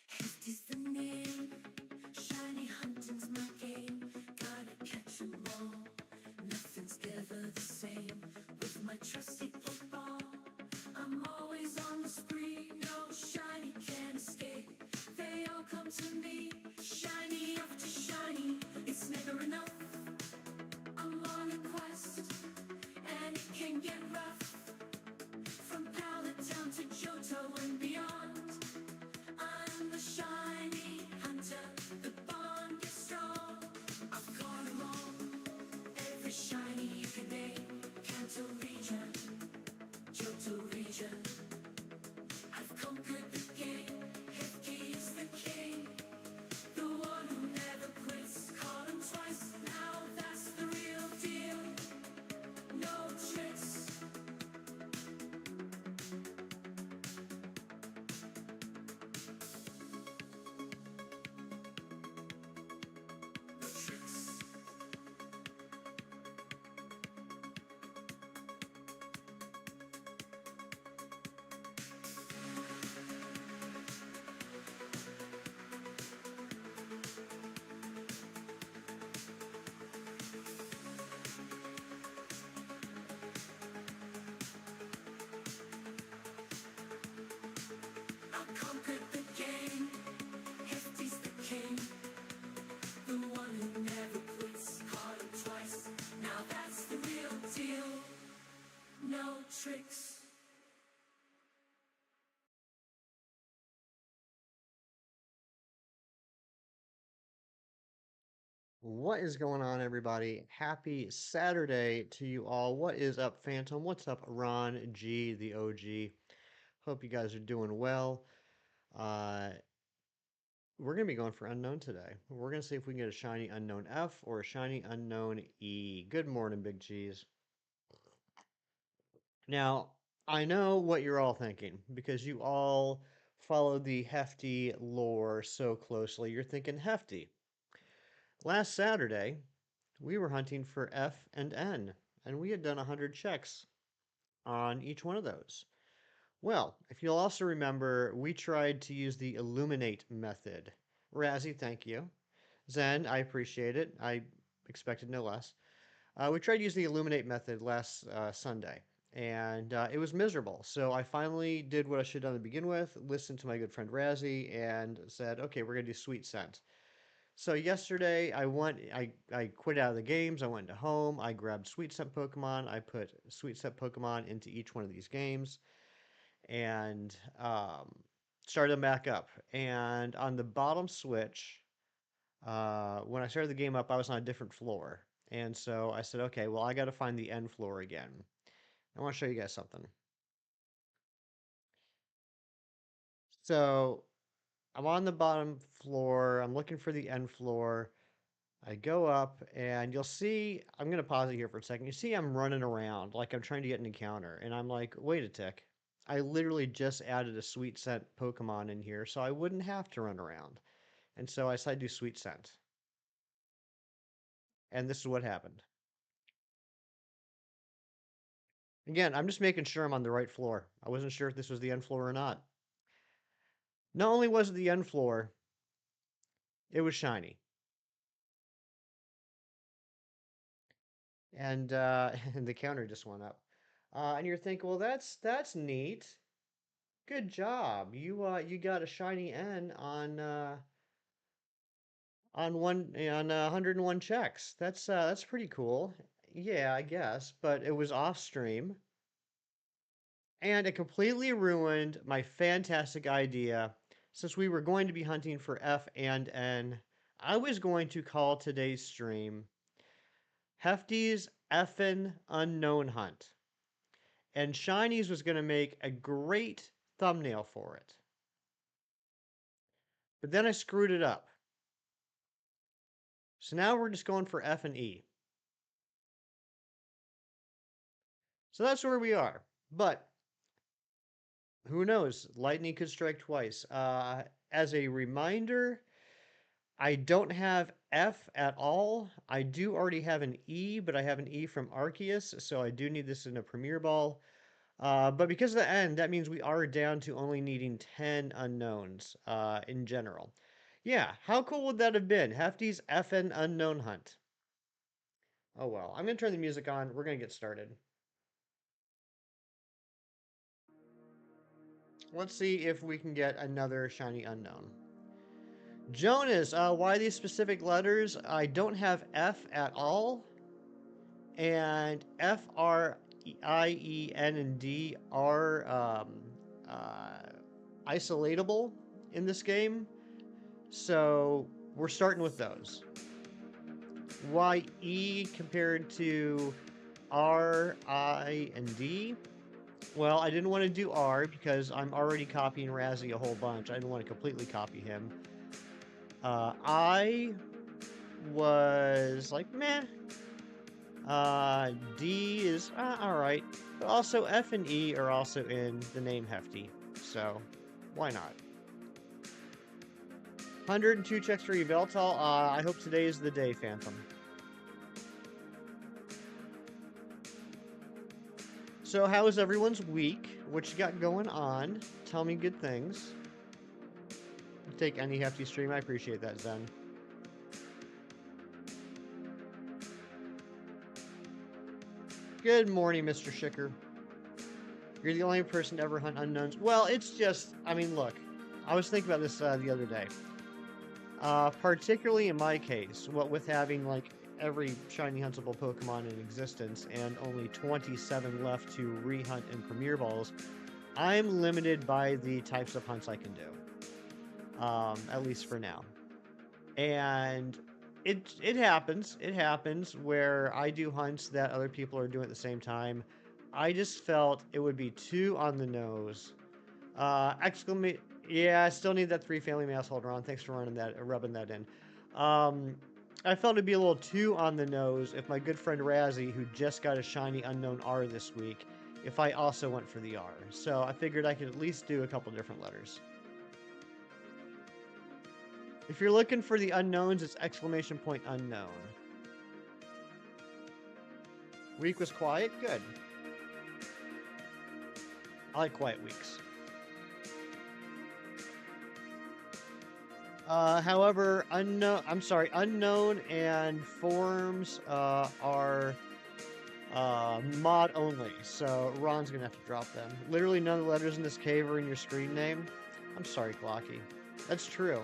Hefty's the name, shiny hunting's my game. Gotta catch 'em all, nothing's ever the same. With my trusty football, I'm always on the spree. No shiny can escape, they all come to me. Shiny after shiny, it's never enough. I'm on a quest, and it can get rough. From Pallet down to Johto and beyond, I'm the shiny hunter, the bond is strong. I've caught 'em all, every shiny you can name. Kanto region, Johto region. I've conquered the game, Hefty is the king. The one who never quits, caught 'em twice, now that's the real deal. No tricks. I've conquered the game, Hefty's the king. The one who never quits, caught him twice, now that's the real deal. No tricks. What is going on, everybody? Happy Saturday to you all. What is up, Phantom? What's up, Ron G, the OG? Hope you guys are doing well. Uh, we're going to be going for Unknown today. We're going to see if we can get a shiny Unknown F or a shiny Unknown E. Good morning, Big Cheese. Now, I know what you're all thinking because you all follow the Hefty lore so closely. You're thinking, Hefty, last Saturday, we were hunting for F and N, and we had done 100 checks on each one of those. Well, if you'll also remember, we tried to use the illuminate method. Razzie, thank you. Zen, I appreciate it. I expected no less. We tried using the illuminate method last Sunday, and it was miserable. So I finally did what I should have done to begin with, listened to my good friend Razzie, and said, okay, we're going to do sweet scent. So yesterday I quit out of the games. I went to home. I grabbed Sweet Scent Pokemon. I put Sweet Scent Pokemon into each one of these games and started them back up. And on the bottom switch, when I started the game up, I was on a different floor. And so I said, okay, well, I got to find the end floor again. I want to show you guys something. So I'm on the bottom floor. I'm looking for the end floor. I go up and you'll see, I'm going to pause it here for a second. You see, I'm running around like I'm trying to get an encounter. And I'm like, wait a tick. I literally just added a sweet scent Pokemon in here, so I wouldn't have to run around. And so I decided to do sweet scent. And this is what happened. Again, I'm just making sure I'm on the right floor. I wasn't sure if this was the end floor or not. Not only was it the end floor, it was shiny. And and the counter just went up. And you're thinking, well, that's neat. Good job. You got a shiny N on 101 checks. That's pretty cool. Yeah, I guess, but it was off stream and it completely ruined my fantastic idea. Since we were going to be hunting for F and N, I was going to call today's stream Hefty's Effin' Unknown Hunt. And Shinies was going to make a great thumbnail for it. But then I screwed it up. So now we're just going for F and E. So that's where we are. But who knows? Lightning could strike twice. As a reminder, I don't have F at all. I do already have an E, but I have an E from Arceus, so I do need this in a Premier Ball. But because of the end, that means we are down to only needing 10 unknowns in general. Yeah, how cool would that have been? Hefty's FN unknown hunt. Oh well, I'm going to turn the music on. We're going to get started. Let's see if we can get another shiny unknown. Jonas, why these specific letters? I don't have F at all. And F, R, I, E, N, and D are isolatable in this game. So we're starting with those. Y, E compared to R, I, and D. Well, I didn't want to do R because I'm already copying Razzie a whole bunch. I didn't want to completely copy him. I was like, meh. D is alright. But also F and E are also in the name Hefty. So, why not? 102 checks for Yveltal. I hope today is the day, Phantom. So, how was everyone's week? What you got going on? Tell me good things. Take any Hefty stream. I appreciate that, Zen. Good morning, Mr. Schicker. You're the only person to ever hunt unknowns. Well, it's just, I mean, look. I was thinking about this the other day. Particularly in my case, what with having like every shiny huntable Pokemon in existence and only 27 left to rehunt in Premier Balls, I'm limited by the types of hunts I can do. At least for now. And it happens. It happens where I do hunts that other people are doing at the same time. I just felt it would be too on the nose. Exclamation! Yeah, I still need that 3 family mass holder on. Thanks for rubbing that in. I felt it'd be a little too on the nose if my good friend Razzie, who just got a shiny unknown R this week, if I also went for the R. So I figured I could at least do a couple different letters. If you're looking for the unknowns, it's exclamation point unknown. Week was quiet? Good. I like quiet weeks. However, unknown and forms are mod only, so Ron's gonna have to drop them. Literally none of the letters in this cave are in your screen name. I'm sorry, Clocky. That's true.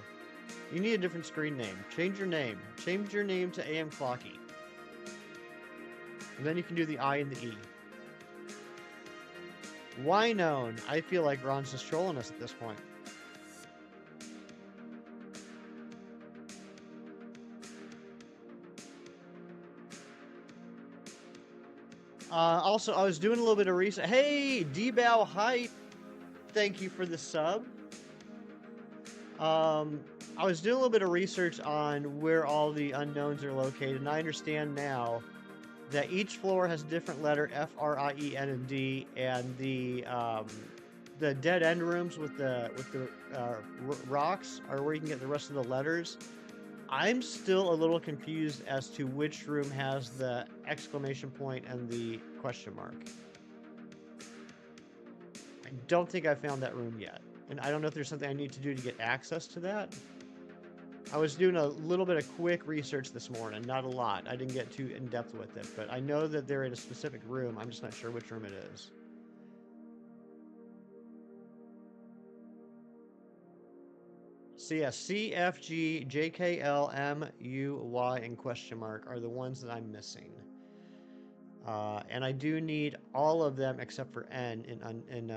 You need a different screen name. Change your name. Change your name to AM Clocky. And then you can do the I and the E. Why known? I feel like Ron's just trolling us at this point. Also, I was doing a little bit of research. Hey, D-Bow Hype! Thank you for the sub. I was doing a little bit of research on where all the unknowns are located, and I understand now that each floor has a different letter, F, R, I, E, N, and D, and the dead end rooms with the rocks are where you can get the rest of the letters. I'm still a little confused as to which room has the exclamation point and the question mark. I don't think I found that room yet. And I don't know if there's something I need to do to get access to that. I was doing a little bit of quick research this morning, not a lot. I didn't get too in-depth with it, but I know that they're in a specific room. I'm just not sure which room it is. So yeah, C, F, G, J, K, L, M, U, Y, and question mark are the ones that I'm missing. And I do need all of them except for N in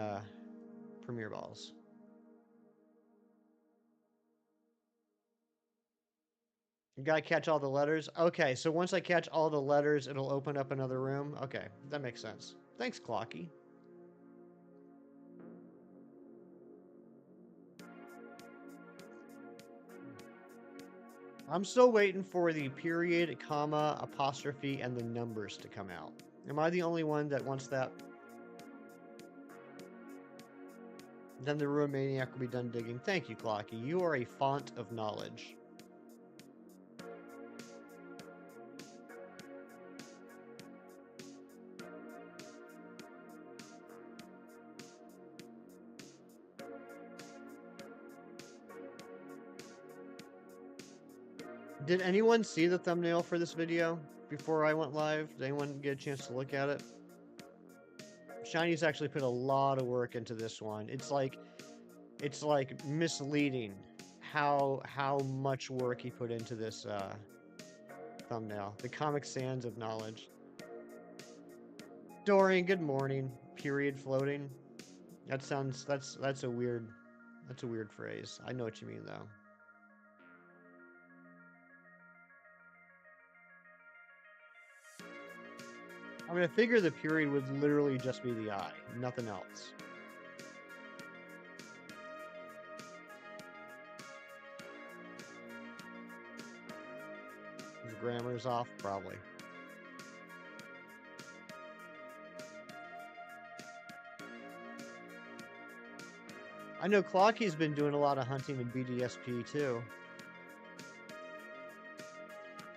Premier Balls. You gotta catch all the letters? Okay, so once I catch all the letters, it'll open up another room? Okay, that makes sense. Thanks, Clocky. I'm still waiting for the period, comma, apostrophe, and the numbers to come out. Am I the only one that wants that? Then the Ruin Maniac will be done digging. Thank you, Clocky. You are a font of knowledge. Did anyone see the thumbnail for this video before I went live? Did anyone get a chance to look at it? Shiny's actually put a lot of work into this one. It's like misleading how much work he put into this thumbnail. The Comic Sans of knowledge. Dorian, good morning. Period floating. That's a weird phrase. I know what you mean though. I mean, I figure the period would literally just be the eye, nothing else. His grammar's off, probably. I know Clocky's been doing a lot of hunting in BDSP too.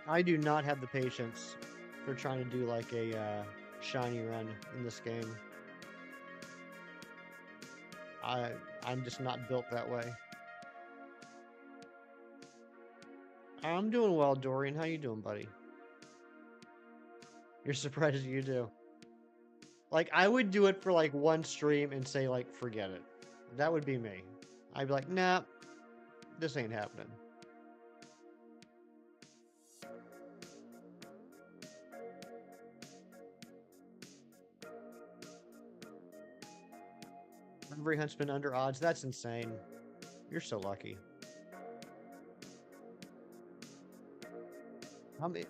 I do not have the patience for trying to do like a shiny run in this game. I'm just not built that way. I'm doing well, Dorian. How you doing, buddy? You're surprised you do. Like, I would do it for like one stream and say like, forget it. That would be me. I'd be like, nah, this ain't happening. Every hunt's been under odds. That's insane. You're so lucky. How many?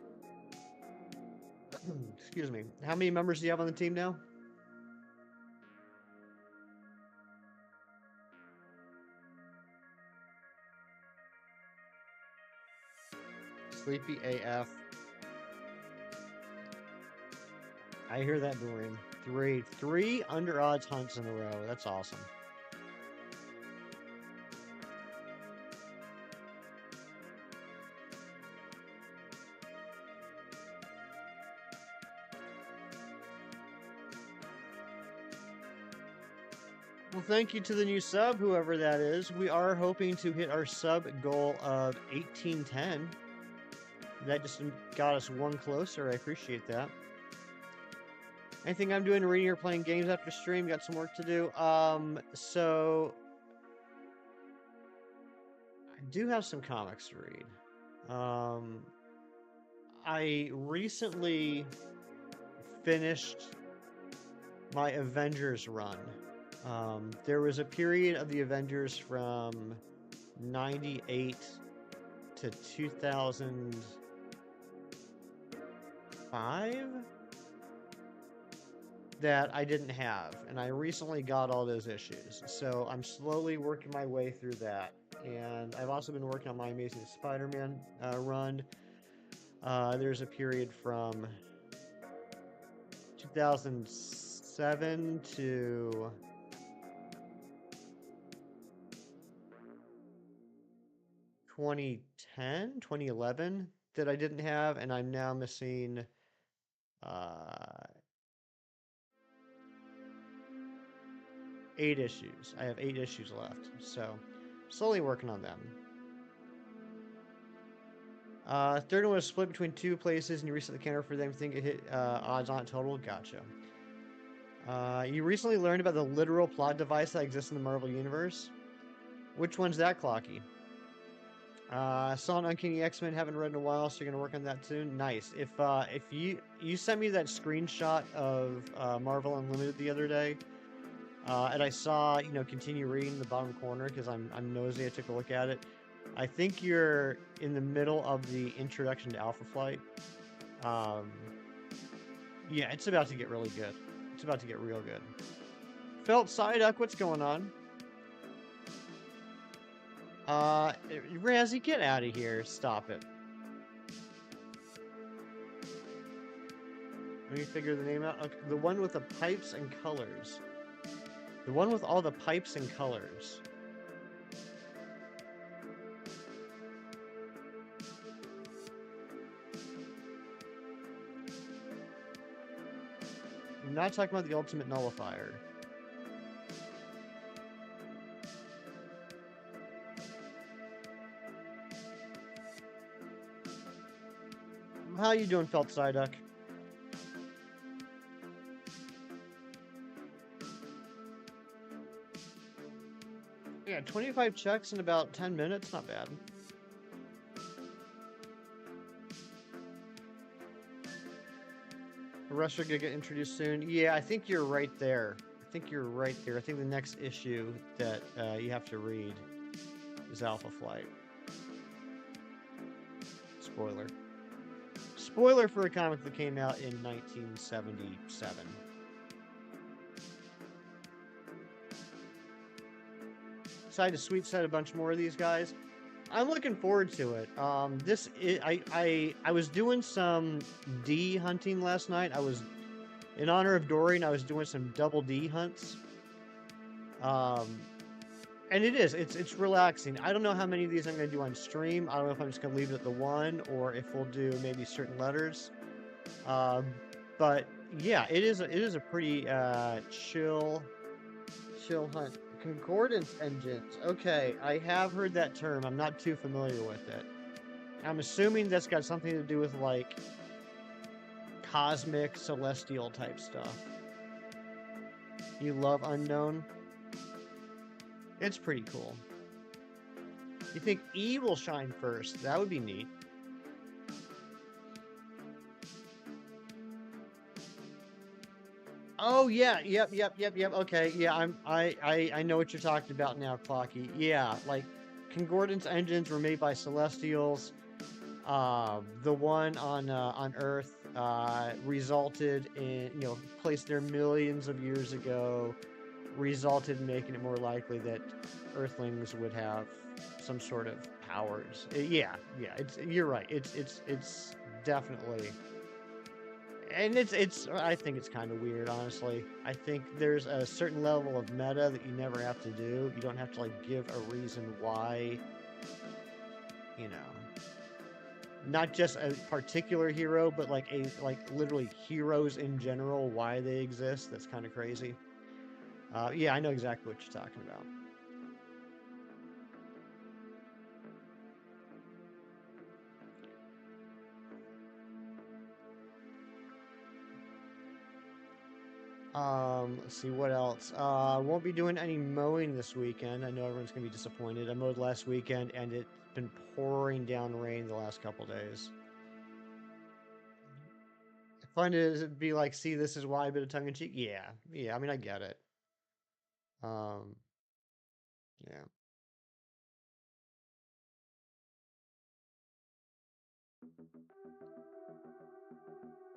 Excuse me. How many members do you have on the team now? Sleepy AF. I hear that, Dorian. Three under odds hunts in a row. That's awesome. Well, thank you to the new sub, whoever that is. We are hoping to hit our sub goal of 1810. That just got us one closer. I appreciate that. Anything I'm doing, reading or playing games after stream? Got some work to do. So I do have some comics to read. I recently finished my Avengers run. There was a period of the Avengers from 98 to 2005 that I didn't have, and I recently got all those issues. So I'm slowly working my way through that. And I've also been working on my Amazing Spider-Man run. There's a period from 2007 to 2011 that I didn't have, and I'm now missing 8 issues. I have 8 issues left, so slowly working on them. Third one was split between 2 places, and you recently counted for them. Think it hit odds on total. Gotcha. You recently learned about the literal plot device that exists in the Marvel Universe. Which one's that, Clocky? Saw an Uncanny X-Men, haven't read in a while, so you're gonna work on that soon. Nice. If you sent me that screenshot of Marvel Unlimited the other day, and I saw, continue reading in the bottom corner because I'm nosy. I took a look at it. I think you're in the middle of the introduction to Alpha Flight. Yeah, it's about to get really good. It's about to get real good. Felt Psyduck, what's going on? Razzie, get out of here. Stop it. Let me figure the name out. Okay, the one with the pipes and colors. The one with all the pipes and colors. I'm not talking about the ultimate nullifier. How you doing, Felt Psyduck? Yeah, 25 checks in about 10 minutes. Not bad. The rest are gonna get introduced soon. Yeah, I think you're right there. I think you're right there. I think the next issue that you have to read is Alpha Flight. Spoiler. Spoiler for a comic that came out in 1977. Decided to sweet set a bunch more of these guys. I'm looking forward to it. I was doing some D hunting last night. I was in honor of Dorian. I was doing some double D hunts. And it's relaxing. I don't know how many of these I'm going to do on stream. I don't know if I'm just going to leave it at the one or if we'll do maybe certain letters. But yeah, it is a pretty chill hunt. Concordance engines. Okay, I have heard that term. I'm not too familiar with it. I'm assuming that's got something to do with like cosmic celestial type stuff. You love Unown? It's pretty cool. You think E will shine first? That would be neat. Oh yeah, yep. Okay, yeah, I know what you're talking about now, Clocky. Yeah, like concordance engines were made by Celestials. The one on Earth resulted in, placed there millions of years ago, resulted in making it more likely that Earthlings would have some sort of powers. Yeah, you're right. It's definitely, and it's I think it's kind of weird, honestly. I think there's a certain level of meta that you never have to do. You don't have to like give a reason why, you know, not just a particular hero, but like literally heroes in general, why they exist. That's kind of crazy. Yeah, I know exactly what you're talking about. Let's see what else. Won't be doing any mowing this weekend. I know everyone's gonna be disappointed. I mowed last weekend, and it's been pouring down rain the last couple days. Fun to be like, see, this is why, a bit of tongue in cheek. Yeah. I mean, I get it. Um, yeah.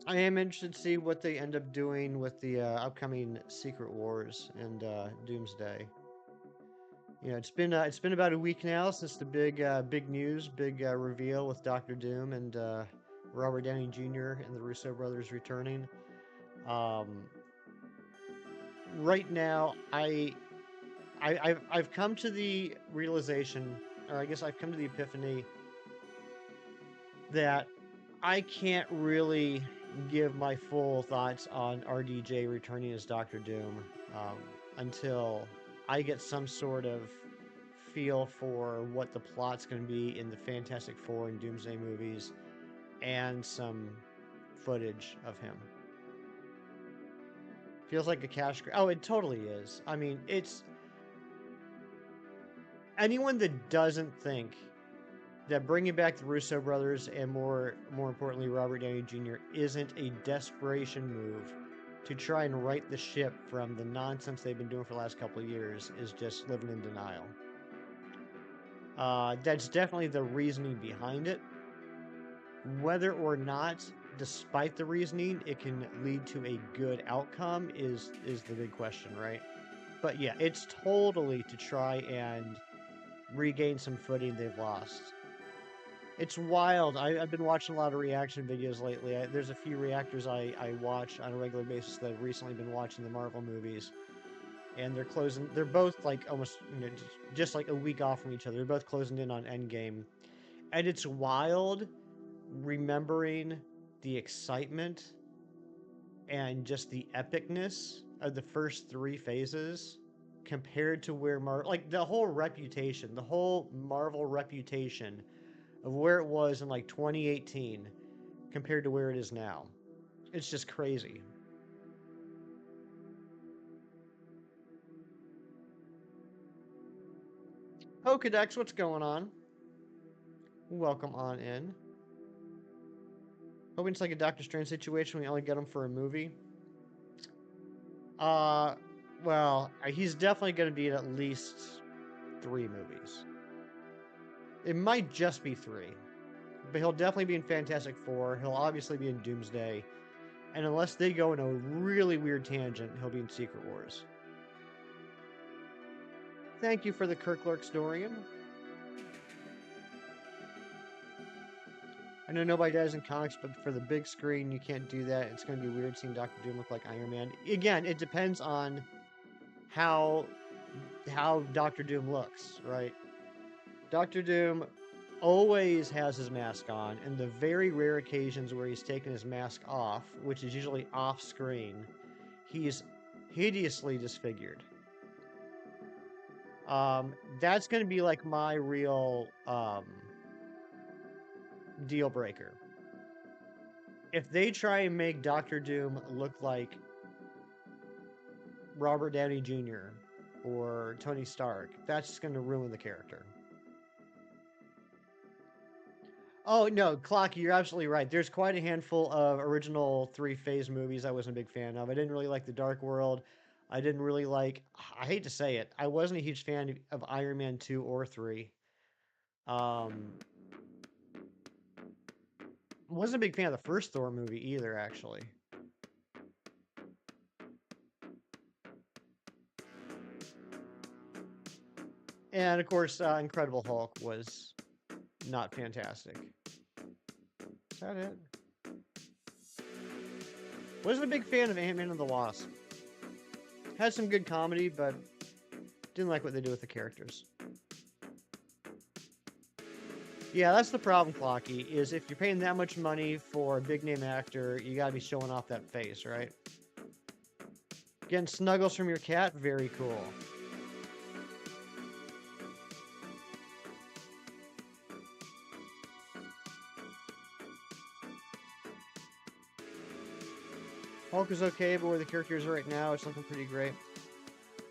I am interested to see what they end up doing with the upcoming Secret Wars and Doomsday. It's been about a week now since the big news, big reveal with Doctor Doom and Robert Downey Jr. and the Russo brothers returning. Um, right now, I've come to the realization, or I guess I've come to the epiphany that I can't really give my full thoughts on RDJ returning as Doctor Doom until I get some sort of feel for what the plot's going to be in the Fantastic Four and Doomsday movies and some footage of him. Feels like a cash grab. Oh, it totally is. I mean, it's anyone that doesn't think that bringing back the Russo brothers and more importantly Robert Downey Jr. isn't a desperation move to try and right the ship from the nonsense they've been doing for the last couple of years is just living in denial. That's definitely the reasoning behind it. Whether or not, despite the reasoning, it can lead to a good outcome is the big question, right? But yeah, it's totally to try and regain some footing they've lost. It's wild. I've been watching a lot of reaction videos lately. There's a few reactors I watch on a regular basis that have recently been watching the Marvel movies, and they're closing. They're both like almost just like a week off from each other. They're both closing in on Endgame, and it's wild remembering the excitement and just the epicness of the first three phases compared to where like the whole reputation, the whole Marvel reputation of where it was in like 2018 compared to where it is now. It's just crazy. Pokedex, what's going on? Welcome on in. Hoping it's like a Doctor Strange situation. We only get him for a movie. Well, he's definitely going to be in at least 3 movies. It might just be 3. But he'll definitely be in Fantastic Four. He'll obviously be in Doomsday. And unless they go in a really weird tangent, he'll be in Secret Wars. Thank you for the Kirklarks, Dorian. I know nobody does in comics, but for the big screen, you can't do that. It's going to be weird seeing Doctor Doom look like Iron Man. Again, it depends on how Doctor Doom looks, right? Doctor Doom always has his mask on, and the very rare occasions where he's taken his mask off, which is usually off screen, he's hideously disfigured. That's going to be like my real deal breaker. If they try and make Doctor Doom look like Robert Downey Jr. or Tony Stark, that's just going to ruin the character. Oh, no, Clocky, you're absolutely right. There's quite a handful of original 3-phase movies I wasn't a big fan of. I didn't really like The Dark World. I didn't really like, I hate to say it, I wasn't a huge fan of Iron Man 2 or 3. Wasn't a big fan of the first Thor movie either, actually. And, of course, Incredible Hulk was not fantastic. Is that it? Wasn't a big fan of Ant-Man and the Wasp. Had some good comedy, but didn't like what they do with the characters. Yeah, that's the problem, Clocky, is if you're paying that much money for a big-name actor, you gotta be showing off that face, right? Getting snuggles from your cat? Very cool. Hulk is okay, but where the character is right now, it's looking pretty great.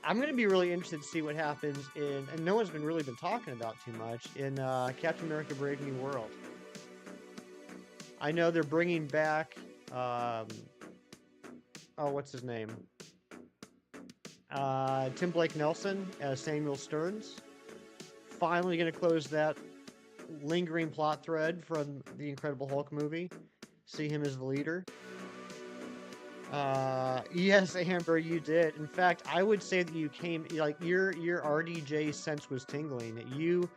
I'm going to be really interested to see what happens in, and no one's really been talking about too much, in Captain America Brave New World. I know they're bringing back, what's his name? Tim Blake Nelson as Samuel Stearns. Finally going to close that lingering plot thread from the Incredible Hulk movie. See him as the leader. Yes, Amber, you did. In fact, I would say that you came, like, your RDJ sense was tingling. You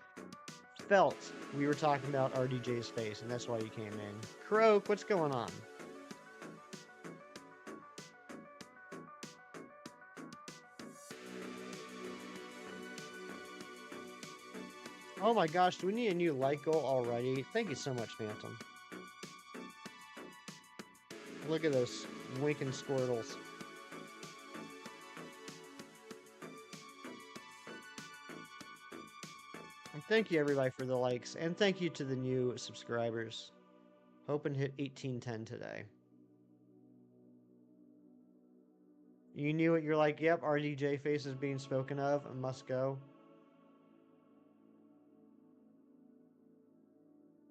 felt we were talking about RDJ's face, and that's why you came in. Croak, what's going on? Oh my gosh, do we need a new like goal already? Thank you so much, Phantom. Look at those winking squirtles. And thank you everybody for the likes, and thank you to the new subscribers. Hoping to hit 1810 today. You knew it, you're like, yep, RDJ face is being spoken of, and must go.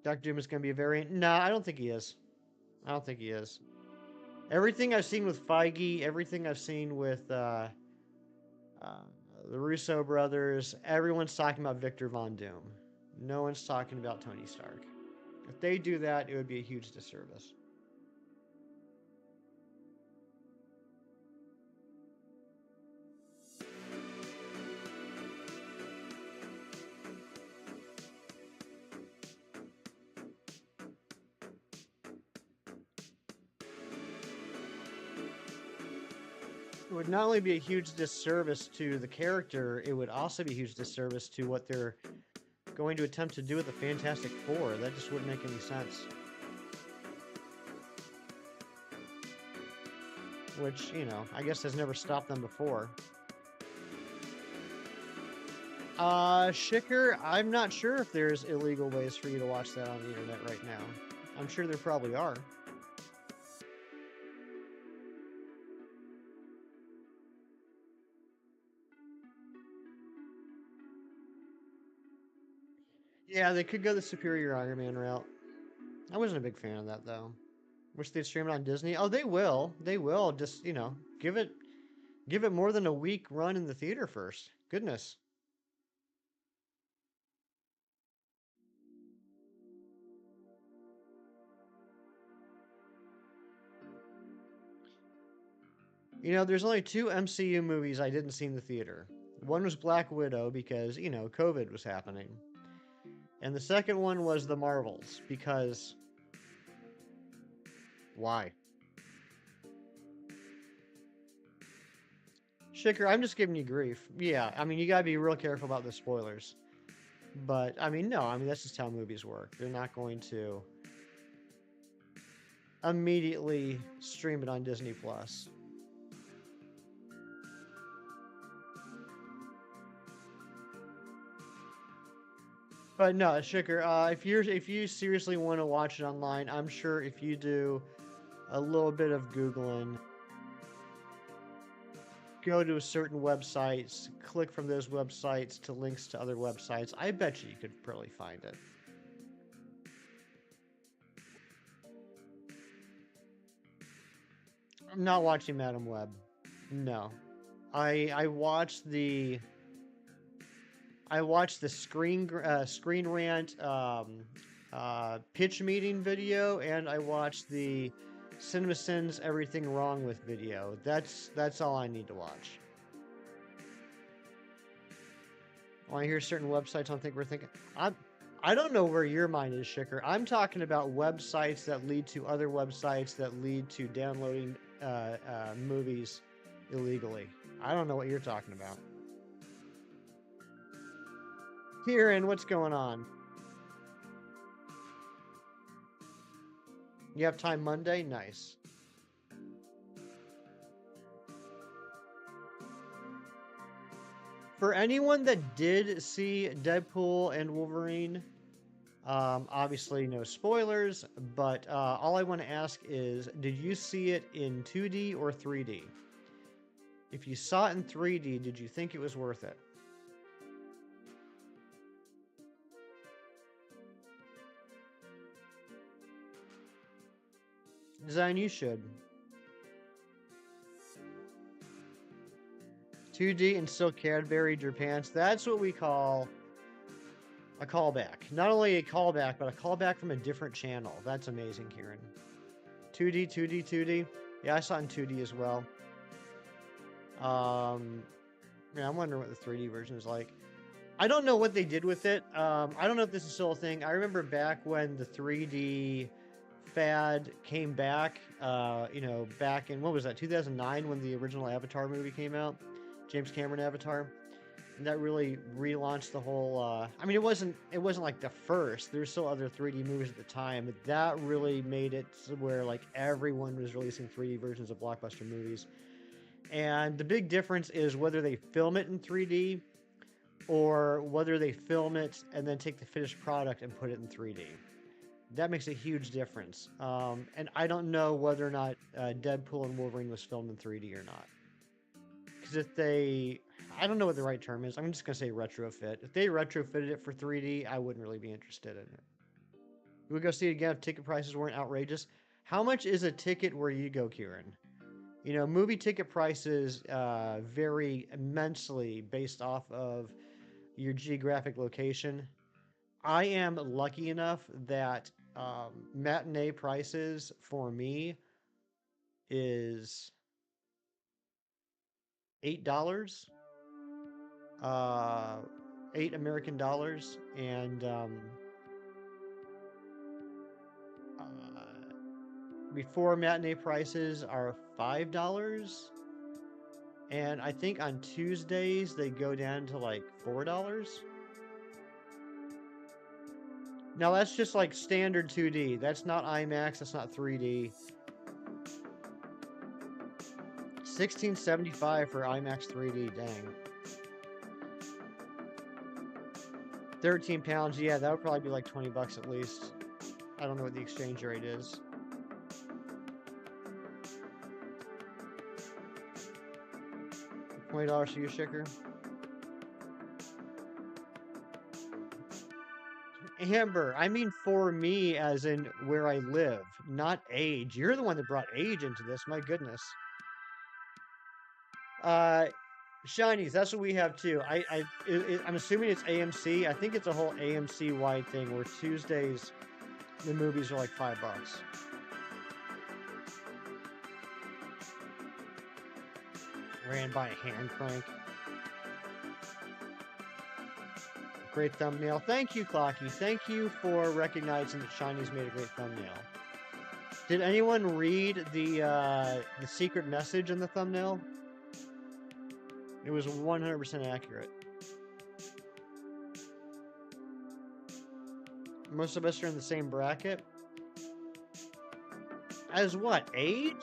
Dr. Doom is going to be a variant. No, I don't think he is. I don't think he is. Everything I've seen with Feige, everything I've seen with the Russo brothers, everyone's talking about Victor Von Doom. No one's talking about Tony Stark. If they do that, it would be a huge disservice. It would not only be a huge disservice to the character, it would also be a huge disservice to what they're going to attempt to do with the Fantastic Four. That just wouldn't make any sense. Which, you know, I guess has never stopped them before. Shicker, I'm not sure if there's illegal ways for you to watch that on the internet right now. I'm sure there probably are. Yeah, they could go the Superior Iron Man route. I wasn't a big fan of that though. Wish they'd stream it on Disney. Oh, they will. They will. Just, give it more than a week run in the theater first. Goodness. There's only two MCU movies I didn't see in the theater. One was Black Widow because, COVID was happening. And the second one was The Marvels because why? Shicker, I'm just giving you grief. Yeah, I mean, you gotta be real careful about the spoilers. But, I mean, no, I mean, that's just how movies work. They're not going to immediately stream it on Disney Plus. But no, Shicker, if you seriously want to watch it online, I'm sure if you do a little bit of Googling, go to certain websites, click from those websites to links to other websites, I bet you could probably find it. I'm not watching Madam Web. No. I watched the Screen Rant pitch meeting video, and I watched the CinemaSins Everything Wrong with video. That's all I need to watch. Want to hear certain websites? I don't think we're thinking. I don't know where your mind is, Shicker. I'm talking about websites that lead to other websites that lead to downloading movies illegally. I don't know what you're talking about. Kieran, what's going on? You have time Monday? Nice. For anyone that did see Deadpool and Wolverine, obviously no spoilers, but all I want to ask is, did you see it in 2D or 3D? If you saw it in 3D, did you think it was worth it? Design, you should. 2D and still Cadbury your pants. That's what we call a callback. Not only a callback, but a callback from a different channel. That's amazing, Kieran. 2D, 2D, 2D. Yeah, I saw it in 2D as well. Yeah, I'm wondering what the 3D version is like. I don't know what they did with it. I don't know if this is still a thing. I remember back when the 3D fad came back, back in, what was that, 2009 when the original Avatar movie came out? James Cameron Avatar. And that really relaunched the whole, I mean, it wasn't like the first. There's still other 3D movies at the time, but that really made it where, like, everyone was releasing 3D versions of blockbuster movies. And the big difference is whether they film it in 3D or whether they film it and then take the finished product and put it in 3D. That makes a huge difference. And I don't know whether or not Deadpool and Wolverine was filmed in 3D or not. Because if they... I don't know what the right term is. I'm just going to say retrofit. If they retrofitted it for 3D, I wouldn't really be interested in it. We would go see it again if ticket prices weren't outrageous. How much is a ticket where you go, Kieran? Movie ticket prices vary immensely based off of your geographic location. I am lucky enough that matinee prices for me is $8, $8 American, and before matinee prices are $5, and I think on Tuesdays they go down to like $4. Now that's just like standard 2D. That's not IMAX. That's not 3D. $16.75 for IMAX 3D. Dang. 13 pounds. Yeah, that would probably be like $20 at least. I don't know what the exchange rate is. $20 for you, Shicker. Amber, I mean for me as in where I live, not age. You're the one that brought age into this, my goodness. Shinies, that's what we have too. I'm assuming it's AMC. I think it's a whole AMC-wide thing where Tuesdays the movies are like $5. Ran by a hand crank. Great thumbnail. Thank you, Clocky. Thank you for recognizing that Shiny's made a great thumbnail. Did anyone read the secret message in the thumbnail? It was 100% accurate. Most of us are in the same bracket. As what? Age?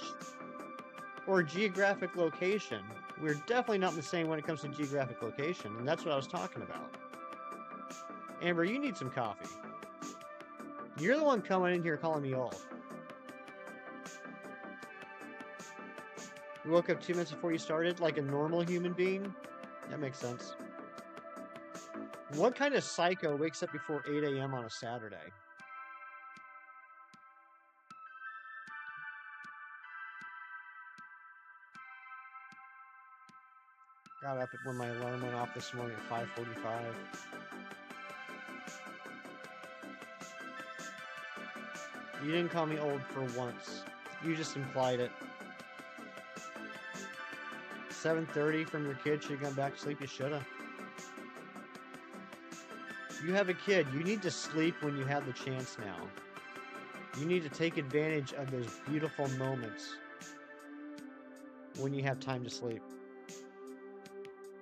Or geographic location? We're definitely not the same when it comes to geographic location, and that's what I was talking about. Amber, you need some coffee. You're the one coming in here calling me old. You woke up 2 minutes before you started, like a normal human being? That makes sense. What kind of psycho wakes up before 8 a.m. on a Saturday? Got up when my alarm went off this morning at 5:45. You didn't call me old for once. You just implied it. 7:30 from your kid, should have gone back to sleep. You shoulda. You have a kid. You need to sleep when you have the chance now. You need to take advantage of those beautiful moments when you have time to sleep.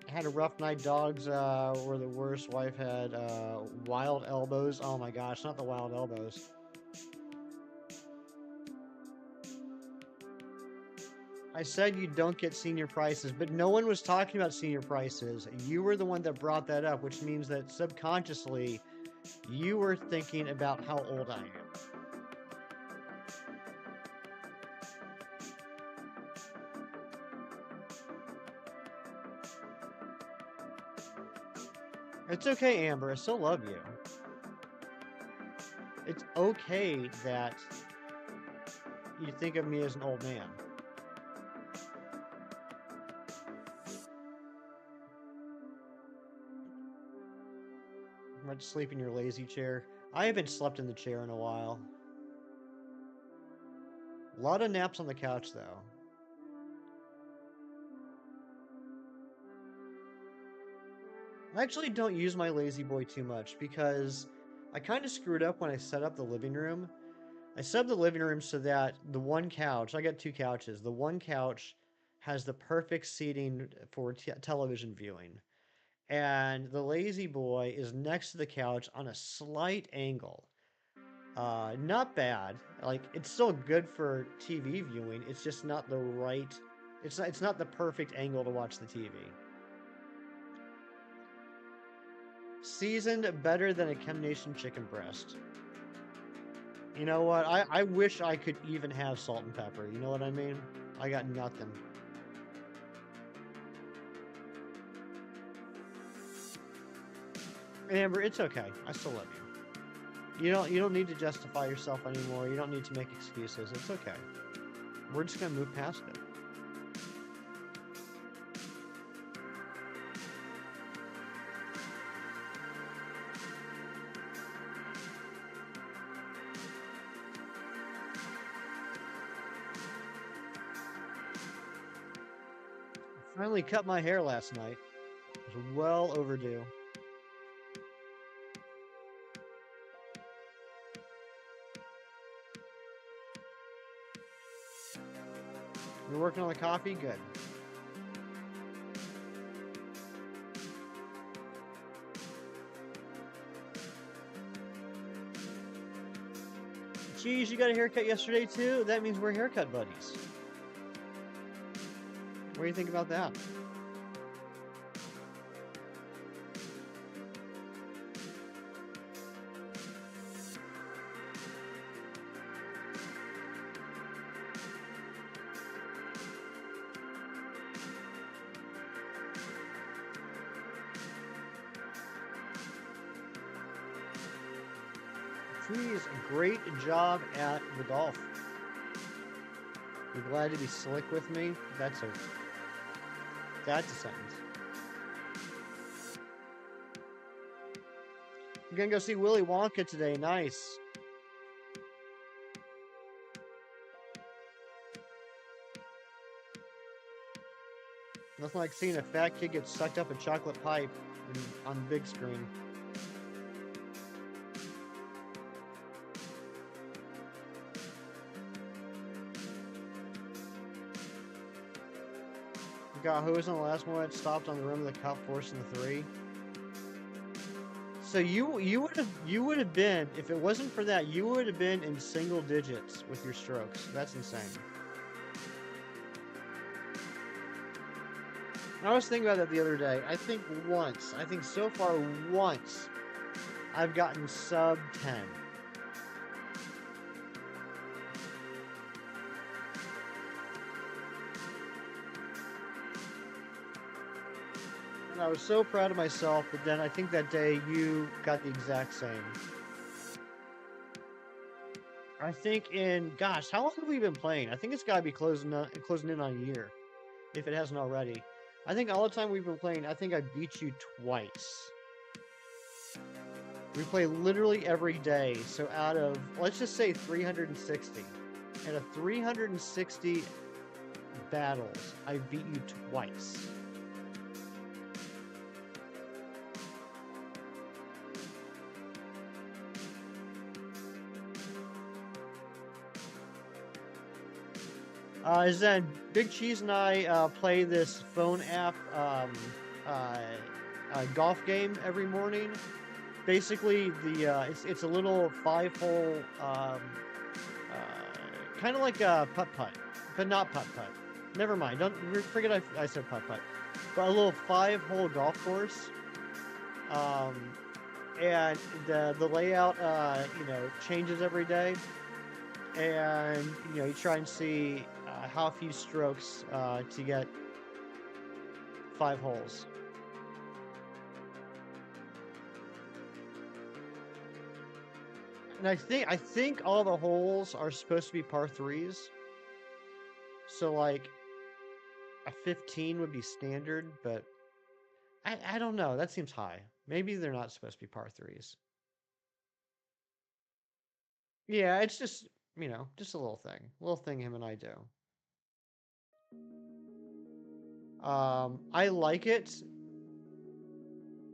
I had a rough night. Dogs were the worst. Wife had wild elbows. Oh my gosh, not the wild elbows. I said you don't get senior prices, but no one was talking about senior prices. You were the one that brought that up, which means that subconsciously you were thinking about how old I am. It's okay, Amber. I still love you. It's okay that you think of me as an old man. I'm about to sleep in your lazy chair. I haven't slept in the chair in a while. A lot of naps on the couch, though. I actually don't use my lazy boy too much because I kind of screwed up when I set up the living room. I set up the living room so that the one couch, I got two couches, the one couch has the perfect seating for television viewing. And the lazy boy is next to the couch on a slight angle. Not bad. Like, it's still good for TV viewing. It's just not the right... It's not the perfect angle to watch the TV. Seasoned better than a Chem Nation chicken breast. You know what? I wish I could even have salt and pepper. You know what I mean? I got nothing. Amber, it's okay. I still love you. You don't need to justify yourself anymore. You don't need to make excuses. It's okay. We're just gonna move past it. Finally cut my hair last night. It was well overdue. You're working on the coffee? Good. Geez, you got a haircut yesterday too? That means we're haircut buddies. What do you think about that? Trees, great job at the golf. You're glad to be slick with me? That's a sentence. We're gonna go see Willy Wonka today. Nice. Nothing like seeing a fat kid get sucked up a chocolate pipe on the big screen. Got hosed on the last one. Stopped on the rim of the cup, forcing the 3. So you would have been, if it wasn't for that, you would have been in single digits with your strokes. That's insane. I was thinking about that the other day. I think so far once, I've gotten sub 10. And I was so proud of myself, but then I think that day you got the exact same. I think gosh, how long have we been playing? I think it's got to be closing in on a year, if it hasn't already. I think all the time we've been playing, I think I beat you twice. We play literally every day, so out of, let's just say 360. Out of 360 battles, I beat you twice. Then Big Cheese and I play this phone app golf game every morning. Basically, it's a little 5-hole, kind of like a putt-putt, but not putt-putt. Never mind. Don't forget I said putt-putt. But a little 5-hole golf course. And the layout changes every day. And you try and see how few strokes to get 5 holes. And I think all the holes are supposed to be par 3s. So like a 15 would be standard, but I don't know. That seems high. Maybe they're not supposed to be par 3s. Yeah, it's just, just a little thing him and I do. I like it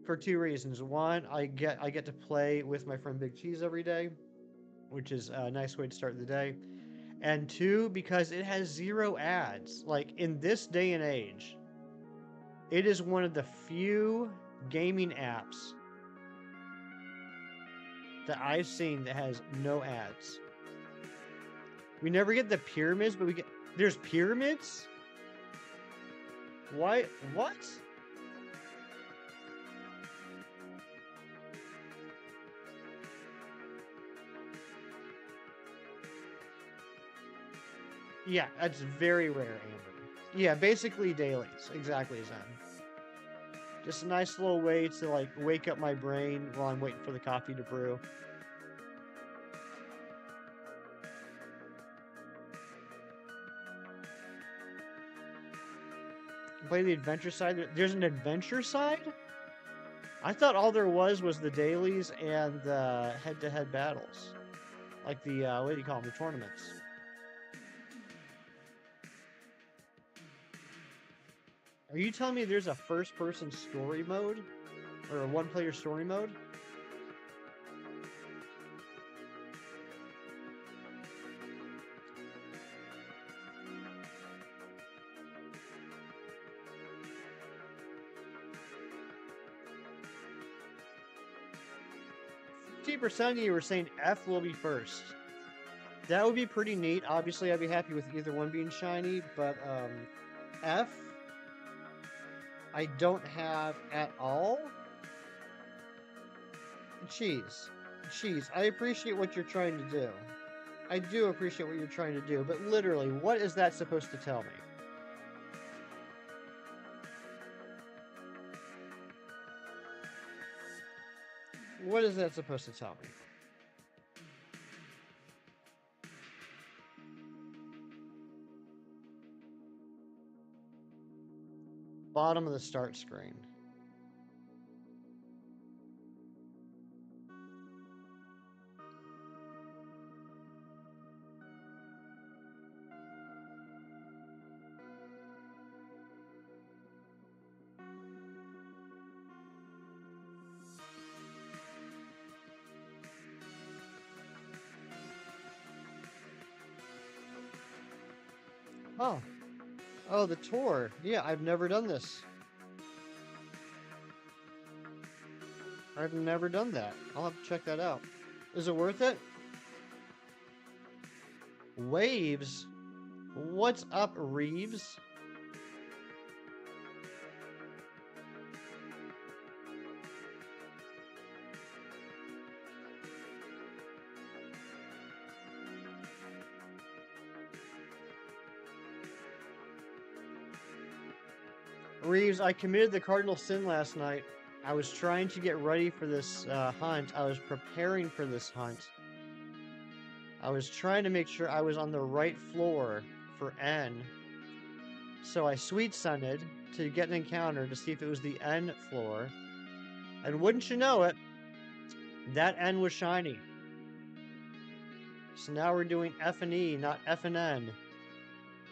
for 2 reasons. One, I get to play with my friend Big Cheese every day, which is a nice way to start the day. And 2, because it has 0 ads. Like, in this day and age, it is one of the few gaming apps that I've seen that has no ads. We never get the pyramids, but there's pyramids? Why? What? Yeah, that's very rare, Amber. Yeah, basically dailies. Exactly, Zen. Just a nice little way to, like, wake up my brain while I'm waiting for the coffee to brew. Play the adventure side. There's an adventure side? I thought all there was the dailies and the head-to-head battles. Like the, what do you call them? The tournaments. Are you telling me there's a first-person story mode? Or a one-player story mode? Percent of you were saying F will be first. That would be pretty neat. Obviously, I'd be happy with either one being shiny, but F, I don't have at all. Cheese. I appreciate what you're trying to do. I do appreciate what you're trying to do, but literally, what is that supposed to tell me? What is that supposed to tell me? Bottom of the start screen. Oh. Oh, the tour. Yeah, I've never done this. I've never done that. I'll have to check that out. Is it worth it? Waves? What's up, Reeves? Reeves, I committed the cardinal sin last night. I was trying to get ready for this hunt. I was preparing for this hunt. I was trying to make sure I was on the right floor for N. So I sweet scented to get an encounter to see if it was the N floor. And wouldn't you know it, that N was shiny. So now we're doing F and E, not F and N.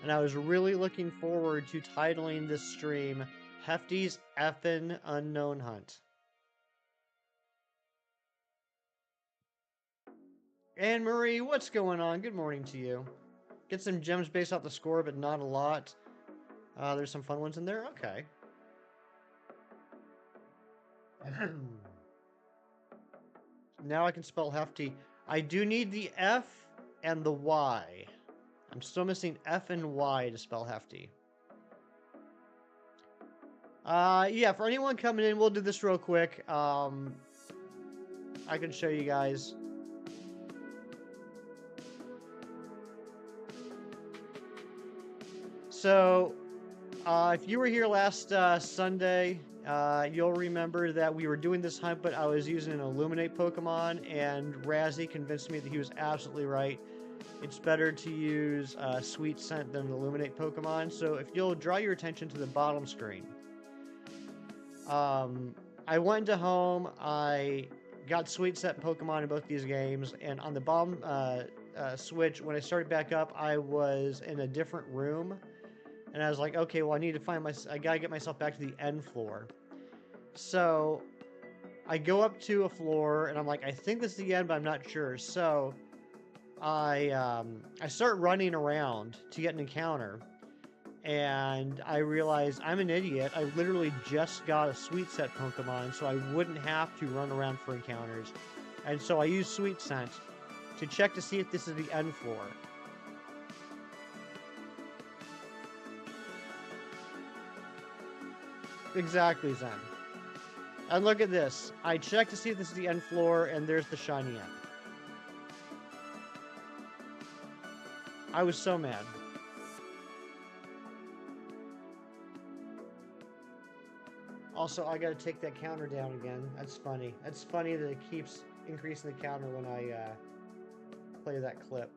And I was really looking forward to titling this stream Hefty's Effin' Unknown Hunt. Anne Marie, what's going on? Good morning to you. Get some gems based off the score, but not a lot. There's some fun ones in there? Okay. Now I can spell Hefty. I do need the F and the Y. I'm still missing F and Y to spell Hefty. Yeah, for anyone coming in, we'll do this real quick. I can show you guys. So, if you were here last Sunday, you'll remember that we were doing this hunt, but I was using an Illuminate Pokemon, and Razzie convinced me that he was absolutely right. It's better to use Sweet Scent than Illuminate Pokemon. So if you'll draw your attention to the bottom screen. I went into home, I got Sweet Scent Pokemon in both these games, and on the bottom switch, when I started back up, I was in a different room. And I was like, okay, well, I gotta get myself back to the end floor. So I go up to a floor, and I'm like, I think this is the end, but I'm not sure. So I start running around to get an encounter, and I realize I'm an idiot. I literally just got a Sweet Scent Pokemon, so I wouldn't have to run around for encounters. And so I use Sweet Scent to check to see if this is the end floor. Exactly, Zen. And look at this. I checked to see if this is the end floor, and there's the shiny end. I was so mad. Also, I gotta take that counter down again. That's funny. That's funny that it keeps increasing the counter when I play that clip.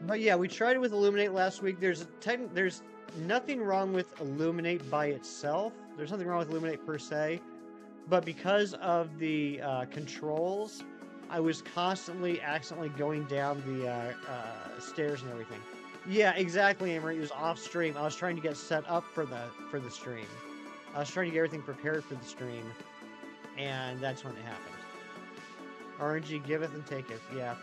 But yeah, we tried it with Illuminate last week. There's nothing wrong with Illuminate by itself. There's nothing wrong with Illuminate per se. But because of the controls, I was constantly accidentally going down the stairs and everything. Yeah, exactly, Amory. It was off stream. I was trying to get set up for the stream. I was trying to get everything prepared for the stream, and that's when it happened. RNG giveth and taketh, yeah.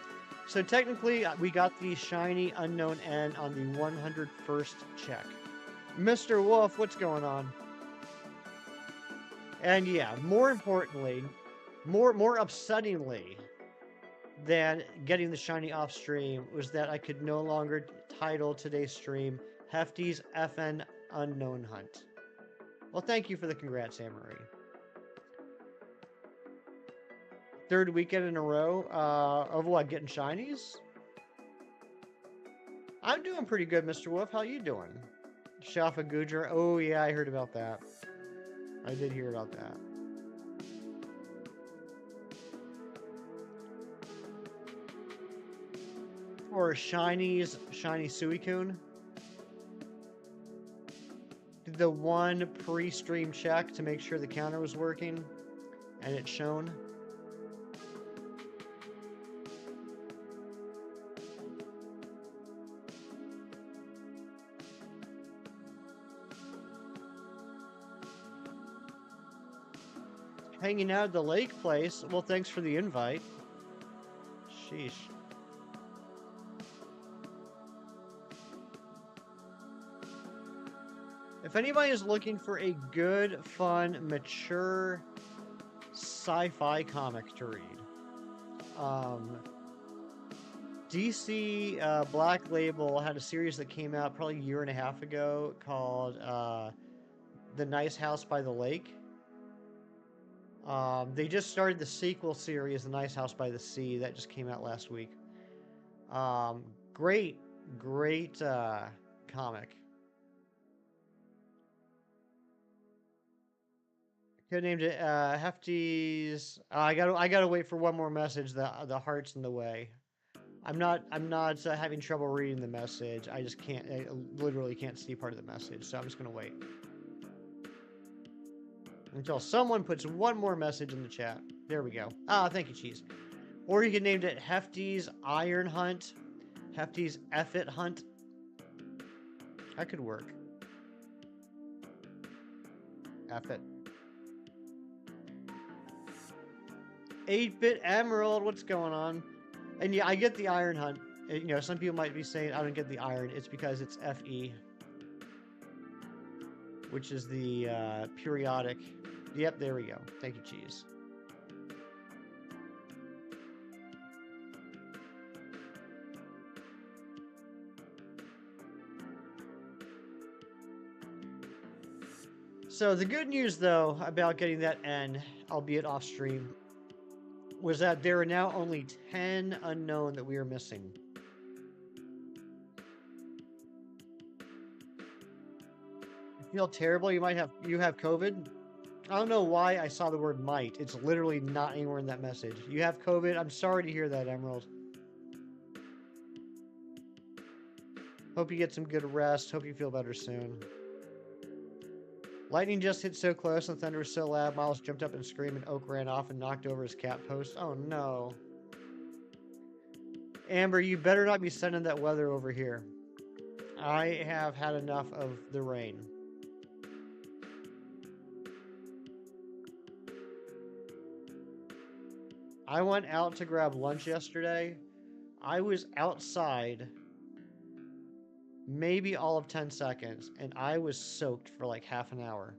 So technically, we got the shiny unknown N on the 101st check. Mr. Wolf, what's going on? And yeah, more importantly, more upsettingly than getting the shiny off stream was that I could no longer title today's stream Hefty's FN Unknown Hunt. Well, thank you for the congrats, Anne-Marie. Third weekend in a row of what, getting shinies? I'm doing pretty good, Mr. Wolf. How you doing? Shafa Gujar. Oh, yeah, I heard about that. I did hear about that. Or Shiny Suicune. the one pre-stream check to make sure the counter was working, and it's shown. Hanging out at the lake place. Well, thanks for the invite. Sheesh. If anybody is looking for a good, fun, mature sci-fi comic to read, DC Black Label had a series that came out probably a year and a half ago called The Nice House by the Lake. They just started the sequel series, The Nice House by the Sea, that just came out last week. Great comic. Could named it Hefty's. I gotta wait for one more message. The heart's in the way. I'm not having trouble reading the message. I just can't. I literally can't see part of the message, so I'm just gonna wait until someone puts one more message in the chat. There we go. Thank you, Cheese. Or you could name it Hefty's Iron Hunt, Hefty's Effet Hunt. That could work. Effet. 8-bit Emerald, what's going on? And yeah, I get the Iron Hunt. You know, some people might be saying I don't get the iron. It's because it's FE, which is the periodic. Yep, there we go. Thank you, Cheese. So the good news, though, about getting that N, albeit off stream, was that there are now only 10 unknown that we are missing. You feel terrible? You have COVID? I don't know why I saw the word might. It's literally not anywhere in that message. You have COVID? I'm sorry to hear that, Emerald. Hope you get some good rest. Hope you feel better soon. Lightning just hit so close and thunder was so loud, Miles jumped up and screamed and Oak ran off and knocked over his cat post. Oh no. Amber, you better not be sending that weather over here. I have had enough of the rain. I went out to grab lunch yesterday. I was outside maybe all of 10 seconds, and I was soaked for like half an hour.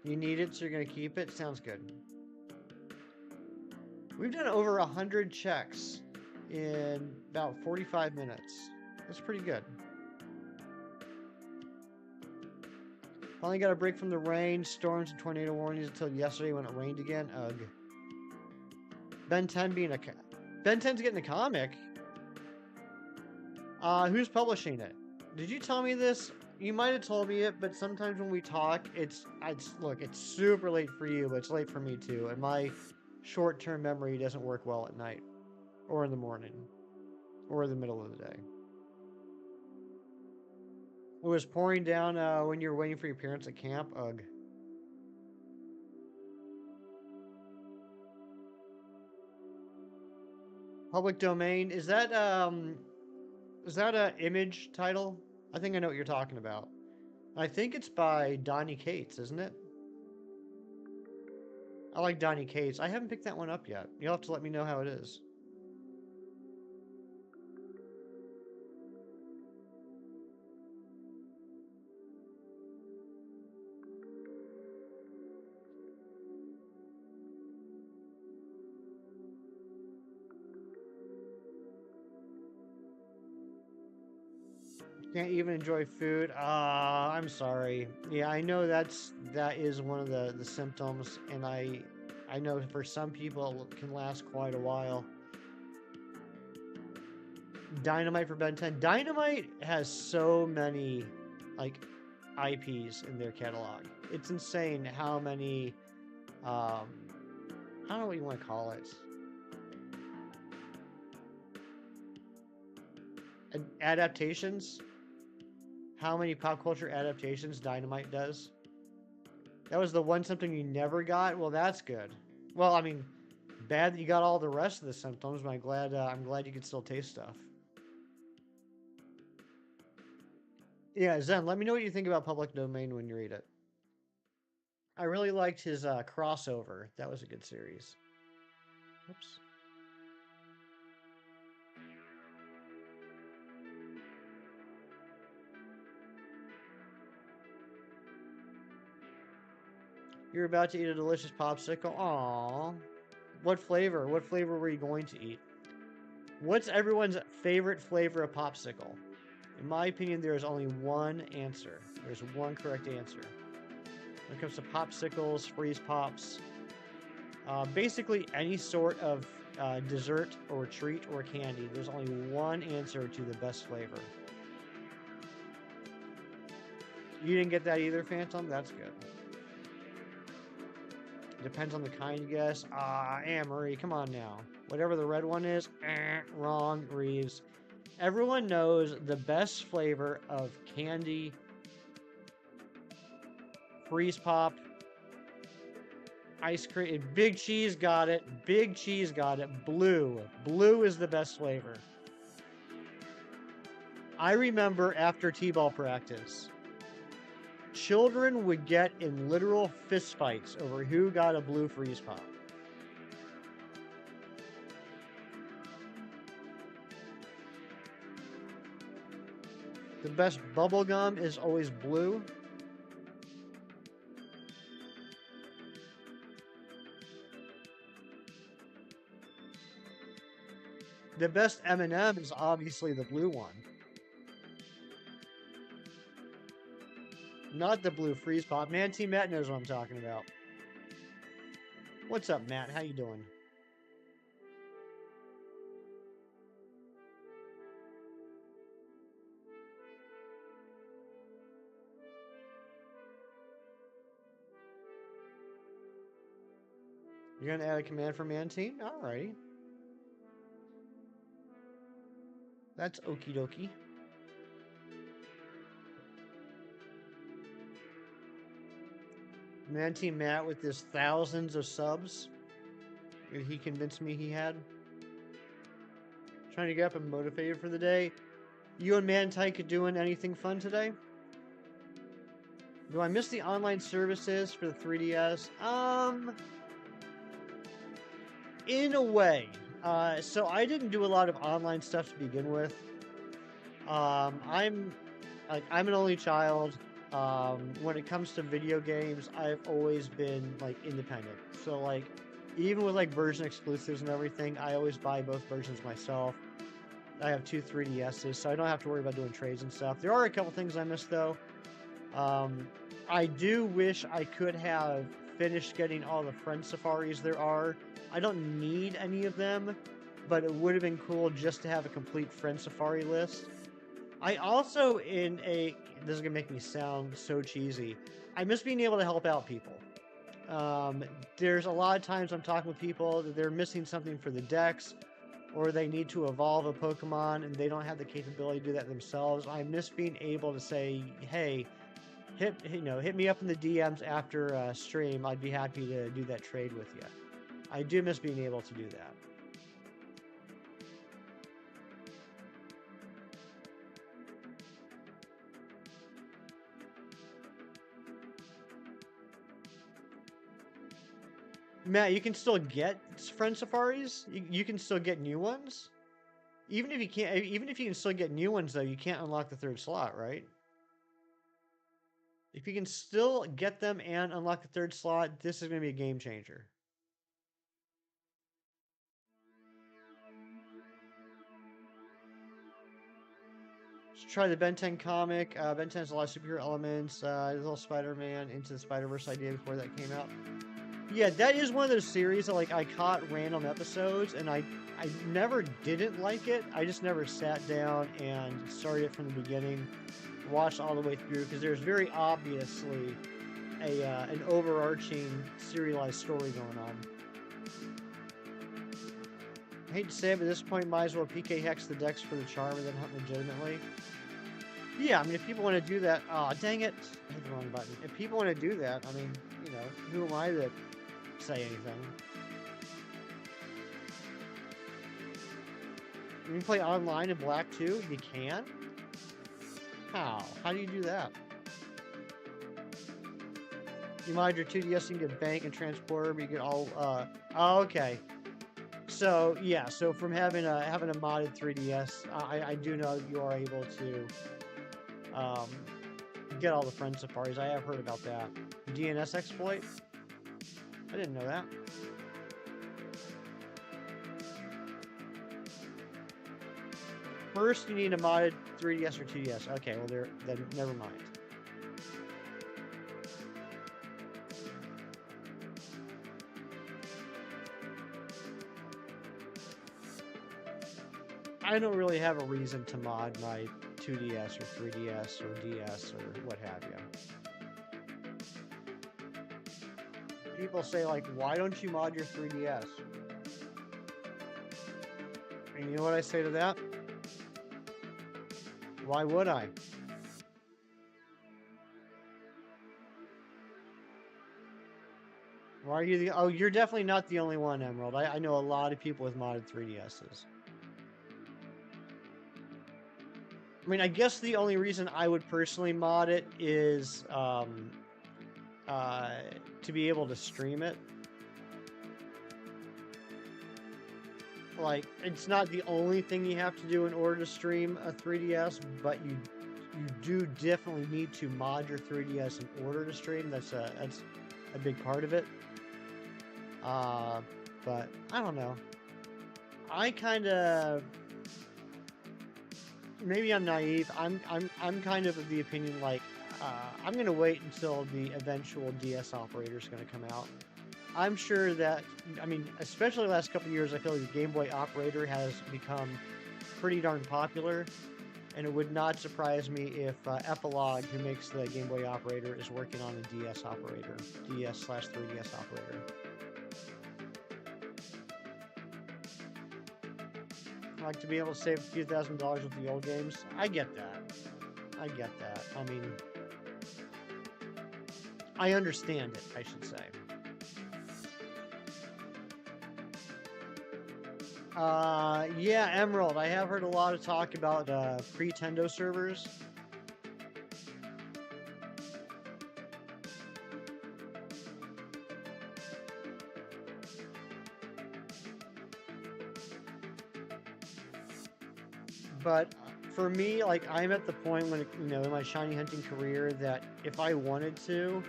You need it, so you're going to keep it? Sounds good. We've done over 100 checks in about 45 minutes. That's pretty good. Finally got a break from the rain, storms, and tornado warnings until yesterday when it rained again. Ugh. Ben 10 being a... Ben 10's getting a comic? Who's publishing it? Did you tell me this? You might have told me it, but sometimes when we talk, look, it's super late for you, but it's late for me too, and my short-term memory doesn't work well at night, or in the morning, or in the middle of the day. It was pouring down when you were waiting for your parents at camp. Ugh. Public domain. Is that an image title? I think I know what you're talking about. I think it's by Donnie Cates, isn't it? I like Donnie Cates. I haven't picked that one up yet. You'll have to let me know how it is. Can't even enjoy food. I'm sorry. Yeah, I know that is one of the symptoms, and I know for some people it can last quite a while. Dynamite for Ben 10. Dynamite has so many like IPs in their catalog. It's insane how many I don't know what you want to call it. Adaptations? How many pop culture adaptations Dynamite does? That was the one symptom you never got? Well, that's good. Well, I mean, bad that you got all the rest of the symptoms, but I'm glad you can still taste stuff. Yeah, Zen, let me know what you think about Public Domain when you read it. I really liked his crossover. That was a good series. Oops. You're about to eat a delicious popsicle. Aww. What flavor? What flavor were you going to eat? What's everyone's favorite flavor of popsicle? In my opinion, there is only one answer. There's one correct answer. When it comes to popsicles, freeze pops, basically any sort of dessert or treat or candy, there's only one answer to the best flavor. You didn't get that either, Phantom? That's good. Depends on the kind, I guess. Anne-Marie, come on now. Whatever the red one is, wrong, Reeves. Everyone knows the best flavor of candy, freeze pop, ice cream. Big Cheese got it. Big Cheese got it. Blue. Blue is the best flavor. I remember after T-ball practice, children would get in literal fistfights over who got a blue freeze pop. The best bubble gum is always blue. The best M&M is obviously the blue one. Not the blue freeze pop. Man, Team Matt knows what I'm talking about. What's up, Matt? How you doing? You're gonna add a command for Man Team? Alrighty. That's okie dokie. Man Team Matt with his thousands of subs that he convinced me he had. Trying to get up and motivated for the day. You and Man Tyke doing anything fun today? Do I miss the online services for the 3DS? In a way. So I didn't do a lot of online stuff to begin with. I'm an only child. When it comes to video games, I've always been like independent. So like, even with like version exclusives and everything, I always buy both versions myself. I have two 3DSs, so I don't have to worry about doing trades and stuff. There are a couple things I missed though. I do wish I could have finished getting all the friend safaris there are. I don't need any of them, but it would have been cool just to have a complete friend safari list. I also, this is gonna make me sound so cheesy, I miss being able to help out people. There's a lot of times I'm talking with people that they're missing something for the decks, or they need to evolve a Pokemon and they don't have the capability to do that themselves. I miss being able to say, hey, hit me up in the DMs after stream. I'd be happy to do that trade with you. I do miss being able to do that. Matt, you can still get friend safaris. You can still get new ones. Even if you can still get new ones though, you can't unlock the third slot, right? If you can still get them and unlock the third slot, this is going to be a game changer. Let's try the Ben 10 comic. Ben 10 has a lot of superhero elements. Little Spider-Man Into the Spider-Verse idea before that came out. Yeah, that is one of those series that like I caught random episodes and I never didn't like it. I just never sat down and started it from the beginning, watched all the way through because there's very obviously an overarching serialized story going on. I hate to say it, but at this point, might as well PK hex the decks for the charm and then hunt legitimately. Yeah, I mean, if people want to do that, oh dang it, I hit the wrong button. If people want to do that, I mean, you know, who am I to say anything? You can play online in black too? You can? How? How do you do that? You mod your 2DS, you can get bank and transporter, but you get all, oh, okay. So, yeah, so from having a modded 3DS, I do know you are able to, get all the friend safaris. I have heard about that. DNS exploit? I didn't know that. First, you need a modded 3DS or 2DS. Okay, well, then never mind. I don't really have a reason to mod my 2DS or 3DS or DS or what have you. People say, like, why don't you mod your 3DS? And you know what I say to that? Why would I? Why are you the... Oh, you're definitely not the only one, Emerald. I know a lot of people with modded 3DSs. I mean, I guess the only reason I would personally mod it is to be able to stream it. Like, it's not the only thing you have to do in order to stream a 3DS, but you do definitely need to mod your 3DS in order to stream. That's a big part of it. But I don't know. I kind of... Maybe I'm naive. I'm kind of the opinion, like, I'm going to wait until the eventual DS operator is going to come out. I'm sure that, I mean, especially the last couple of years, I feel like the Game Boy operator has become pretty darn popular. And it would not surprise me if Epilogue, who makes the Game Boy operator, is working on a DS operator. DS/3DS operator. Like, to be able to save a few $1,000s with the old games. I get that. I get that. I mean, I understand it, I should say. Yeah, Emerald. I have heard a lot of talk about pre-Tendo servers. But for me, like, I'm at the point when, you know, in my shiny hunting career that if I wanted to,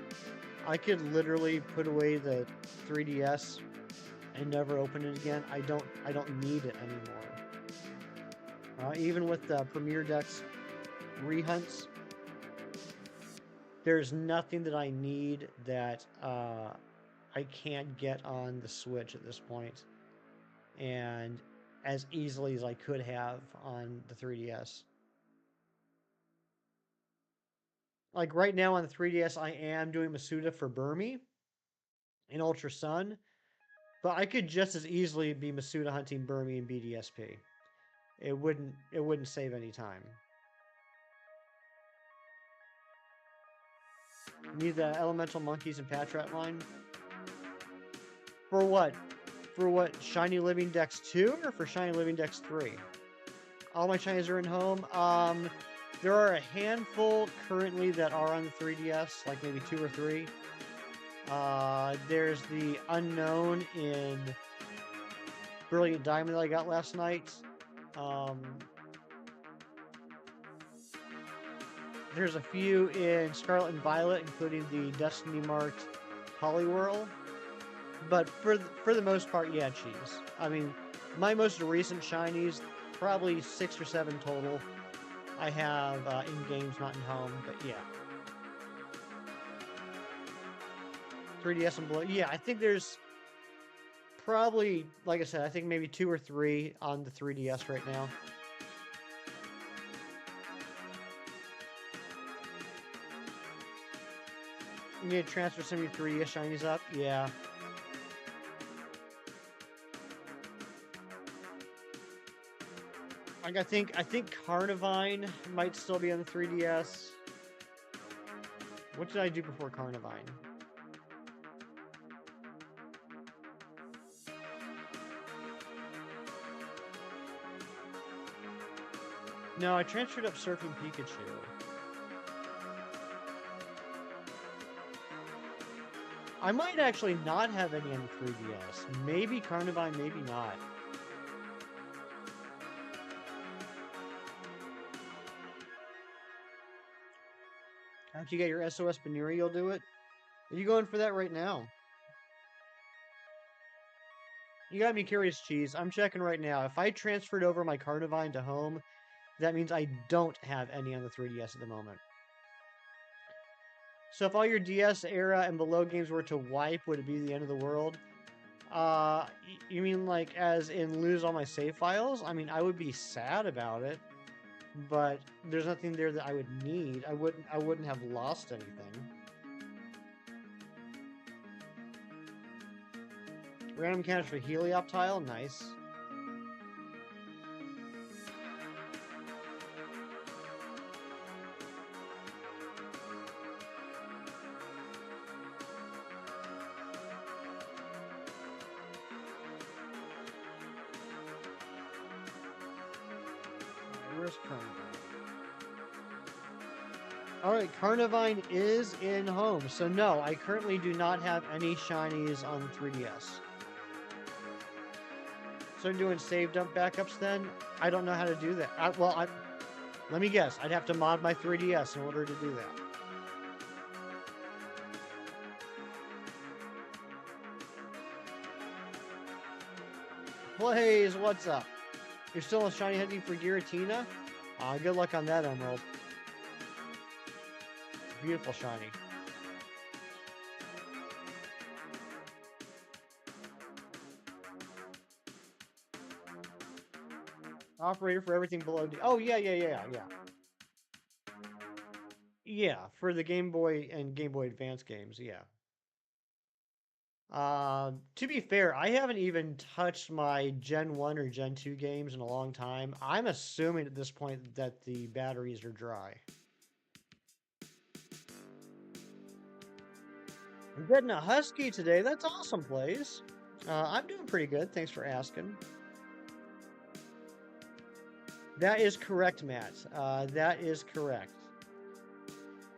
I could literally put away the 3DS and never open it again. I don't need it anymore. Even with the Premier Dex rehunts, there's nothing that I need that I can't get on the Switch at this point. And as easily as I could have on the 3DS. Like right now on the 3DS, I am doing Masuda for Burmy in Ultra Sun, but I could just as easily be Masuda hunting Burmy in BDSP. It wouldn't save any time. Need the Elemental Monkeys and Patrat line? For what? For what? Shiny Living Dex 2 or for Shiny Living Dex 3? All my shinies are in home. There are a handful currently that are on the 3DS, like maybe 2 or 3. There's the Unown in Brilliant Diamond that I got last night. There's a few in Scarlet and Violet, including the Destiny marked Poliwhirl. But for the most part, yeah, cheese. I mean, my most recent shinies, probably 6 or 7 total. I have in games, not in home, but yeah. 3DS and below. Yeah, I think there's probably, like I said, I think maybe 2 or 3 on the 3DS right now. You need to transfer some of your 3DS shinies up? Yeah. Like I think Carnivine might still be on the 3DS. What did I do before Carnivine? No, I transferred up Surfing Pikachu. I might actually not have any on the 3DS. Maybe Carnivine, maybe not. After you get your SOS Banuri, you'll do it? Are you going for that right now? You got me curious, Cheese. I'm checking right now. If I transferred over my Carnivine to home, that means I don't have any on the 3DS at the moment. So if all your DS era and below games were to wipe, would it be the end of the world? You mean like as in lose all my save files? I mean, I would be sad about it, but there's nothing there that I would need. I wouldn't have lost anything. Random mechanics for Helioptile, nice. Where's Carnivine? Alright, Carnivine is in home. So no, I currently do not have any shinies on the 3DS. So I'm doing save dump backups then? I don't know how to do that. Let me guess. I'd have to mod my 3DS in order to do that. Blaze, what's up? You're still a shiny hunting for Giratina? Good luck on that, Emerald. Beautiful shiny. Operator for everything below D. Oh, yeah. Yeah, for the Game Boy and Game Boy Advance games, yeah. To be fair, I haven't even touched my Gen 1 or Gen 2 games in a long time. I'm assuming at this point that the batteries are dry. I'm getting a Husky today. That's awesome, Blaze. I'm doing pretty good. Thanks for asking. That is correct, Matt. That is correct.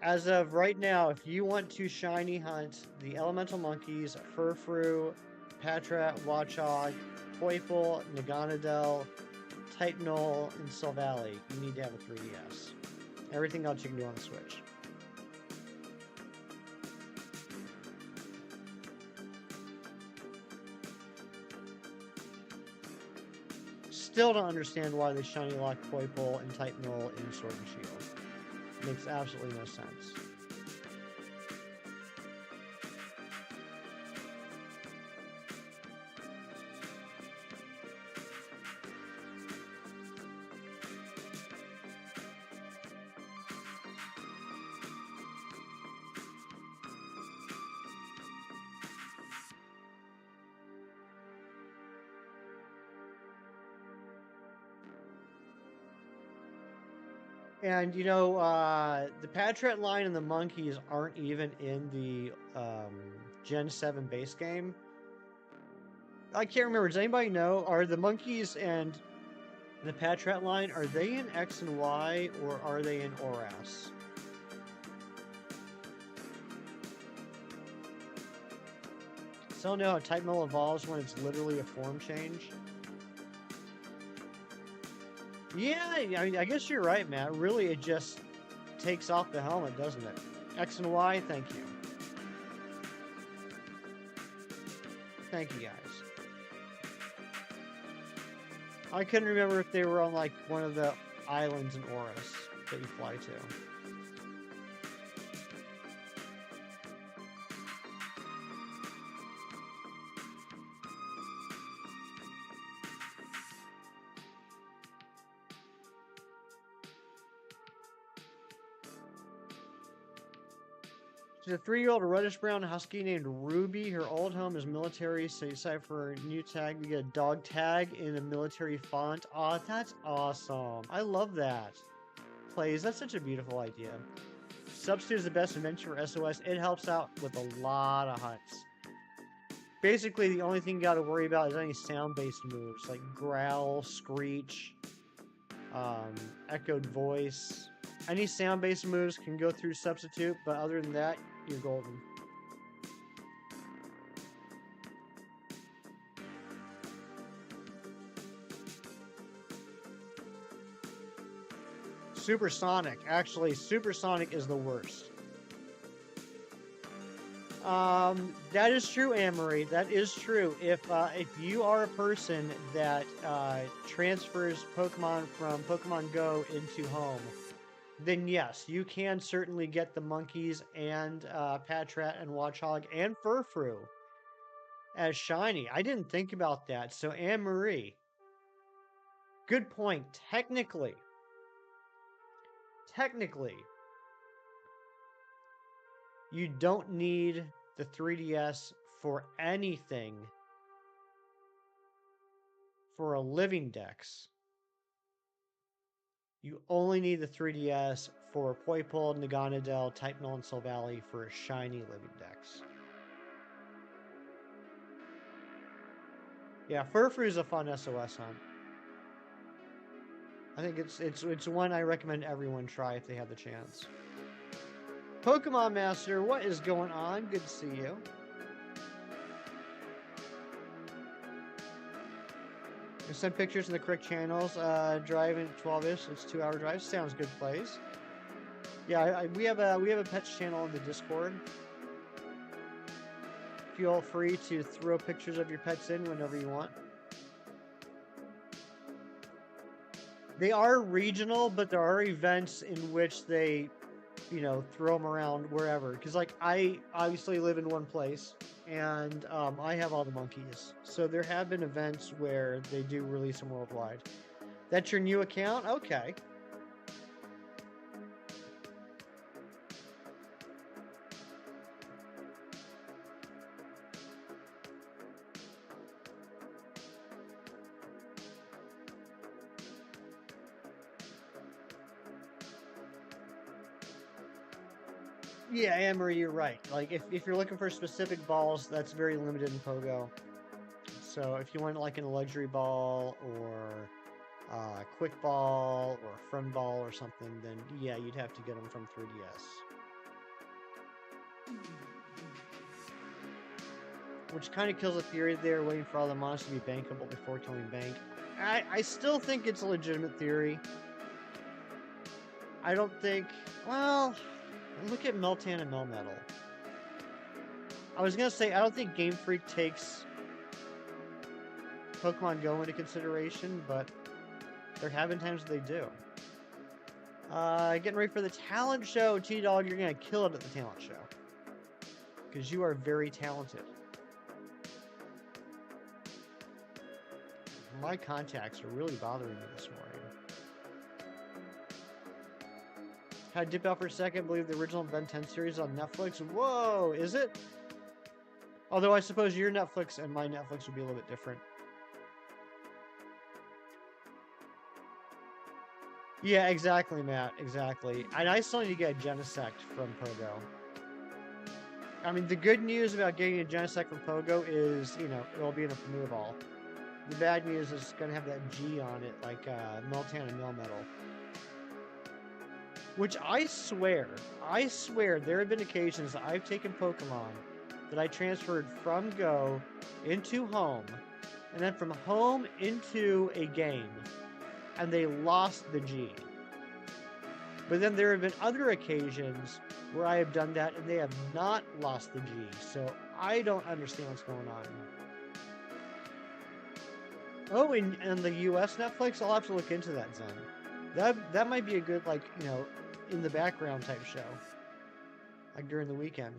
As of right now, if you want to shiny hunt the Elemental Monkeys, Furfrou, Patrat, Watchog, Poipole, Naganadel, Titanol, and Silvally, you need to have a 3DS. Everything else you can do on the Switch. Still don't understand why they shiny lock Poipole and Titanol in Sword and Shield. Makes absolutely no sense. And you know, the Patrat line and the monkeys aren't even in the Gen 7 base game. I can't remember. Does anybody know? Are the monkeys and the Patrat line, are they in X and Y or are they in ORAS? Still know how Titanol evolves when it's literally a form change? Yeah, I mean, I guess you're right, Matt. Really, it just takes off the helmet, doesn't it? X and Y, thank you. Thank you, guys. I couldn't remember if they were on, like, one of the islands in Oris that you fly to. She's a 3-year-old reddish-brown husky named Ruby. Her old home is military, so you decide for a new tag. You get a dog tag in a military font. Aw, that's awesome. I love that. Plays, that's such a beautiful idea. Substitute is the best invention for SOS. It helps out with a lot of hunts. Basically, the only thing you gotta worry about is any sound-based moves, like growl, screech, echoed voice. Any sound-based moves can go through substitute, but other than that, you're golden. Supersonic. Actually, supersonic is the worst. That is true, Anne-Marie. That is true. If you are a person that transfers Pokemon from Pokemon Go into Home, then yes, you can certainly get the monkeys and Patrat and Watchog and Furfrou as shiny. I didn't think about that. So Anne-Marie, good point. Technically, you don't need the 3DS for anything for a living dex. You only need the 3DS for Poipole, Naganadel, Typenol, and Silvally for a shiny living dex. Yeah, Furfrou is a fun SOS hunt. I think it's one I recommend everyone try if they have the chance. Pokemon Master, what is going on? Good to see you. I send pictures in the correct channels. Driving 12-ish. It's 2-hour drive. Sounds good, plays. Yeah, we have a pets channel in the Discord. Feel free to throw pictures of your pets in whenever you want. They are regional, but there are events in which they, you know, throw them around wherever. Because, like, I obviously live in one place, and I have all the monkeys. So there have been events where they do release them worldwide. That's your new account? Okay. Yeah, Anne-Marie, you're right. Like, if you're looking for specific balls, that's very limited in Pogo. So if you want, like, a luxury ball, or a quick ball, or a friend ball, or something, then yeah, you'd have to get them from 3DS. Which kind of kills the theory there, waiting for all the monsters to be bankable before killing bank. I still think it's a legitimate theory. I don't think... Well... Look at Meltan and Melmetal. I was gonna say, I don't think Game Freak takes Pokemon Go into consideration, but there have been times they do. Getting ready for the talent show. T-Dog, you're gonna kill it at the talent show. Because you are very talented. My contacts are really bothering me this morning. Had to dip out for a second. Believe the original Ben 10 series on Netflix. Whoa, is it? Although I suppose your Netflix and my Netflix would be a little bit different. Yeah, exactly, Matt. Exactly. And I still need to get a Genesect from Pogo. I mean, the good news about getting a Genesect from Pogo is, you know, it'll be in a Premier Ball. The bad news is it's going to have that G on it, like Meltan and Melmetal. Which I swear, there have been occasions that I've taken Pokemon that I transferred from Go into Home, and then from Home into a game, and they lost the G. But then there have been other occasions where I have done that, and they have not lost the G, so I don't understand what's going on. Oh, and the US Netflix? I'll have to look into that, Zen. That might be a good, like, you know, in the background type show. Like during the weekend.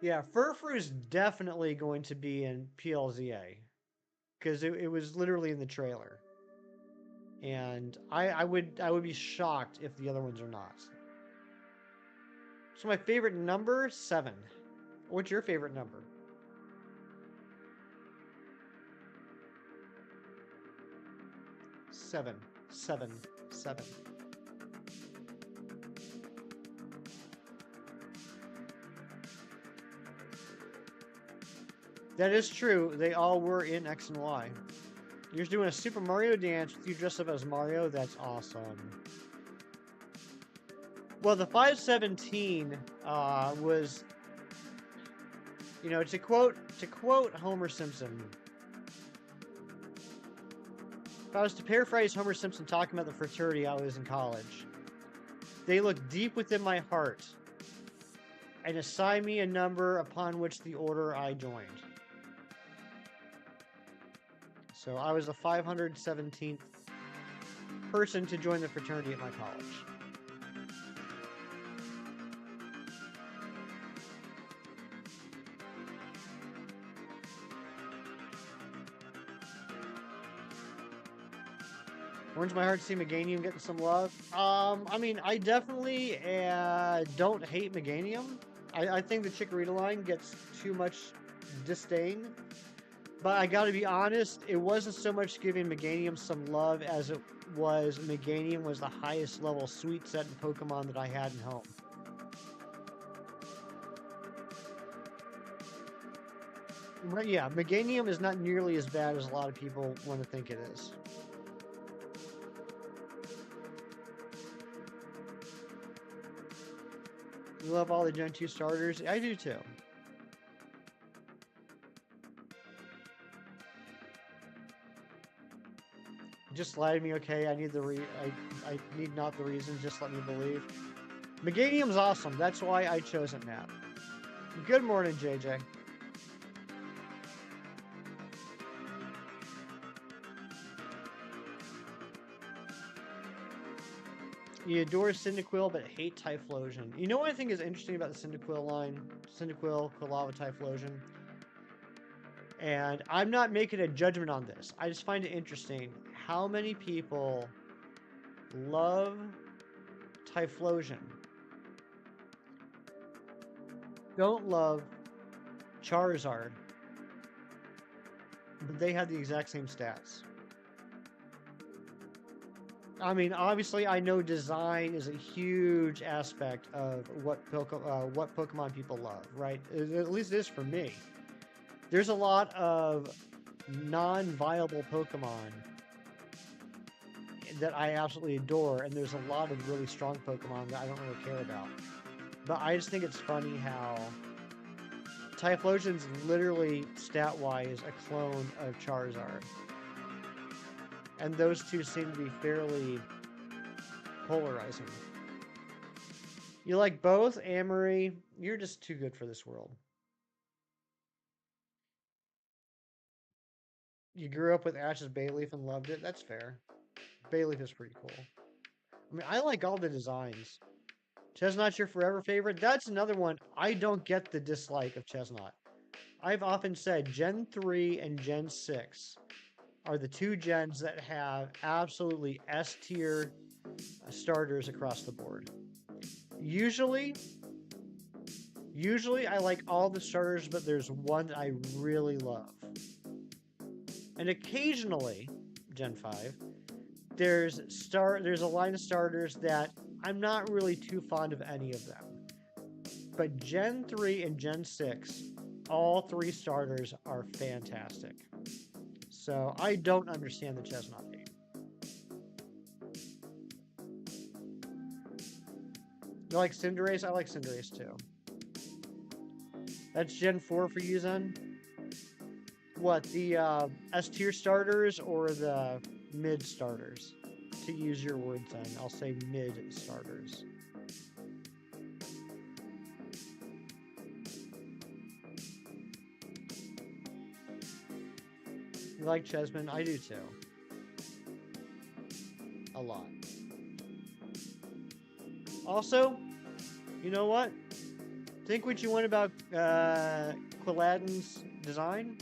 Yeah, Furfrou is definitely going to be in PLZA. because it was literally in the trailer. And I would be shocked if the other ones are not. So my favorite number, 7. What's your favorite number? 7, 7, 7. That is true. They all were in X and Y. You're doing a Super Mario dance with you dressed up as Mario. That's awesome. Well, the 517 was, to quote Homer Simpson. If I was to paraphrase Homer Simpson talking about the fraternity I was in college, they look deep within my heart and assign me a number upon which the order I joined. So I was the 517th person to join the fraternity at my college. Warms my heart to see Meganium getting some love. I mean, I definitely don't hate Meganium. I think the Chikorita line gets too much disdain. But I gotta be honest, it wasn't so much giving Meganium some love as it was Meganium was the highest level sweet set in Pokemon that I had in home. But yeah, Meganium is not nearly as bad as a lot of people want to think it is. You love all the Gen 2 starters? I do too. Just lie to me, okay? I need I need not the reason, just let me believe. Meganium's awesome. That's why I chose it, Matt. Good morning, JJ. You adore Cyndaquil but hate Typhlosion. You know what I think is interesting about the Cyndaquil line? Cyndaquil, Quilava, Typhlosion. And I'm not making a judgment on this. I just find it interesting how many people love Typhlosion, don't love Charizard, but they have the exact same stats. I mean, obviously, I know design is a huge aspect of what Pokemon people love, right? At least it is for me. There's a lot of non-viable Pokemon that I absolutely adore, and there's a lot of really strong Pokemon that I don't really care about. But I just think it's funny how Typhlosion's literally, stat-wise, a clone of Charizard. And those two seem to be fairly polarizing. You like both, Amory? You're just too good for this world. You grew up with Ash's Bayleaf and loved it? That's fair. Bayleaf is pretty cool. I mean, I like all the designs. Chestnut's your forever favorite? That's another one. I don't get the dislike of Chestnut. I've often said Gen 3 and Gen 6 are the two gens that have absolutely S-tier starters across the board. Usually I like all the starters, but there's one that I really love. And occasionally, Gen 5, there's a line of starters that I'm not really too fond of any of them. But Gen 3 and Gen 6, all three starters are fantastic. So I don't understand the Chestnut hate. You like Cinderace? I like Cinderace too. That's Gen 4 for you, Zen? What, the S-tier starters or the mid starters? To use your words, Zen, I'll say mid starters. You like Chessman? I do too. A lot. Also, you know what? Think what you want about Quilladen's design.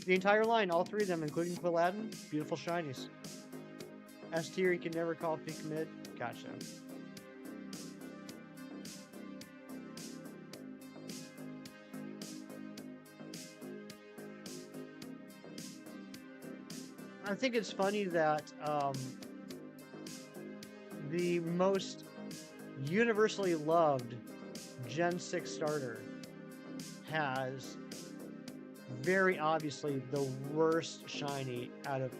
The entire line, all three of them, including Quilladen, beautiful shinies. S tier, you can never call peak mid. Gotcha. I think it's funny that the most universally loved Gen 6 starter has very obviously the worst shiny out of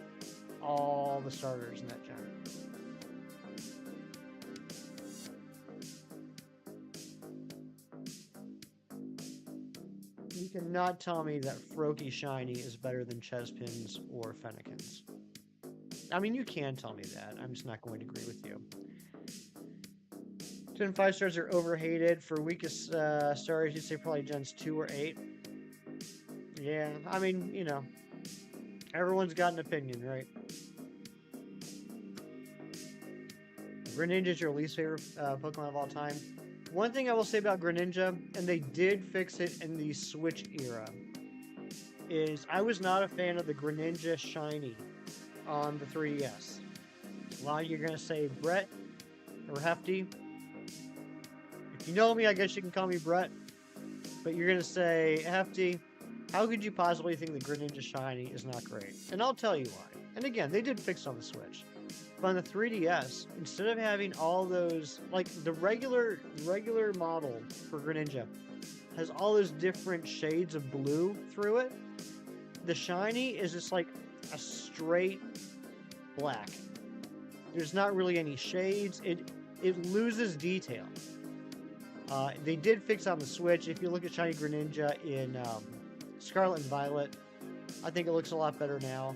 all the starters in that gen. You cannot tell me that Froakie shiny is better than Chespins or Fennekins. I mean, you can tell me that. I'm just not going to agree with you. Gen 5 stars are overhated. For weakest stars, you'd say probably Gens 2 or 8. Yeah, I mean, you know, everyone's got an opinion, right? Greninja is your least favorite Pokemon of all time. One thing I will say about Greninja, and they did fix it in the Switch era, is I was not a fan of the Greninja shiny on the 3DS. A lot of you are going to say Brett or Hefty. If you know me, I guess you can call me Brett. But you're going to say, Hefty, how could you possibly think the Greninja shiny is not great? And I'll tell you why. And again, they did fix it on the Switch. But on the 3DS, instead of having all those, like the regular model for Greninja has all those different shades of blue through it, the shiny is just like a straight black. There's not really any shades. It loses detail. They did fix on the Switch. If you look at shiny Greninja in Scarlet and Violet, I think it looks a lot better now.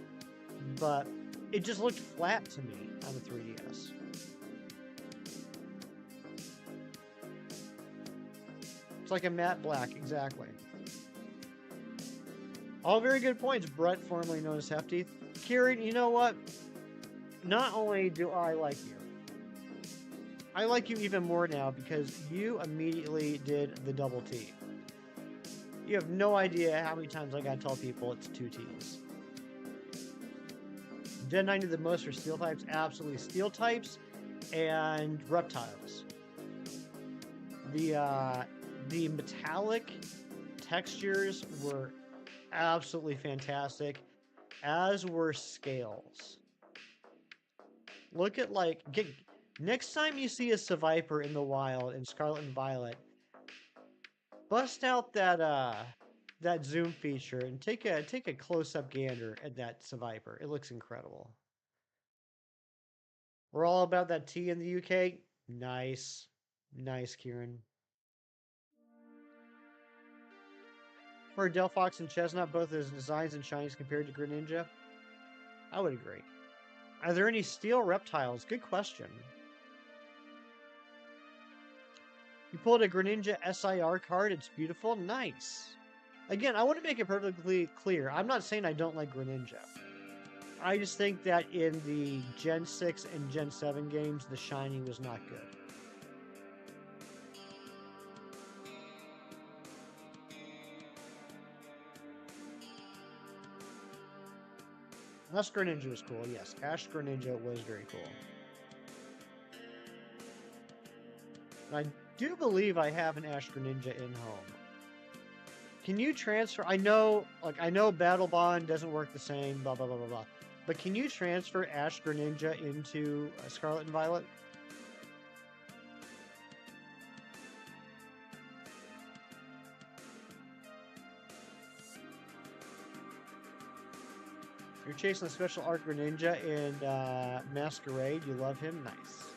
But it just looked flat to me on the 3DS. It's like a matte black, exactly. All very good points, Brett, formerly known as Hefty. Kieran, you know what? Not only do I like you, I like you even more now because you immediately did the double T. You have no idea how many times I gotta tell people it's 2 T's. Gen 9 did the most for steel types, absolutely. Steel types and reptiles. The metallic textures were absolutely fantastic, as were scales. Look at next time you see a Seviper in the wild in Scarlet and Violet, bust out that zoom feature and take a close-up gander at that Seviper. It looks incredible. We're all about that tea in the UK. Nice. Nice, Kieran. For Delphox and Chestnut, both as designs and shinies compared to Greninja, I would agree. Are there any steel reptiles? Good question. You pulled a Greninja SIR card. It's beautiful. Nice. Again, I want to make it perfectly clear. I'm not saying I don't like Greninja. I just think that in the Gen 6 and Gen 7 games, the shiny was not good. Ash Greninja was cool, yes. Ash Greninja was very cool. And I do believe I have an Ash Greninja in home. Can you transfer? I know Battle Bond doesn't work the same, blah, blah, blah, blah, blah. But can you transfer Ash Greninja into Scarlet and Violet? You're chasing a special Arc Greninja in Masquerade. You love him? Nice.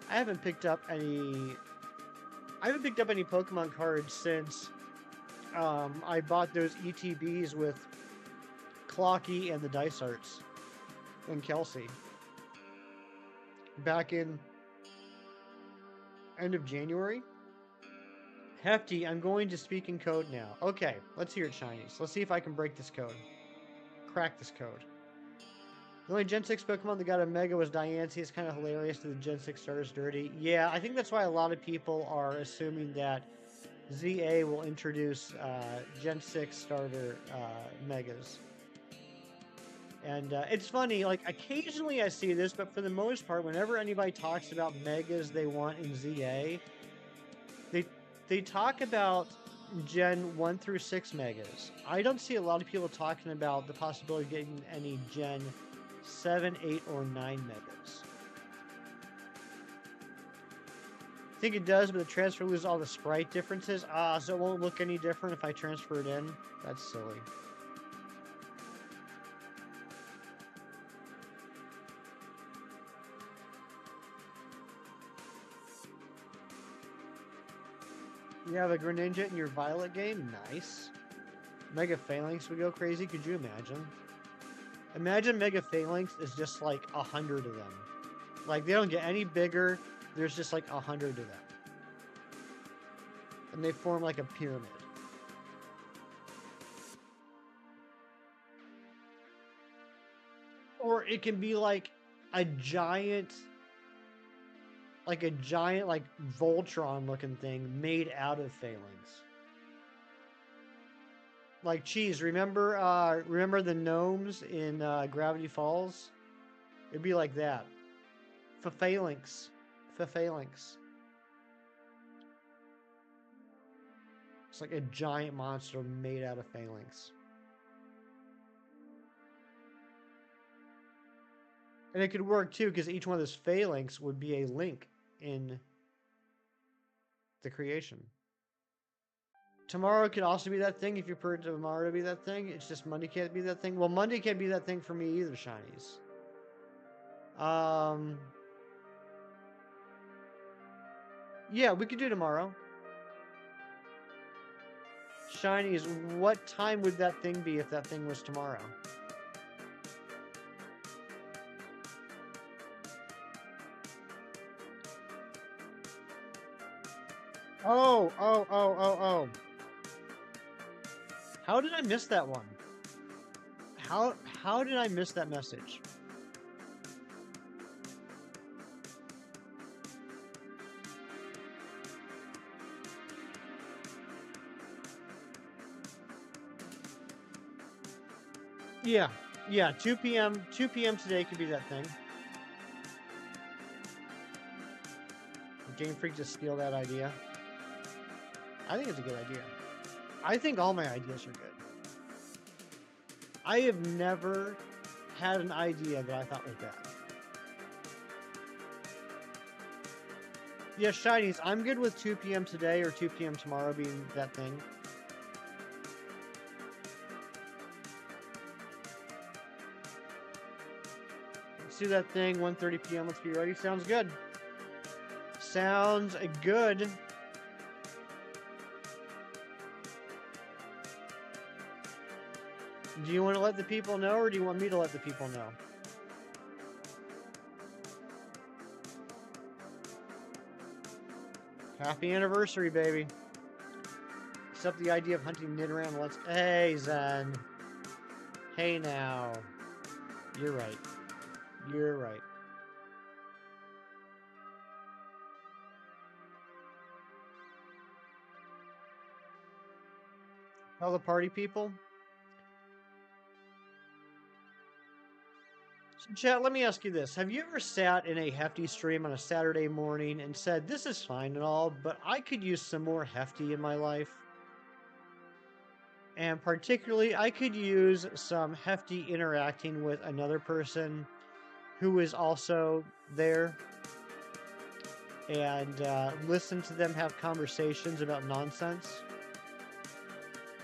I haven't picked up any Pokemon cards since I bought those ETBs with Clocky and the Dice Arts and Kelsey back in end of January. Hefty, I'm going to speak in code now. Okay, let's hear it, Chinese. Let's see if I can break this code. Crack this code. The only Gen 6 Pokemon that got a Mega was Diancie. It's kind of hilarious that the Gen 6 starters dirty. Yeah, I think that's why a lot of people are assuming that ZA will introduce Gen 6 starter megas. And it's funny, like occasionally I see this, but for the most part, whenever anybody talks about megas they want in ZA, they they talk about Gen 1 through 6 megas. I don't see a lot of people talking about the possibility of getting any Gen 7, 8, or 9 megas. I think it does, but the transfer loses all the sprite differences. So it won't look any different if I transfer it in? That's silly. You have a Greninja in your Violet game? Nice. Mega Phalanx would go crazy. Could you imagine? Imagine Mega Phalanx is just like 100 of them. Like, they don't get any bigger. There's just like 100 of them. And they form like a pyramid. Or it can be like a giant, like Voltron looking thing made out of Phalanx. Like Cheese, remember the gnomes in Gravity Falls? It'd be like that. Phalanx. It's like a giant monster made out of Phalanx. And it could work too, because each one of those Phalanx would be a link in the creation. Tomorrow could also be that thing if you prefer tomorrow to be that thing. It's just Monday can't be that thing. Well, Monday can't be that thing for me either, Shinies. Yeah, we could do tomorrow. Shinies, what time would that thing be if that thing was tomorrow? Oh. How did I miss that one? How did I miss that message? Yeah, 2 p.m. today could be that thing. Game Freak just steal that idea. I think it's a good idea. I think all my ideas are good. I have never had an idea that I thought was bad. Yeah, Shinies, I'm good with 2 p.m. today or 2 p.m. tomorrow being that thing. Let's do that thing, 1:30 p.m. Let's be ready. Sounds good. Sounds good. Do you want to let the people know, or do you want me to let the people know? Happy anniversary, baby. Except the idea of hunting Nidoran. Let's... Hey, Zen. Hey, now. You're right. You're right. Tell the party people. So, chat, let me ask you this. Have you ever sat in a hefty stream on a Saturday morning and said, this is fine and all, but I could use some more hefty in my life? And particularly, I could use some hefty interacting with another person who is also there, and listen to them have conversations about nonsense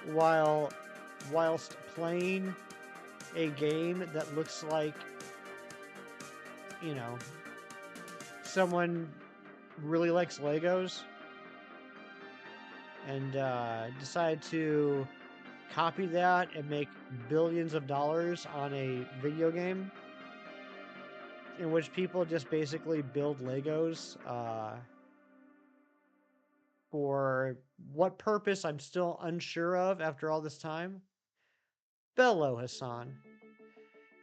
whilst playing a game that looks like, you know, someone really likes Legos and decide to copy that and make billions of dollars on a video game in which people just basically build Legos for what purpose I'm still unsure of after all this time. Bello, Hassan.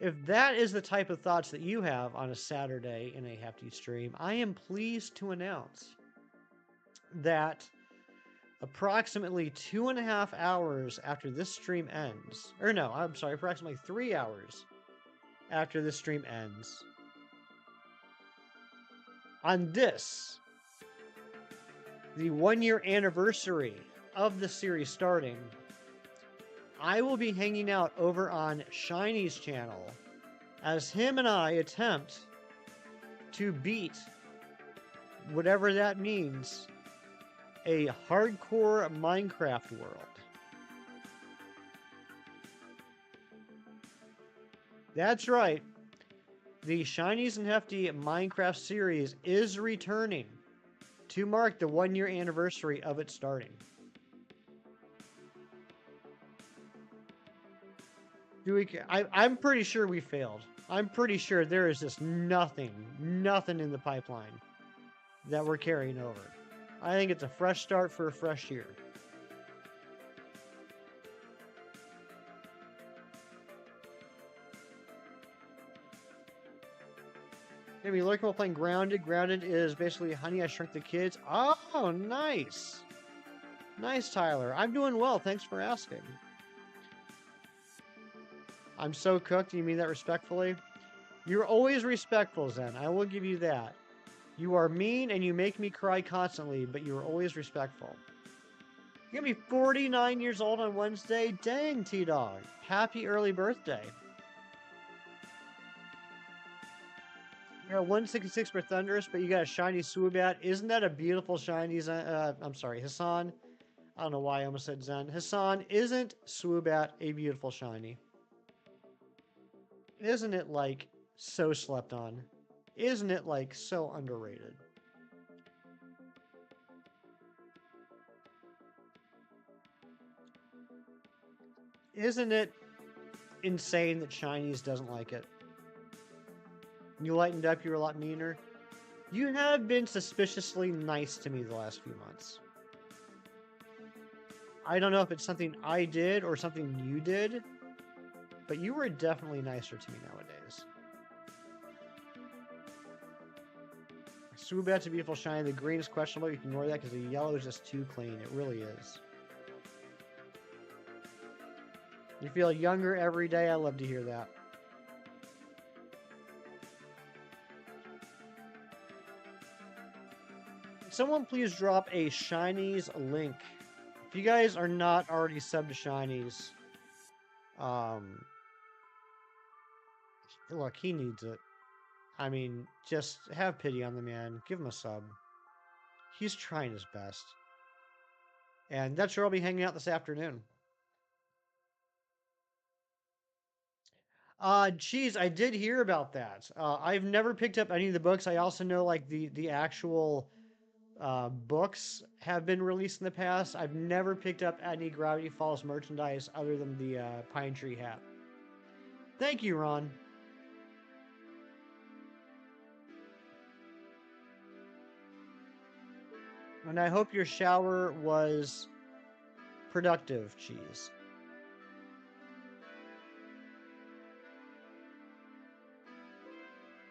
If that is the type of thoughts that you have on a Saturday in a hefty stream, I am pleased to announce that approximately 2.5 hours after this stream ends, or no, I'm sorry, approximately 3 hours after this stream ends, on this, the 1-year anniversary of the series starting, I will be hanging out over on Shiny's channel as him and I attempt to beat, whatever that means, a hardcore Minecraft world. That's right. The Shinies and Hefty Minecraft series is returning to mark the 1-year anniversary of its starting. I'm pretty sure we failed. I'm pretty sure there is just nothing in the pipeline that we're carrying over. I think it's a fresh start for a fresh year. Maybe lurking while playing Grounded. Grounded is basically Honey, I Shrunk the Kids. Oh, nice. Nice, Tyler. I'm doing well. Thanks for asking. I'm so cooked. You mean that respectfully? You're always respectful, Zen. I will give you that. You are mean and you make me cry constantly, but you're always respectful. You're going to be 49 years old on Wednesday? Dang, T-Dog. Happy early birthday. You're 166 for Thunderous, but you got a shiny Swoobat. Isn't that a beautiful shiny? I'm sorry, Hassan. I don't know why I almost said Zen. Hassan, isn't Swoobat a beautiful shiny? Isn't it, like, so slept on? Isn't it, like, so underrated? Isn't it insane that Shinies doesn't like it? You lightened up, you were a lot meaner. You have been suspiciously nice to me the last few months. I don't know if it's something I did or something you did, but you were definitely nicer to me nowadays. Swoobat's a beautiful shiny. The green is questionable. You can ignore that because the yellow is just too clean. It really is. You feel younger every day. I love to hear that. Someone please drop a Shinies link. If you guys are not already subbed to Shinies, look, he needs it. I mean, just have pity on the man. Give him a sub. He's trying his best. And that's where I'll be hanging out this afternoon. Geez, I did hear about that. I've never picked up any of the books. I also know, like, the actual books have been released in the past. I've never picked up any Gravity Falls merchandise other than the Pine Tree hat. Thank you, Ron. And I hope your shower was productive, Cheese.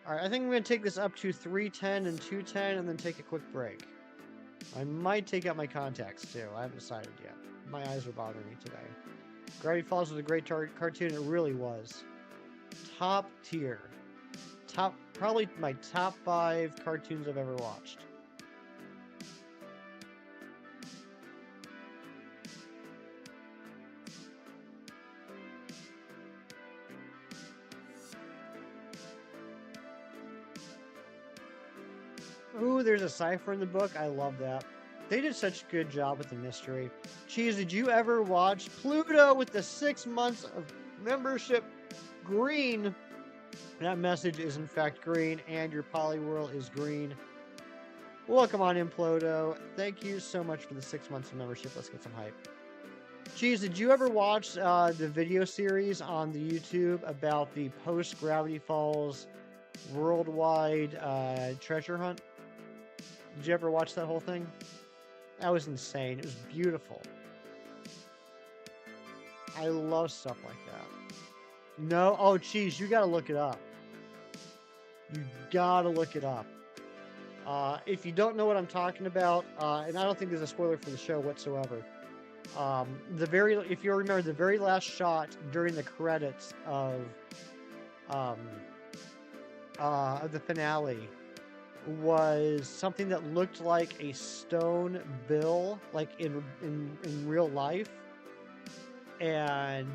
Alright, I think I'm going to take this up to 310 and 210 and then take a quick break. I might take out my contacts too. I haven't decided yet. My eyes are bothering me today. Gravity Falls was a great cartoon. It really was. Top tier. Probably my top 5 cartoons I've ever watched. Ooh, there's a cipher in the book. I love that. They did such a good job with the mystery. Cheese, did you ever watch Pluto with the 6 months of membership green? That message is in fact green, and your Poliwhirl is green. Welcome on in, Pluto. Thank you so much for the 6 months of membership. Let's get some hype. Cheese, did you ever watch the video series on the YouTube about the post-Gravity Falls worldwide treasure hunt? Did you ever watch that whole thing? That was insane. It was beautiful. I love stuff like that. No? Oh, Cheese, you gotta look it up. You gotta look it up. If you don't know what I'm talking about, and I don't think there's a spoiler for the show whatsoever, if you remember, the very last shot during the credits um, of the finale was something that looked like a stone bill, like in real life, and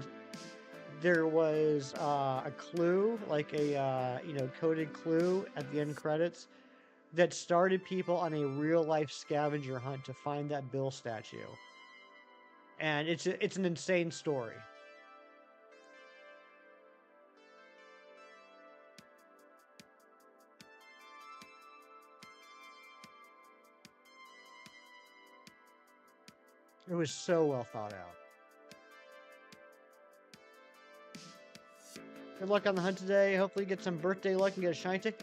there was a clue, like a coded clue at the end credits that started people on a real life scavenger hunt to find that Bill statue, and it's an insane story. It was so well thought out. Good luck on the hunt today. Hopefully you get some birthday luck and get a shiny tick.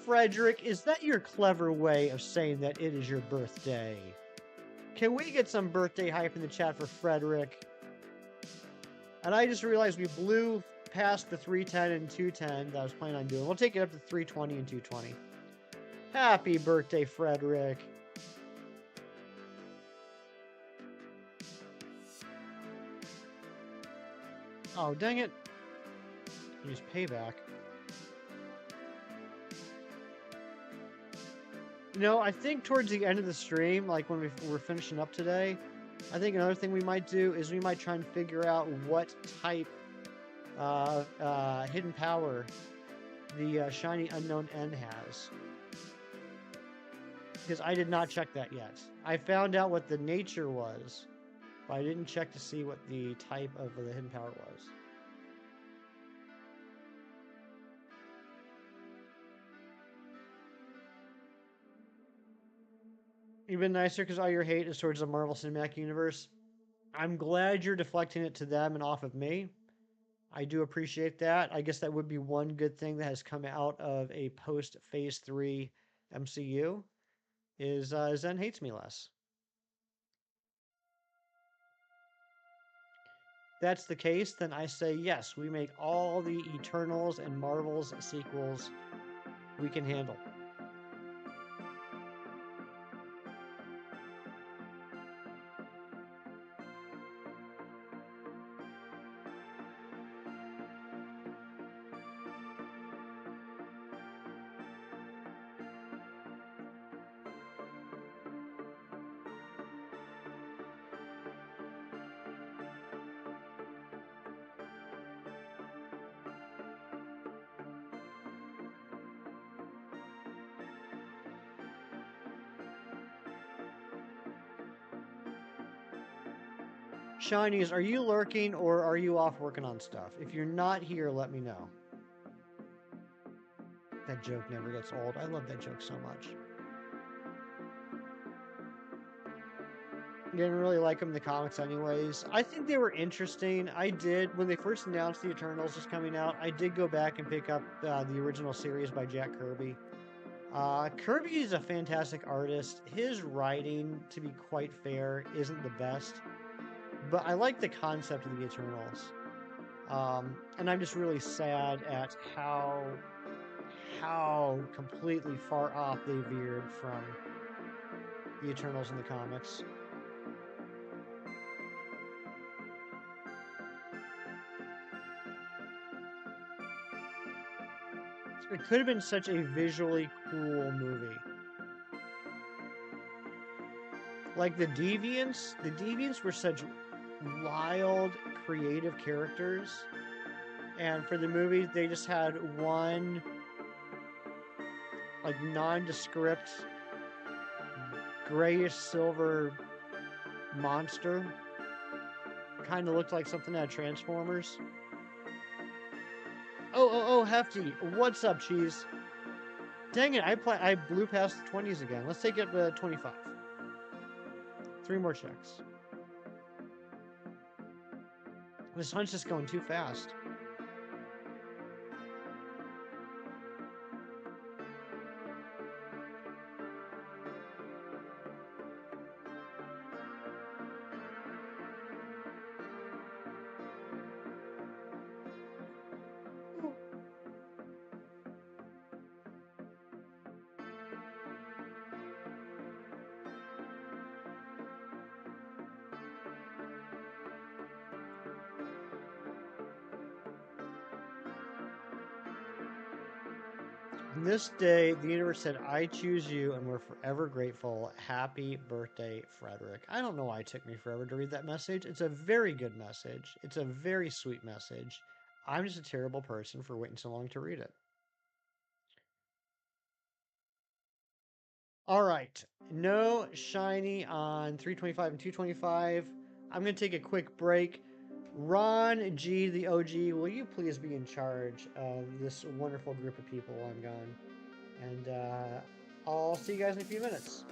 Frederick, is that your clever way of saying that it is your birthday? Can we get some birthday hype in the chat for Frederick? And I just realized we blew past the 310 and 210 that I was planning on doing. We'll take it up to 320 and 220. Happy birthday, Frederick. Oh, dang it. Use payback. You know, I think towards the end of the stream, like when we're finishing up today, I think another thing we might do is we might try and figure out what type hidden power the shiny unknown N has. Because I did not check that yet. I found out what the nature was, but I didn't check to see what the type of the hidden power was. Even nicer because all your hate is towards the Marvel Cinematic Universe. I'm glad you're deflecting it to them and off of me. I do appreciate that. I guess that would be one good thing that has come out of a post Phase 3 MCU is Zen hates me less. If that's the case, then I say yes, we make all the Eternals and Marvel's sequels we can handle. Shinies, are you lurking or are you off working on stuff? If you're not here, let me know. That joke never gets old. I love that joke so much. Didn't really like them in the comics anyways. I think they were interesting. I did, when they first announced the Eternals was coming out, I did go back and pick up the original series by Jack Kirby. Kirby is a fantastic artist. His writing, to be quite fair, isn't the best. But I like the concept of the Eternals. And I'm just really sad at how completely far off they veered from the Eternals in the comics. It could have been such a visually cool movie. Like the Deviants were such wild, creative characters. And for the movie, they just had one, like, nondescript, grayish silver monster. Kind of looked like something out of Transformers. Oh, Hefty. What's up, Cheese? Dang it, I blew past the 20s again. Let's take it to 25. 3 more checks. This hunt's just going too fast. On this day, the universe said, I choose you, and we're forever grateful. Happy birthday, Frederick. I don't know why it took me forever to read that message. It's a very good message, it's a very sweet message. I'm just a terrible person for waiting so long to read it. All right. No shiny on 325 and 225. I'm going to take a quick break. Ron G, the OG, will you please be in charge of this wonderful group of people while I'm gone? And I'll see you guys in a few minutes.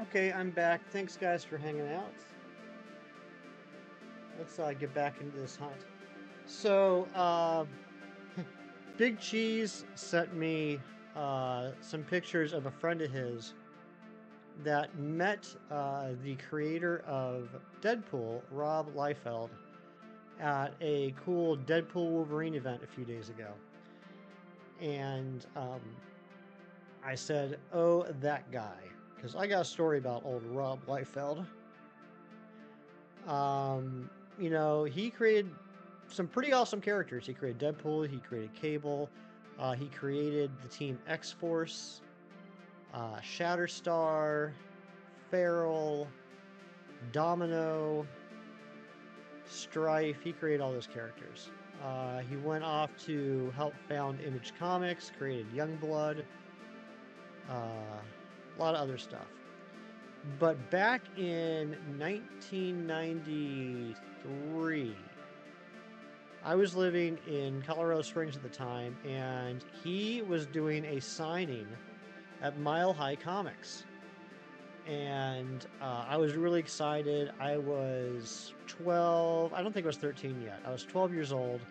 Okay, I'm back. Thanks, guys, for hanging out. Let's get back into this hunt. So, Big Cheese sent me some pictures of a friend of his that met the creator of Deadpool, Rob Liefeld, at a cool Deadpool Wolverine event a few days ago. And I said, "Oh, that guy," because I got a story about old Rob Liefeld. Um, he created some pretty awesome characters. He created Deadpool, he created Cable, he created the Team X Force, Shatterstar, Feral, Domino, Strife. He created all those characters. He went off to help found Image Comics, created Youngblood, a lot of other stuff. But back in 1993, I was living in Colorado Springs at the time, and he was doing a signing at Mile High Comics. And I was really excited. I was 12. I don't think I was 13 yet. I was 12 years old.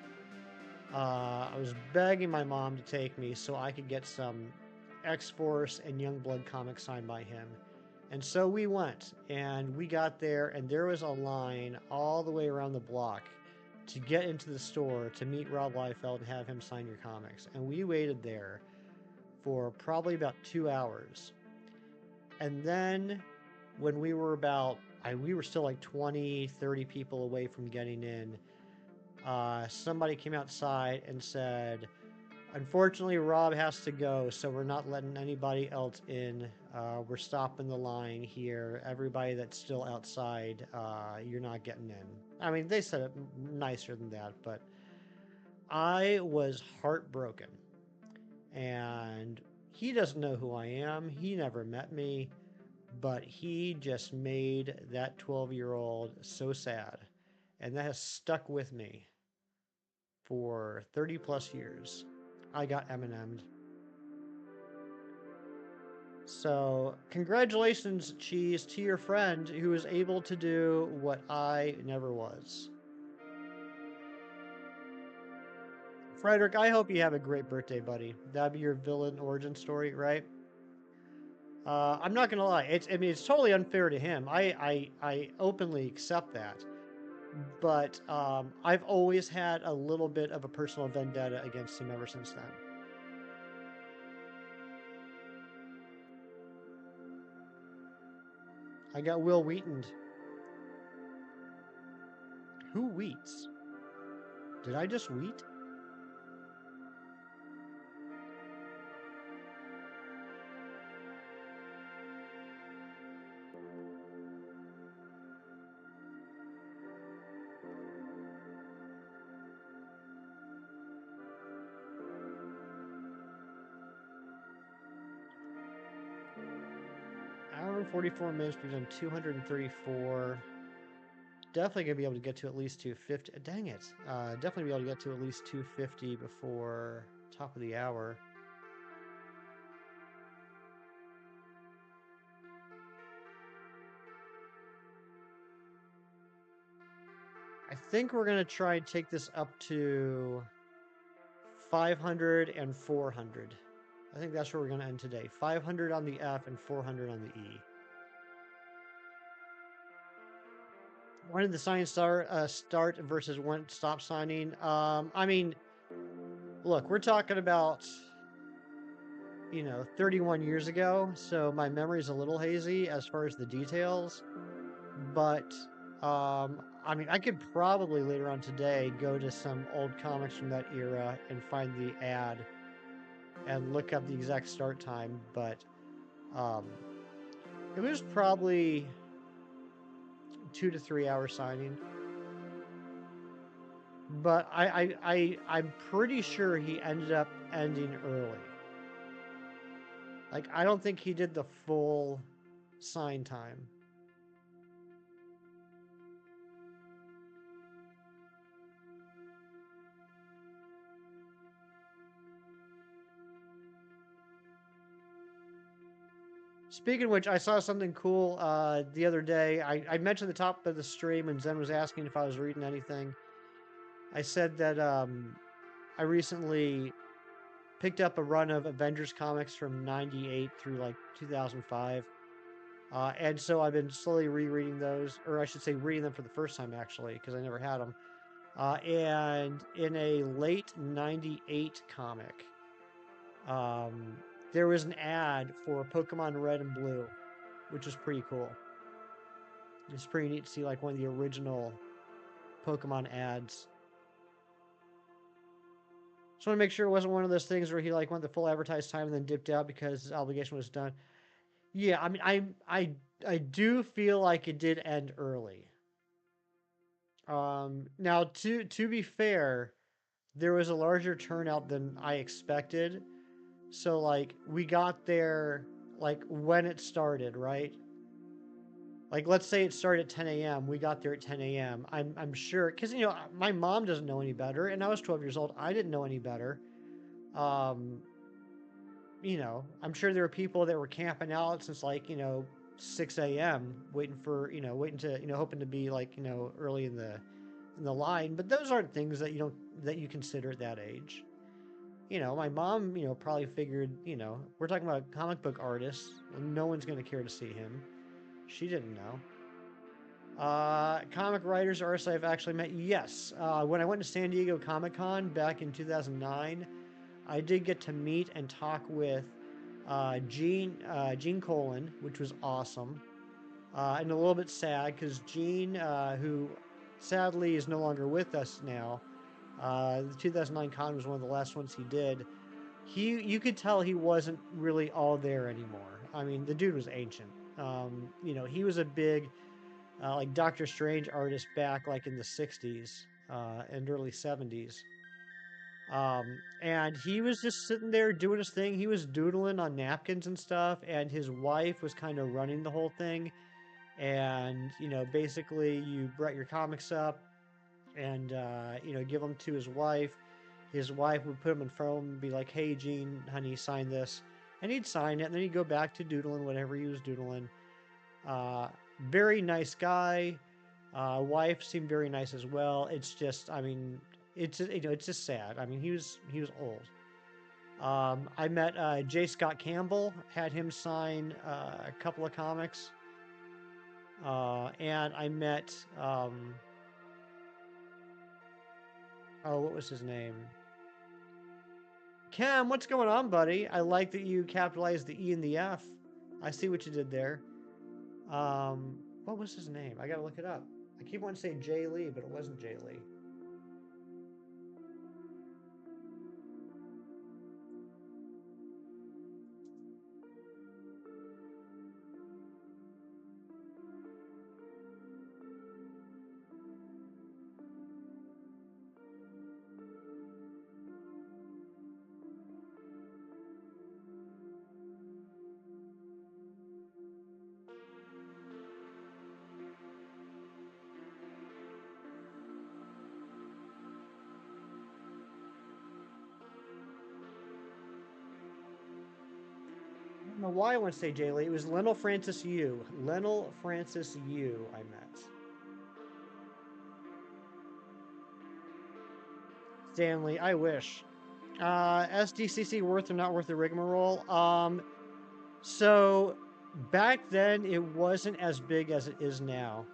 I was begging my mom to take me so I could get some X-Force and Youngblood comics signed by him. And so we went, and we got there, and there was a line all the way around the block to get into the store to meet Rob Liefeld and have him sign your comics. And we waited there for probably about 2 hours. And then when we were we were still like 20, 30 people away from getting in, somebody came outside and said, "Unfortunately, Rob has to go, so we're not letting anybody else in. We're stopping the line here. Everybody that's still outside, you're not getting in." I mean, they said it nicer than that, but I was heartbroken. And he doesn't know who I am. He never met me, but he just made that 12-year-old so sad. And that has stuck with me for 30 plus years. I got Eminem'd. So, congratulations, Cheese, to your friend who was able to do what I never was. Frederick, I hope you have a great birthday, buddy. That'd be your villain origin story, right? I'm not gonna lie. It's totally unfair to him. I openly accept that. But I've always had a little bit of a personal vendetta against him ever since then. I got Will Wheatoned. Who wheats? Did I just wheat? Hour and 44 minutes. We've done 234. Definitely gonna be able to get to at least 250. Dang it! Definitely be able to get to at least 250 before top of the hour. I think we're gonna try and take this up to 500 and 400. I think that's where we're gonna end today. 500 on the F and 400 on the E. When did the sign start versus when stop signing? I mean, look, we're talking about 31 years ago, so my memory's a little hazy as far as the details. But I mean, I could probably later on today go to some old comics from that era and find the ad and look up the exact start time. But um, it was probably 2 to 3 hour signing. But I'm pretty sure he ended up ending early. Like, I don't think he did the full sign time. Speaking of which, I saw something cool the other day. I mentioned the top of the stream when Zen was asking if I was reading anything. I said that I recently picked up a run of Avengers comics from '98 through like 2005. And so I've been slowly rereading those, or I should say, reading them for the first time actually, because I never had them. And in a late '98 comic, um, there was an ad for Pokemon Red and Blue, which was pretty cool. It's pretty neat to see like one of the original Pokemon ads. Just want to make sure it wasn't one of those things where he like went the full advertised time and then dipped out because his obligation was done. Yeah, I mean, I do feel like it did end early. Now to be fair, there was a larger turnout than I expected. So like we got there like when it started, right? Like let's say it started at 10 a.m. We got there at 10 a.m. I'm sure because my mom doesn't know any better, and I was 12 years old. I didn't know any better. Um, I'm sure there were people that were camping out since like 6 a.m. waiting for waiting to hoping to be like early in the line. But those aren't things that you consider at that age. My mom probably figured we're talking about a comic book artist. No one's gonna care to see him. She didn't know. Comic writers, artists I've actually met. Yes, when I went to San Diego Comic Con back in 2009, I did get to meet and talk with Gene Colan, which was awesome, and a little bit sad because Gene, who sadly is no longer with us now, the 2009 con was one of the last ones he did. You could tell he wasn't really all there anymore. I mean, the dude was ancient. He was a big like Doctor Strange artist back like in the 60s and early 70s. And he was just sitting there doing his thing. He was doodling on napkins and stuff, and his wife was kind of running the whole thing. And basically, you brought your comics up, and give them to his wife. His wife would put them in front of him and be like, "Hey, Gene, honey, sign this," and he'd sign it, and then he'd go back to doodling whatever he was doodling. Uh, Very nice guy. Wife seemed very nice as well. It's just, I mean, it's just sad. I mean, he was old. I met J. Scott Campbell. Had him sign a couple of comics. And I met oh, what was his name? Cam, what's going on, buddy? I like that you capitalized the E and the F. I see what you did there. What was his name? I gotta look it up. I keep wanting to say Jay Lee, but it wasn't Jay Lee. I don't know why I want to say Jay Lee. It was Lionel Francis Yu. Lionel Francis Yu I met. Stanley, I wish. SDCC worth or not worth the rigmarole? So back then it wasn't as big as it is now.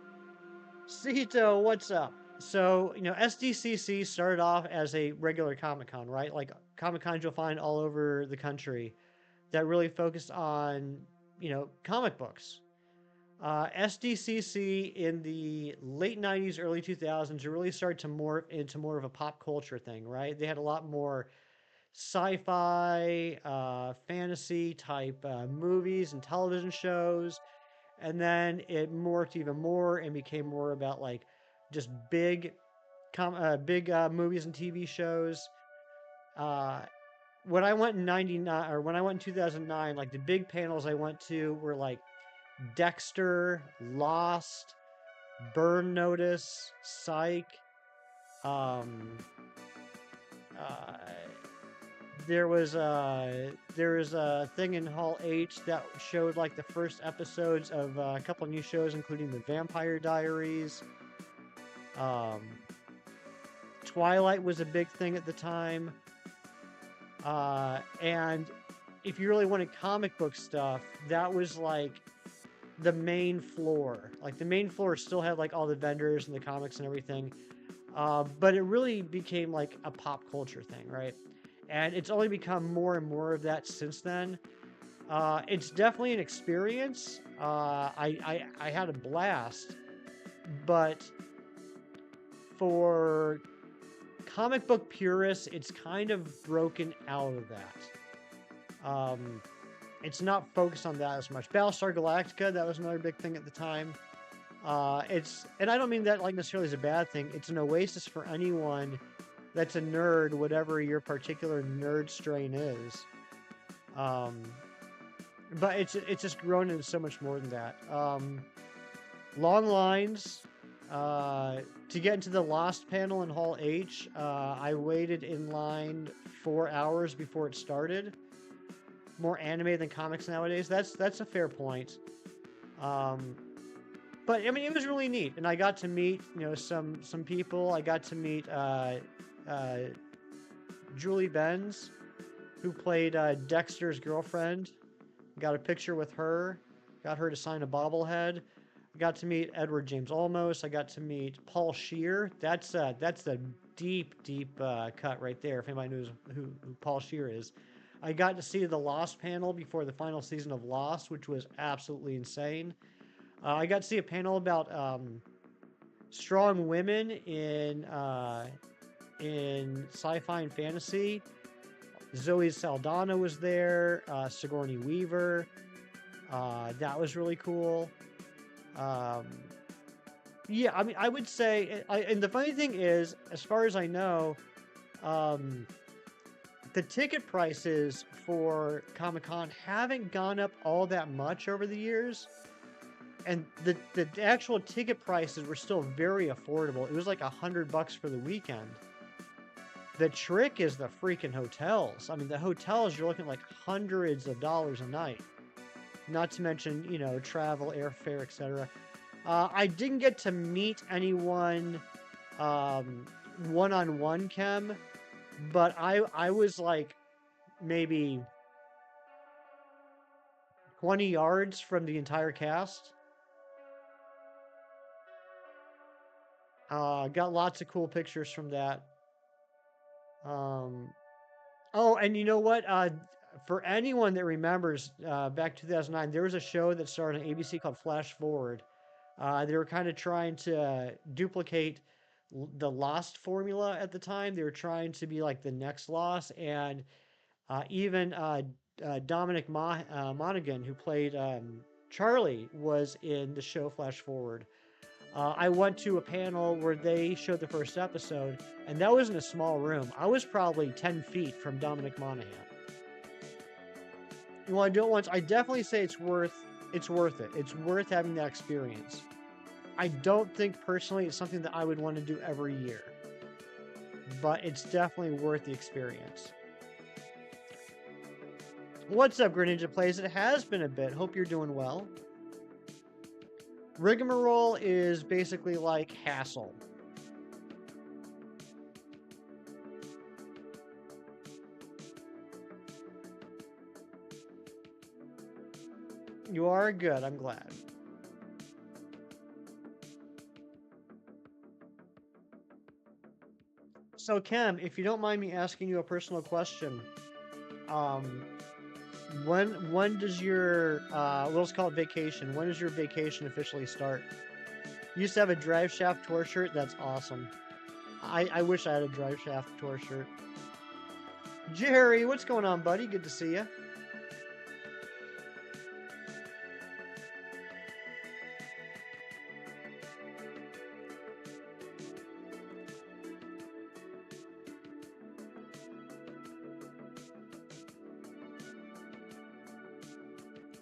Cito, what's up? So, SDCC started off as a regular Comic Con, right? Like Comic Cons you'll find all over the country that really focused on, comic books. SDCC in the late 90s, early 2000s really started to morph into more of a pop culture thing, right? They had a lot more sci-fi, fantasy type movies and television shows, and then it morphed even more and became more about like just big movies and TV shows. Uh, when I went in '99 or when I went in 2009, like the big panels I went to were like Dexter, Lost, Burn Notice, Psych, um, uh, There was a thing in Hall H that showed like the first episodes of a couple new shows, including the Vampire Diaries. Um, Twilight was a big thing at the time. And if you really wanted comic book stuff, that was like the main floor. Like the main floor still had like all the vendors and the comics and everything. But it really became like a pop culture thing, right? And it's only become more and more of that since then. It's definitely an experience. I had a blast, but for comic book purists, it's kind of broken out of that. It's not focused on that as much. Battlestar Galactica, that was another big thing at the time. And I don't mean that like necessarily as a bad thing. It's an oasis for anyone that's a nerd, whatever your particular nerd strain is. Um, but it's just grown into so much more than that. Long lines. To get into the Lost panel in Hall H, I waited in line 4 hours before it started. More anime than comics nowadays. That's a fair point. But I mean, it was really neat, and I got to meet some people. I got to meet Julie Benz, who played Dexter's girlfriend. Got a picture with her. Got her to sign a bobblehead. I got to meet Edward James Olmos. I got to meet Paul Scheer. That's a deep cut right there. If anybody knows who Paul Scheer is. I got to see the Lost panel before the final season of Lost, which was absolutely insane. I got to see a panel about strong women in sci-fi and fantasy. Zoe Saldana was there. Sigourney Weaver. That was really cool. Yeah, I mean, I would say, and the funny thing is, as far as I know, the ticket prices for Comic-Con haven't gone up all that much over the years. And the actual ticket prices were still very affordable. It was like $100 for the weekend. The trick is the freaking hotels. I mean, the hotels, you're looking at like hundreds of dollars a night. Not to mention, travel, airfare, etc. I didn't get to meet anyone one-on-one, Kem, but I was like maybe 20 yards from the entire cast. Got lots of cool pictures from that. Oh, and you know what? For anyone that remembers, back 2009, there was a show that started on ABC called Flash Forward. They were kind of trying to duplicate the Lost formula at the time. They were trying to be like the next Lost, and even Dominic Monaghan, who played Charlie, was in the show Flash Forward. I went to a panel where they showed the first episode, and that was in a small room. I was probably 10 feet from Dominic Monaghan. Well, I do it once. I definitely say it's worth it. It's worth having that experience. I don't think personally it's something that I would want to do every year, but it's definitely worth the experience. What's up, Greninja Plays? It has been a bit. Hope you're doing well. Rigmarole is basically like hassle. You are good, I'm glad. So, Kem, if you don't mind me asking you a personal question, um, when does your let's call it vacation? When does your vacation officially start? You used to have a Drive Shaft tour shirt. That's awesome. I wish I had a Drive Shaft tour shirt. Jerry, what's going on, buddy? Good to see you.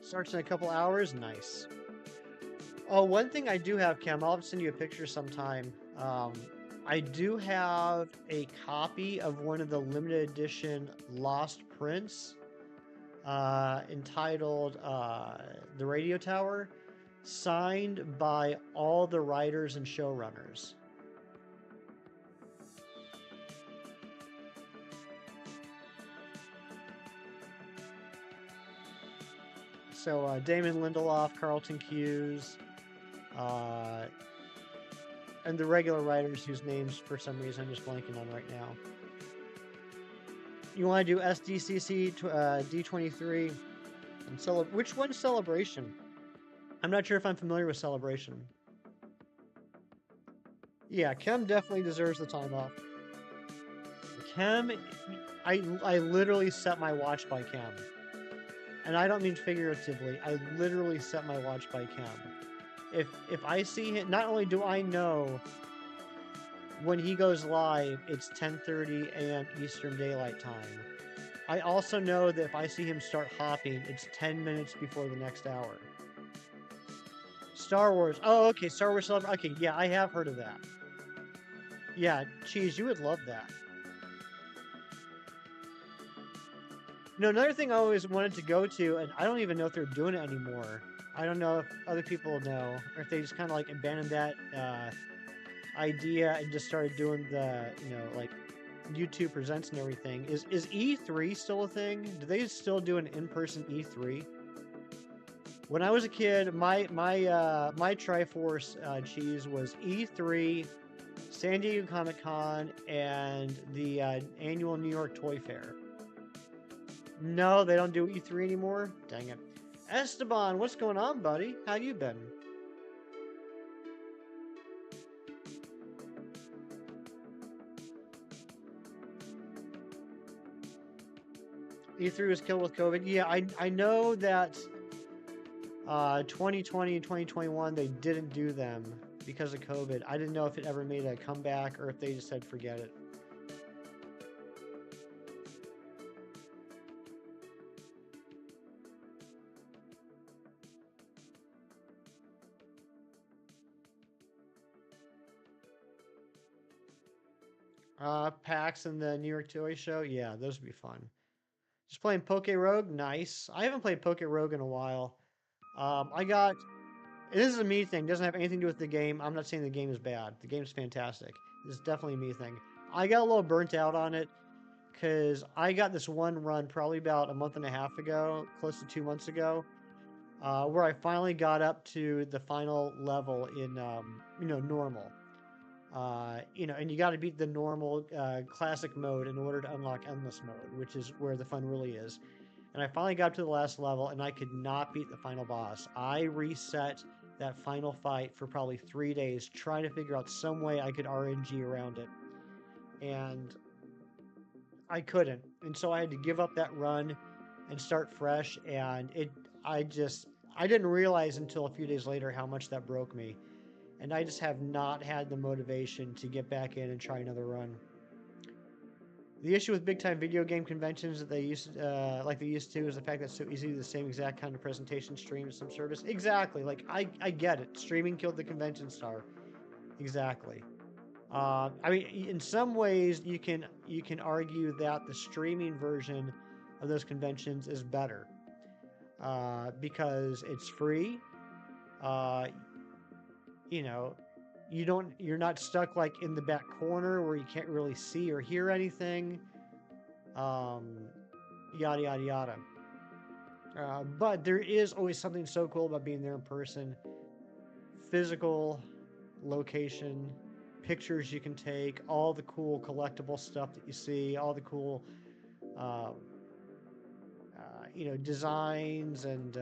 Starts in a couple hours. Nice. Oh, one thing I do have, Cam, I'll send you a picture sometime. I do have a copy of one of the limited edition Lost Prints, entitled The Radio Tower, signed by all the writers and showrunners. So Damon Lindelof, Carlton Cuse, uh, and the regular writers whose names for some reason I'm just blanking on right now. You want to do SDCC D23 and which one's Celebration? I'm not sure if I'm familiar with Celebration. Yeah, Kem definitely deserves the time off. Kem, I literally set my watch by Kem. And I don't mean figuratively. I literally set my watch by Kem. If I see him, not only do I know when he goes live, it's 10:30 a.m. Eastern Daylight Time. I also know that if I see him start hopping, it's 10 minutes before the next hour. Star Wars. Oh, okay. Star Wars Celebration. Okay, yeah, I have heard of that. Yeah, Cheese, you would love that. No, another thing I always wanted to go to, and I don't even know if they're doing it anymore. I don't know if other people know, or if they just kind of like abandoned that idea and just started doing the, like YouTube presents and everything. Is E3 still a thing? Do they still do an in-person E3? When I was a kid, my Triforce cheese was E3, San Diego Comic-Con, and the annual New York Toy Fair. No, they don't do E3 anymore? Dang it. Esteban, what's going on, buddy? How you been? E3 was killed with COVID. Yeah, I know that 2020 and 2021, they didn't do them because of COVID. I didn't know if it ever made a comeback or if they just said forget it. PAX and the New York Toy Show, yeah, those would be fun. Just playing Poke Rogue, nice. I haven't played Poke Rogue in a while. I got. This is a me thing. Doesn't have anything to do with the game. I'm not saying the game is bad. The game's fantastic. This is definitely a me thing. I got a little burnt out on it because I got this one run probably about a month and a half ago, close to 2 months ago, where I finally got up to the final level in normal. And you got to beat the normal classic mode in order to unlock endless mode, which is where the fun really is. And I finally got to the last level, and I could not beat the final boss. I reset that final fight for probably 3 days, trying to figure out some way I could RNG around it. And I couldn't. And so I had to give up that run and start fresh. And I didn't realize until a few days later how much that broke me. And I just have not had the motivation to get back in and try another run. The issue with big-time video game conventions that they used to is the fact that it's so easy to do the same exact kind of presentation stream as some service. Exactly. Like I get it. Streaming killed the convention star. Exactly. I mean, in some ways, you can argue that the streaming version of those conventions is better because it's free. Uh, you're not stuck like in the back corner where you can't really see or hear anything. Yada yada yada. But there is always something so cool about being there in person. Physical location, pictures you can take, all the cool collectible stuff that you see, all the cool, uh, designs and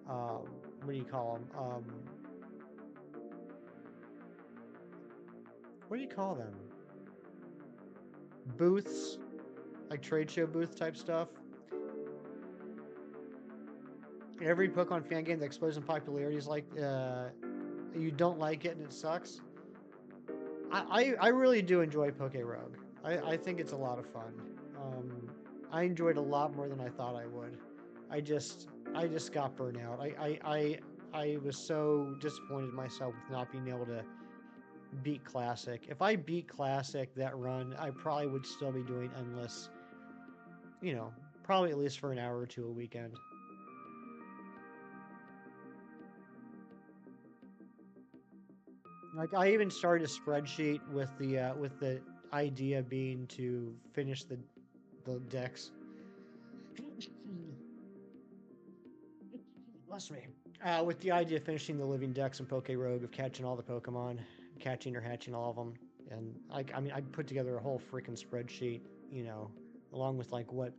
what do you call them? What do you call them? Booths, like trade show booth type stuff. Every Pokemon fan game that explodes in popularity is like you don't like it and it sucks. I really do enjoy Poke Rogue. I think it's a lot of fun. I enjoyed a lot more than I thought I would. I just got burnt out. I was so disappointed in myself with not being able to beat Classic. If I beat Classic that run, I probably would still be doing Endless, you know, probably at least for an hour or two a weekend. Like I even started a spreadsheet with the idea being to finish the decks. Bless me. With the idea of finishing the living decks in Poke Rogue, of catching all the Pokemon, catching or hatching all of them, and I mean, I put together a whole freaking spreadsheet, you know, along with like what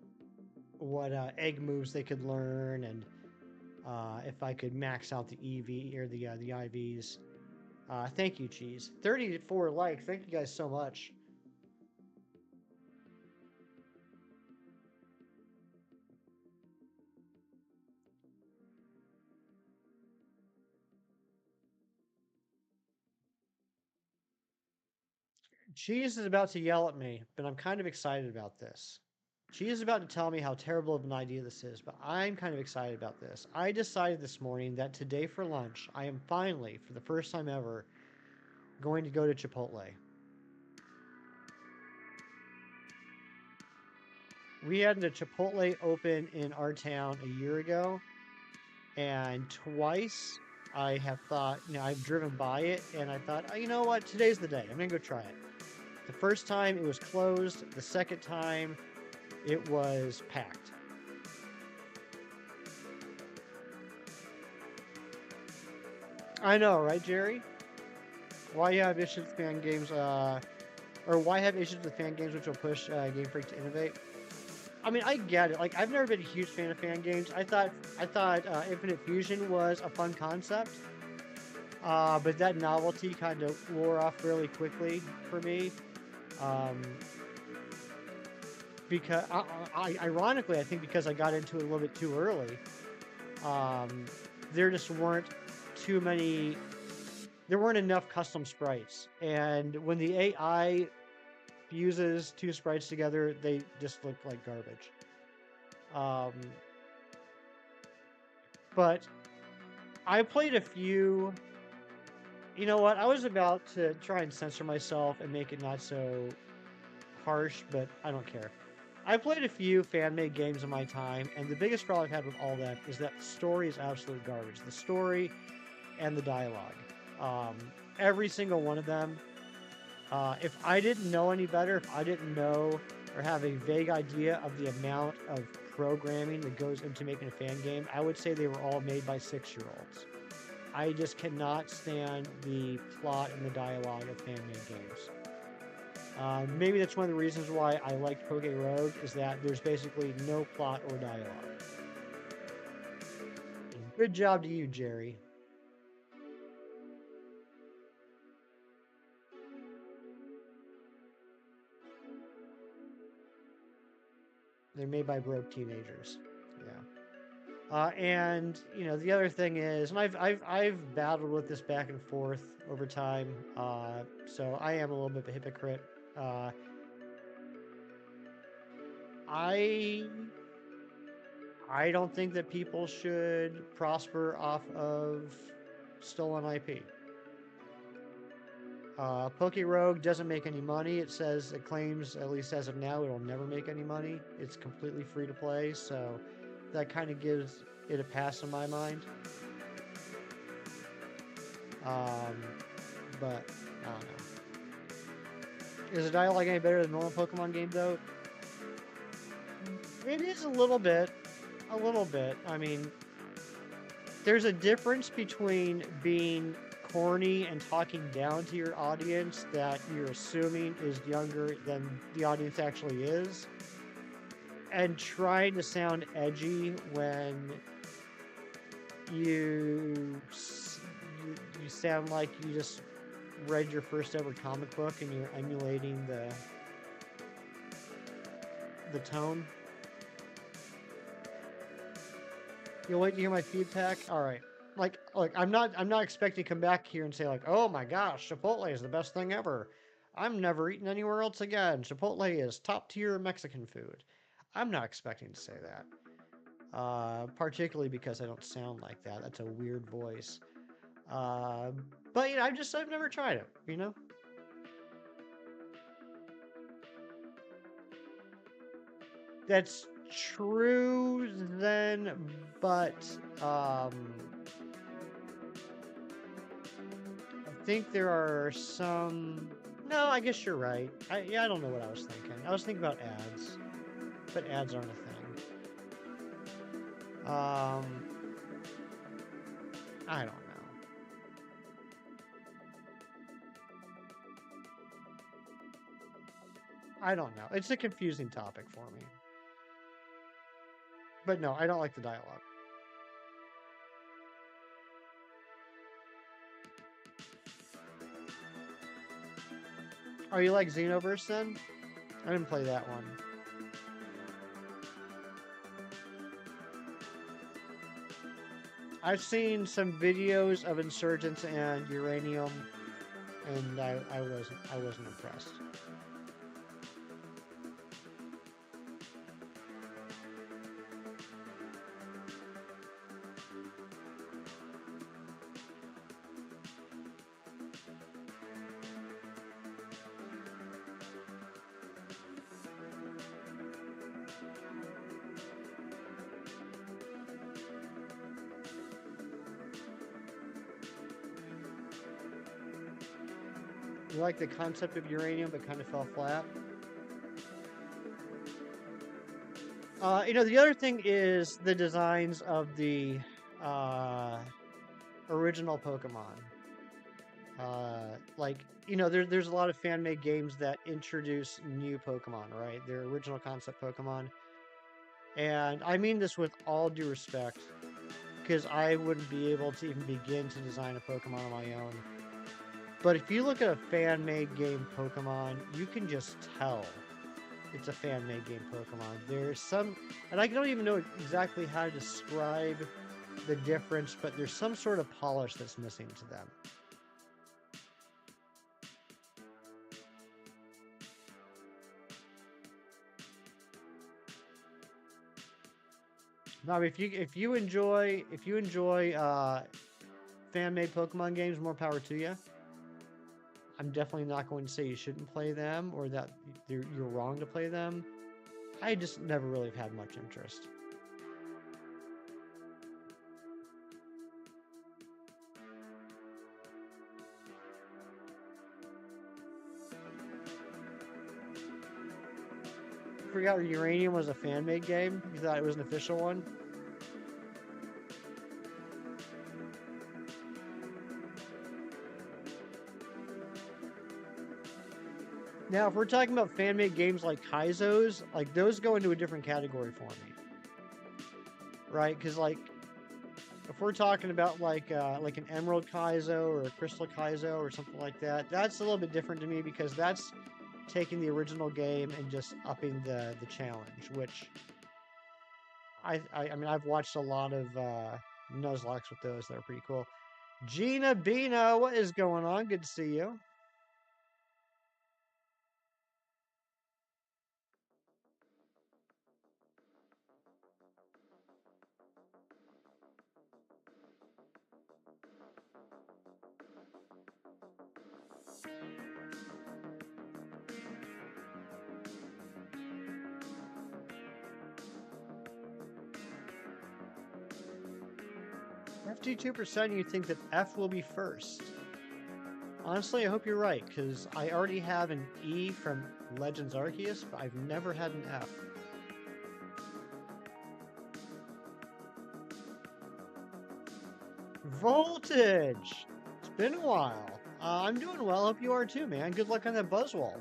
egg moves they could learn, and if I could max out the EV or the IVs. Thank you, Cheese. 34 likes. Thank you guys so much. Cheese is about to yell at me, but I'm kind of excited about this. She is about to tell me how terrible of an idea this is, but I'm kind of excited about this. I decided this morning that today for lunch, I am finally, for the first time ever, going to go to Chipotle. We had a Chipotle open in our town a year ago, and twice I have thought, you know, I've driven by it, and I thought, oh, you know what, today's the day. I'm going to go try it. The first time it was closed, the second time it was packed. I know, right, Jerry? Why you have issues with fan games, or why have issues with fan games which will push Game Freak to innovate? I mean, I get it. Like, I've never been a huge fan of fan games. I thought Infinite Fusion was a fun concept, but that novelty kind of wore off really quickly for me. Um, because, ironically, I think because I got into it a little bit too early, um, there just weren't too many. There weren't enough custom sprites, and when the AI fuses two sprites together, they just look like garbage. Um, but I played a few. You know what? I was about to try and censor myself and make it not so harsh, but I don't care. I played a few fan-made games in my time, and the biggest problem I've had with all of them is that the story is absolute garbage. The story and the dialogue. Um, every single one of them. If I didn't know any better, if I didn't know or have a vague idea of the amount of programming that goes into making a fan game, I would say they were all made by 6-year-olds. I just cannot stand the plot and the dialogue of fan-made games. Maybe that's one of the reasons why I liked Poke Rogue, is that there's basically no plot or dialogue. Good job to you, Jerry. They're made by broke teenagers. Yeah. And you know the other thing is, and I've battled with this back and forth over time. So I am a little bit of a hypocrite. Uh, I I don't think that people should prosper off of stolen IP. Poke Rogue doesn't make any money. It claims, at least as of now, it'll never make any money. It's completely free to play, so that kind of gives it a pass in my mind. Um, but I don't know. Is the dialogue any better than normal Pokemon game though? It is a little bit. A little bit. I mean, there's a difference between being corny and talking down to your audience that you're assuming is younger than the audience actually is, and trying to sound edgy when you you sound like you just read your first ever comic book and you're emulating the tone. You'll wait to hear my feedback. All right. Like, look, I'm not expecting to come back here and say like, oh my gosh, Chipotle is the best thing ever. I'm never eating anywhere else again. Chipotle is top tier Mexican food. I'm not expecting to say that. Particularly because I don't sound like that. That's a weird voice. Uh, but you know, I've never tried it. You know. That's true then, but I think there are some. No, I guess you're right. Yeah, I don't know what I was thinking. I was thinking about ads, but ads aren't a thing. I don't know. I don't know. It's a confusing topic for me. But no, I don't like the dialogue. Are you like Xenoverse then? I didn't play that one. I've seen some videos of Insurgents and Uranium, and I wasn't impressed. You like the concept of uranium, but kind of fell flat. The other thing is the designs of the original Pokemon. There's a lot of fan-made games that introduce new Pokemon, right? Their original concept Pokemon. And I mean this with all due respect, because I wouldn't be able to even begin to design a Pokemon on my own. But if you look at a fan-made game Pokemon, you can just tell it's a fan-made game Pokemon. There's some, and I don't even know exactly how to describe the difference, but there's some sort of polish that's missing to them. Now, if you enjoy fan-made Pokemon games, more power to you. I'm definitely not going to say you shouldn't play them or that you're wrong to play them. I just never really have had much interest. I forgot Uranium was a fan-made game. You thought it was an official one? Now, if we're talking about fan-made games like Kaizo's, like those go into a different category for me, right? Because if we're talking about like an Emerald Kaizo or a Crystal Kaizo or something like that, that's a little bit different to me because that's taking the original game and just upping the challenge. Which I mean, I've watched a lot of Nuzlocke with those that are pretty cool. Gina Bina, what is going on? Good to see you. FT2%, you think that F will be first. Honestly, I hope you're right, because I already have an E from Legends Arceus, but I've never had an F. Voltage! It's been a while. I'm doing well. Hope you are too, man. Good luck on that Buzzwall.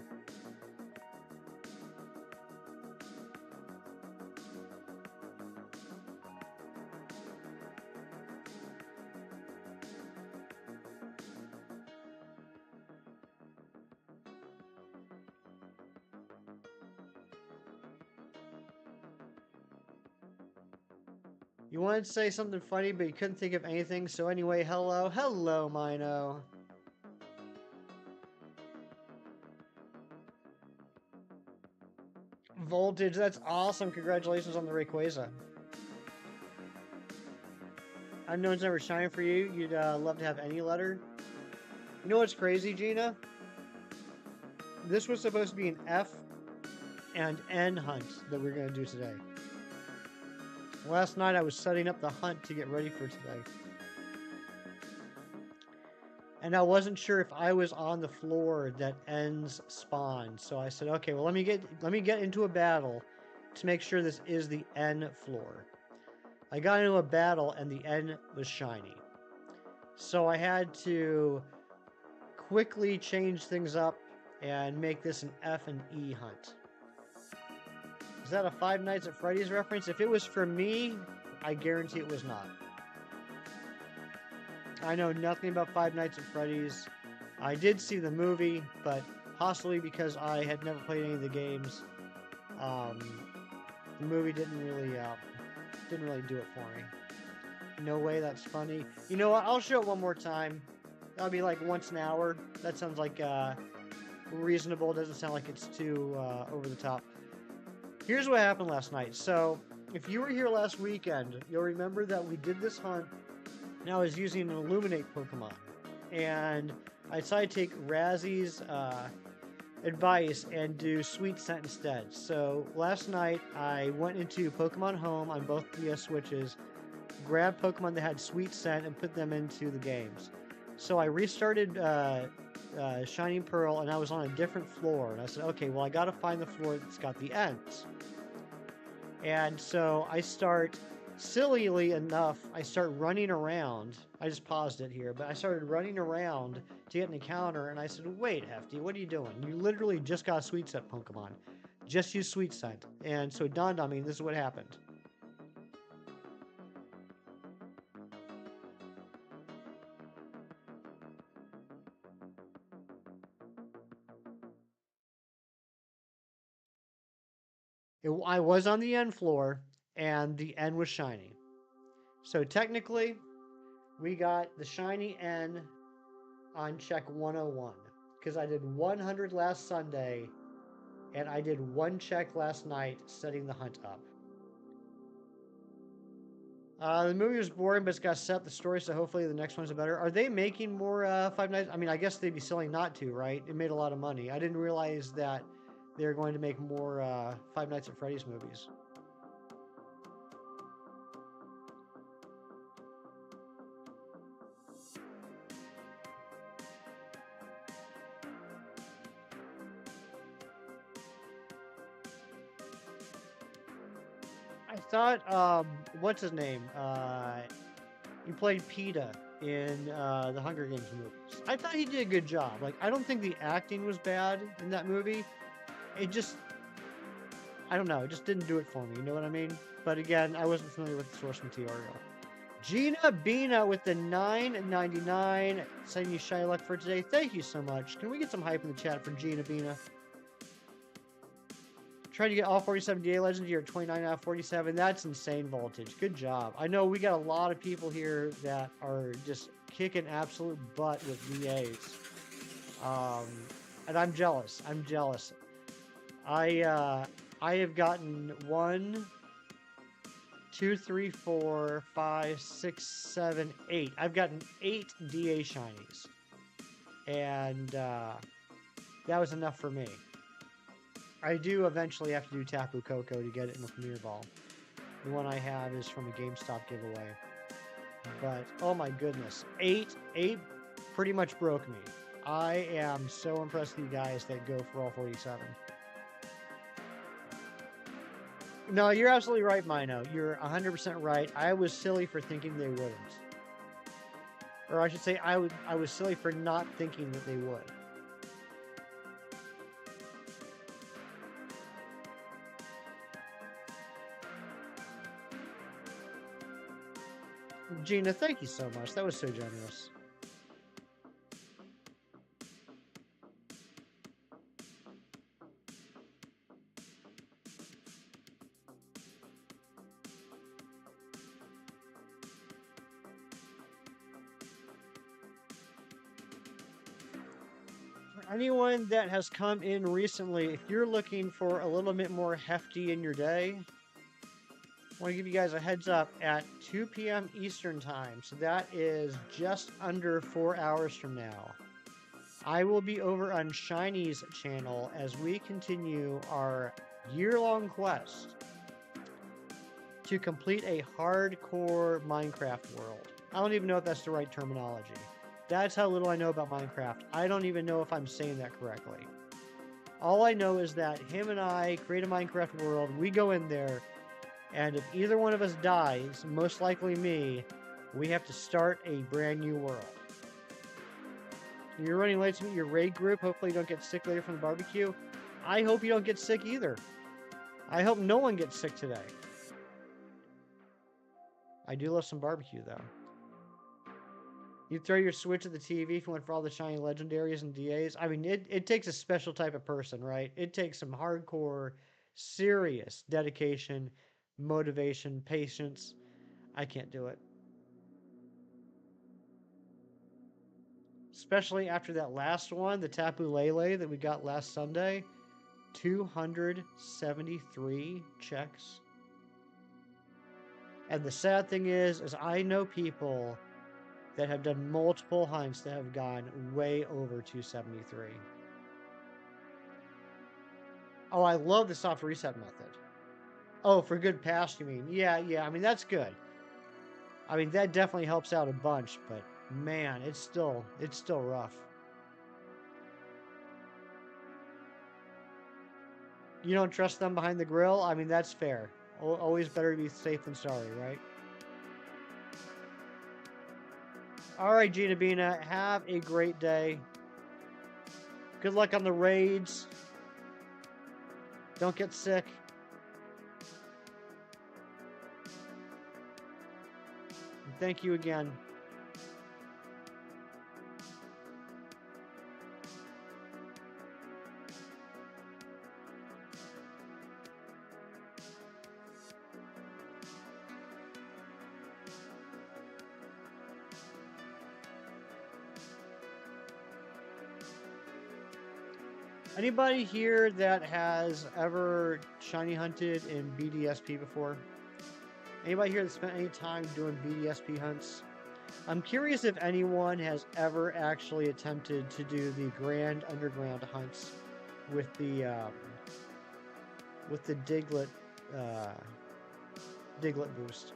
You wanted to say something funny, but you couldn't think of anything, so anyway, hello. Hello, Mino. Voltage, that's awesome. Congratulations on the Rayquaza. Unknown's never shine for you. You'd love to have any letter. You know what's crazy, Gina? This was supposed to be an F, and N hunt that we're going to do today. Last night I was setting up the hunt to get ready for today. And I wasn't sure if I was on the floor that N's spawned. So I said, okay, well let me get into a battle to make sure this is the N floor. I got into a battle and the N was shiny. So I had to quickly change things up and make this an F and E hunt. Is that a Five Nights at Freddy's reference? If it was for me, I guarantee it was not. I know nothing about Five Nights at Freddy's. I did see the movie, but possibly because I had never played any of the games, the movie didn't really do it for me. No way, that's funny. You know what? I'll show it one more time. That'll be like once an hour. That sounds like reasonable. Doesn't sound like it's too over the top. Here's what happened last night. So, if you were here last weekend, you'll remember that we did this hunt, and I was using an Illuminate Pokemon. And I decided to take Razzy's advice and do Sweet Scent instead. So, last night, I went into Pokemon Home on both the Switches, grabbed Pokemon that had Sweet Scent, and put them into the games. So, I restarted Shining Pearl, and I was on a different floor. And I said, okay, well, I got to find the floor that's got the Ents. And so I start, sillily enough, I start running around. I just paused it here, but I started running around to get an encounter, and I said, wait, Hefty, what are you doing? You literally just got a Sweet Scent Pokemon. Just use Sweet Scent. And so it dawned on me, this is what happened. I was on the N floor, and the N was shiny. So technically, we got the shiny N on check 101. Because I did 100 last Sunday, and I did one check last night setting the hunt up. The movie was boring, but it's got to set the story, so hopefully the next one's better. Are they making more Five Nights? I mean, I guess they'd be silly not to, right? It made a lot of money. I didn't realize that they're going to make more Five Nights at Freddy's movies. I thought, what's his name? He played PETA in the Hunger Games movies. I thought he did a good job. Like, I don't think the acting was bad in that movie. It just, I don't know, it just didn't do it for me, you know what I mean? But again, I wasn't familiar with the source material. Gina Bina with the $9.99 sending you shiny luck for today. Thank you so much. Can we get some hype in the chat for Gina Bina? Trying to get all 47 DA Legends. You're at 29 out of 47. That's insane voltage. Good job. I know we got a lot of people here that are just kicking absolute butt with DAs. And I'm jealous. I'm jealous. I have gotten 1, 2, 3, 4, 5, 6, 7, 8. I've gotten 8 DA shinies. And that was enough for me. I do eventually have to do Tapu Koko to get it in the Premier Ball. The one I have is from a GameStop giveaway. But, oh my goodness. 8 pretty much broke me. I am so impressed with you guys that go for all 47. No, you're absolutely right, Mino. You're 100% right. I was silly for thinking they wouldn't. Or I should say, I was silly for not thinking that they would. Gina, thank you so much. That was so generous. For anyone that has come in recently, if you're looking for a little bit more hefty in your day, I want to give you guys a heads up at 2 p.m. Eastern Time. So that is just under 4 hours from now. I will be over on Shiny's channel as we continue our year-long quest to complete a hardcore Minecraft world. I don't even know if that's the right terminology. That's how little I know about Minecraft. I don't even know if I'm saying that correctly. All I know is that him and I create a Minecraft world, we go in there, and if either one of us dies, most likely me, we have to start a brand new world. You're running late to meet your raid group. Hopefully you don't get sick later from the barbecue. I hope you don't get sick either. I hope no one gets sick today. I do love some barbecue, though. You throw your Switch at the TV if you went for all the shiny legendaries and DAs. I mean, it takes a special type of person, right? It takes some hardcore, serious dedication, motivation, patience. I can't do it. Especially after that last one, the Tapu Lele that we got last Sunday. 273 checks. And the sad thing is I know people that have done multiple hunts that have gone way over 273. Oh, I love the soft reset method. Oh, for good pass, you mean? Yeah, I mean, that's good. I mean, that definitely helps out a bunch, but man, it's still rough. You don't trust them behind the grill? I mean, that's fair. Always better to be safe than sorry, right? All right, Gina Bina, have a great day. Good luck on the raids. Don't get sick. And thank you again. Anybody here that has ever shiny hunted in BDSP before? Anybody here that spent any time doing BDSP hunts? I'm curious if anyone has ever actually attempted to do the Grand Underground hunts with the Diglett boost.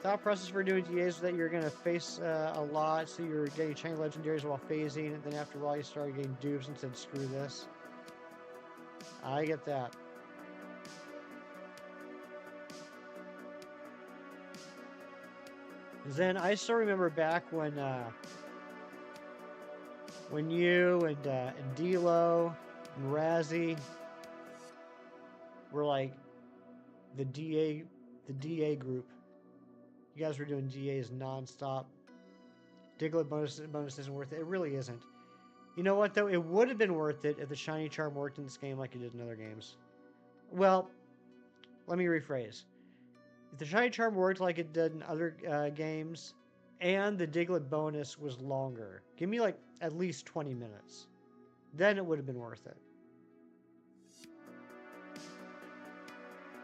Thought process for doing DAs is that you're going to face a lot, so you're getting chain legendaries while phasing, and then after a while you start getting dupes and said, screw this. I get that. Then I still remember back when you and D-Lo and Razzie were like the DA group. You guys were doing DAs nonstop. Diglett bonus isn't worth it. It really isn't. You know what, though? It would have been worth it if the Shiny Charm worked in this game like it did in other games. Well, let me rephrase. If the Shiny Charm worked like it did in other games, and the Diglett bonus was longer, give me like at least 20 minutes. Then it would have been worth it.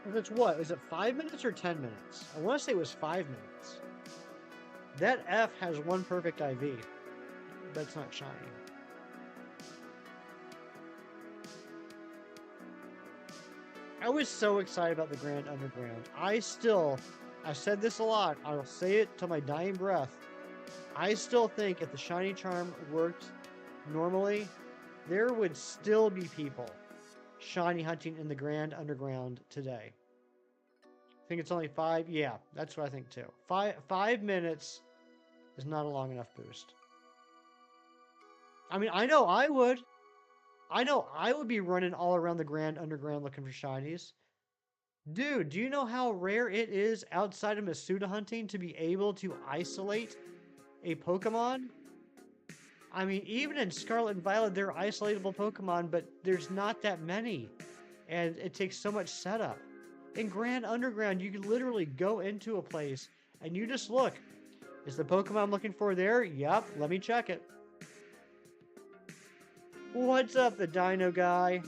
That's what? Is it 5 minutes or 10 minutes? I want to say it was 5 minutes. That F has one perfect IV. That's not shiny. I was so excited about the Grand Underground. I've said this a lot. I'll say it till my dying breath. I still think if the Shiny Charm worked normally, there would still be people shiny hunting in the Grand Underground today. I think it's only 5. Yeah, that's what I think too. 5 minutes is not a long enough boost. I mean, I know I would. I know I would be running all around the Grand Underground looking for shinies. Dude, do you know how rare it is outside of Masuda hunting to be able to isolate a Pokemon? I mean, even in Scarlet and Violet, they're isolatable Pokemon, but there's not that many. And it takes so much setup. In Grand Underground, you can literally go into a place and you just look. Is the Pokemon I'm looking for there? Yup, let me check it. What's up, the Dino guy?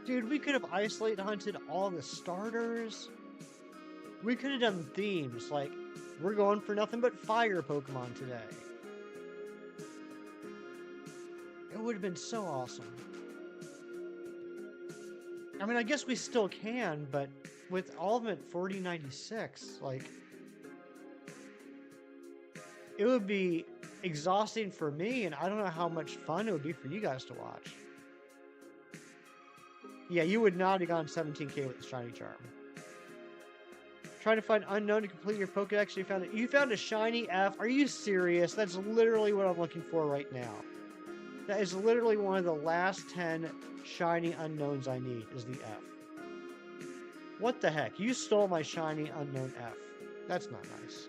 Dude, we could have isolate hunted all the starters. We could have done themes, like, we're going for nothing but fire Pokemon today. It would have been so awesome. I mean, I guess we still can, but with all of them at 40.96, like, it would be exhausting for me, and I don't know how much fun it would be for you guys to watch. Yeah, you would not have gone 17K with the shiny charm. Trying to find unknown to complete your Pokedex. You found it. You found a shiny F. Are you serious? That's literally what I'm looking for right now. That is literally one of the last 10 shiny unknowns I need, is the F. What the heck? You stole my shiny unknown F. That's not nice.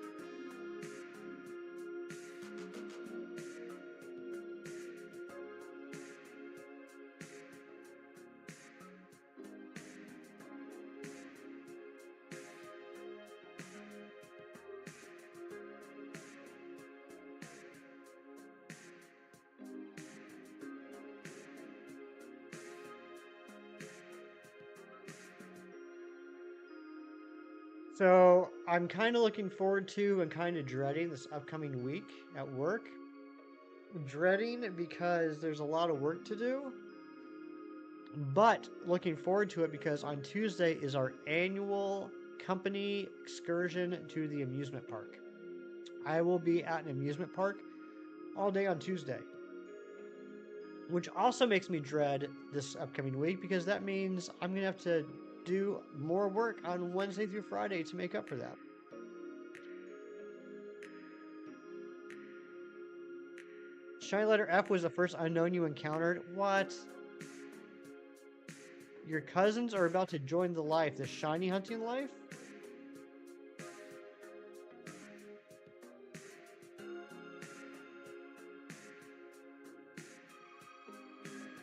So I'm kind of looking forward to and kind of dreading this upcoming week at work. Dreading because there's a lot of work to do, but looking forward to it because on Tuesday is our annual company excursion to the amusement park. I will be at an amusement park all day on Tuesday, which also makes me dread this upcoming week because that means I'm going to have to do more work on Wednesday through Friday to make up for that. Shiny letter F was the first unknown you encountered. What? Your cousins are about to join the life, the shiny hunting life?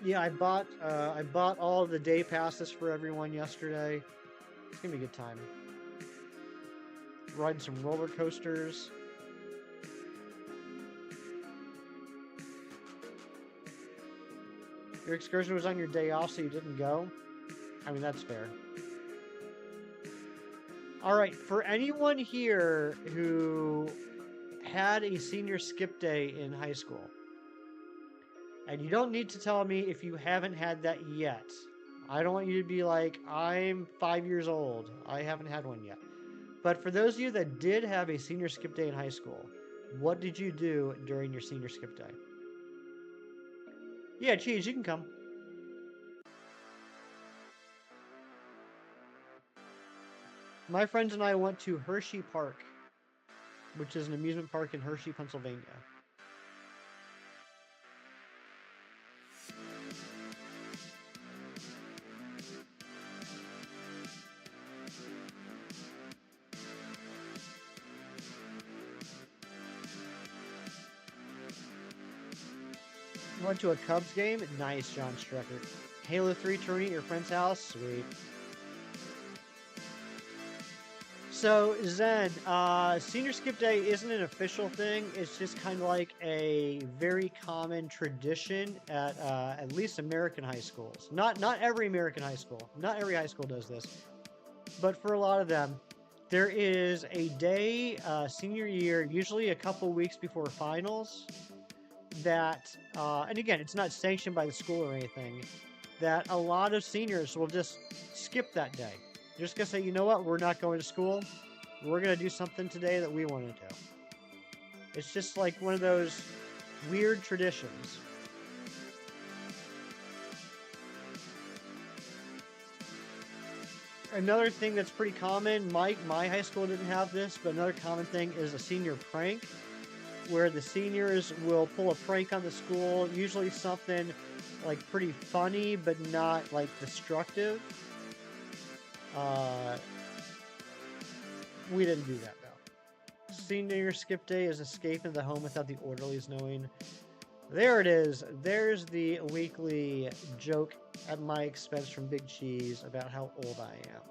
Yeah, I bought all the day passes for everyone yesterday. It's gonna be a good time. Riding some roller coasters. Your excursion was on your day off, so you didn't go? I mean, that's fair. Alright, for anyone here who had a senior skip day in high school, and you don't need to tell me if you haven't had that yet. I don't want you to be like, I'm 5 years old. I haven't had one yet. But for those of you that did have a senior skip day in high school, what did you do during your senior skip day? Yeah, Cheese, you can come. My friends and I went to Hershey Park, which is an amusement park in Hershey, Pennsylvania. Went to a Cubs game? Nice, John Strecker. Halo 3 tourney at your friend's house? Sweet. So, Zen, senior skip day isn't an official thing. It's just kind of like a very common tradition at least American high schools. Not every American high school. Not every high school does this. But for a lot of them, there is a day senior year, usually a couple weeks before finals, that, and again, it's not sanctioned by the school or anything, that a lot of seniors will just skip that day. They're just going to say, you know what, we're not going to school. We're going to do something today that we want to do. It's just like one of those weird traditions. Another thing that's pretty common, my high school didn't have this, but another common thing is a senior prank, where the seniors will pull a prank on the school, usually something like pretty funny, but not like destructive. We didn't do that though. Senior skip day is escape into the home without the orderlies knowing. There it is. There's the weekly joke at my expense from Big Cheese about how old I am.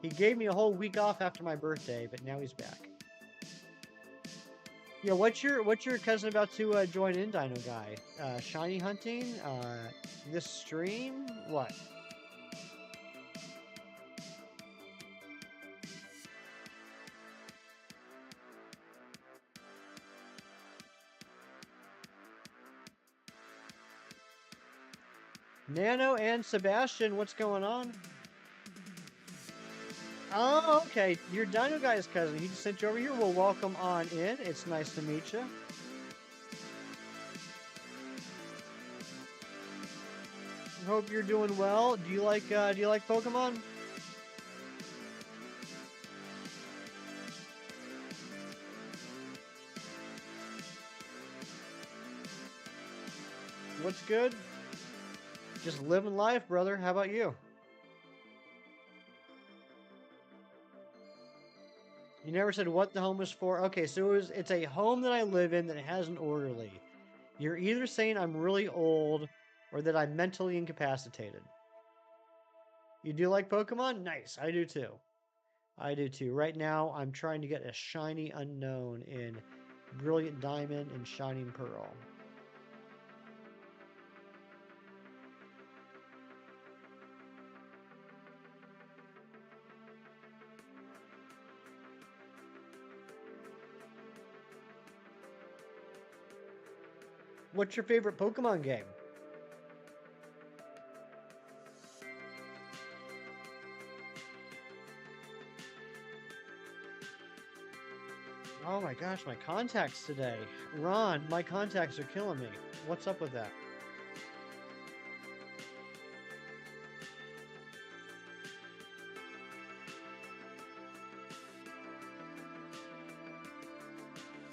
He gave me a whole week off after my birthday, but now he's back. Yeah, what's your cousin about to join in, Dino Guy? Shiny hunting? This stream? What? Nano and Sebastian, what's going on? Oh, okay. Your Dino Guy's cousin. He just sent you over here. Well, welcome on in. It's nice to meet you. Hope you're doing well. Do you like Pokemon? What's good? Just living life, brother. How about you? You never said what the home was for. Okay, so it's a home that I live in that has an orderly. You're either saying I'm really old or that I'm mentally incapacitated. You do like Pokemon? Nice. I do too. I do too. Right now, I'm trying to get a shiny Unown in Brilliant Diamond and Shining Pearl. What's your favorite Pokemon game? Oh my gosh, my contacts today. Ron, my contacts are killing me. What's up with that?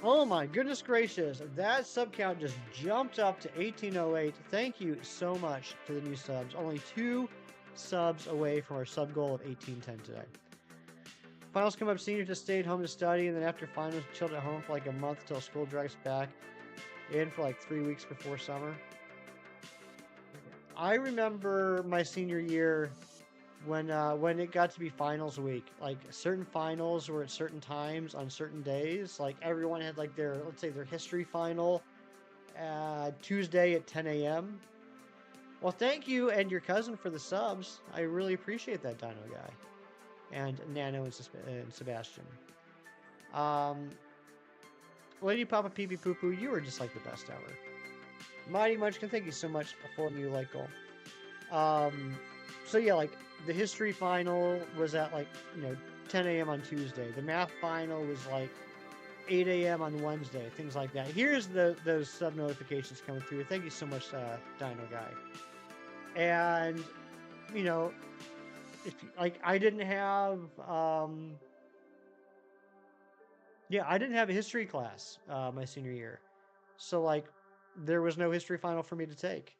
Oh my goodness gracious, that sub count just jumped up to 1808. Thank you so much to the new subs. Only 2 subs away from our sub goal of 1810 today. Finals come up, senior just stayed home to study, and then after finals, chilled at home for like a month till school drags back in for like 3 weeks before summer. I remember my senior year when it got to be finals week. Like certain finals were at certain times on certain days. Like everyone had like their, let's say, their history final Tuesday at 10 a.m. Well, thank you and your cousin for the subs. I really appreciate that, Dino Guy. And Nano and Sebastian. Lady Papa Pee Pee Poo Poo, you are just like the best ever. Mighty Munchkin, thank you so much for you like goal. So yeah, like the history final was at like 10 a.m. on Tuesday. The math final was like 8 a.m. on Wednesday. Things like that. Here's those sub notifications coming through. Thank you so much, Dino Guy. And if like I didn't have I didn't have a history class my senior year, so like there was no history final for me to take.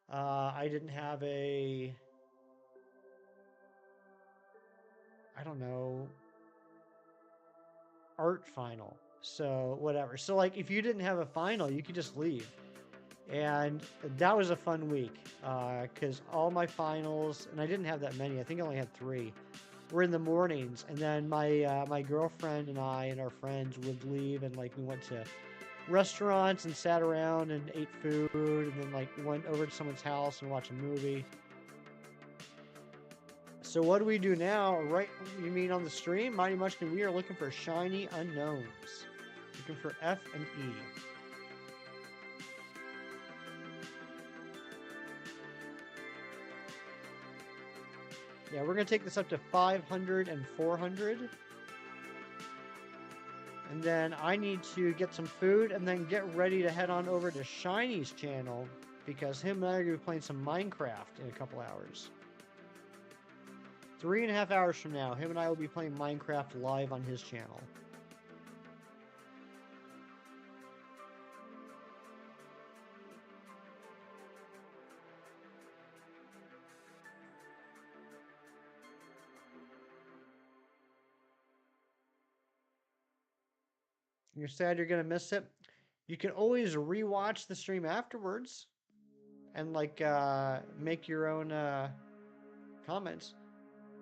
I didn't have a I don't know art final, so whatever. So like if you didn't have a final, you could just leave. And that was a fun week because all my finals, and I didn't have that many, I think I only had 3, were in the mornings. And then my girlfriend and I and our friends would leave, and like we went to restaurants and sat around and ate food, and then like went over to someone's house and watched a movie. So what do we do now? Right, you mean on the stream? Mighty Munchkin, we are looking for shiny unknowns. Looking for F and E. Yeah, we're going to take this up to 500 and 400. And then I need to get some food and then get ready to head on over to Shiny's channel because him and I are going to be playing some Minecraft in a couple hours. 3.5 hours from now, him and I will be playing Minecraft live on his channel. You're sad you're going to miss it? You can always rewatch the stream afterwards and like make your own comments.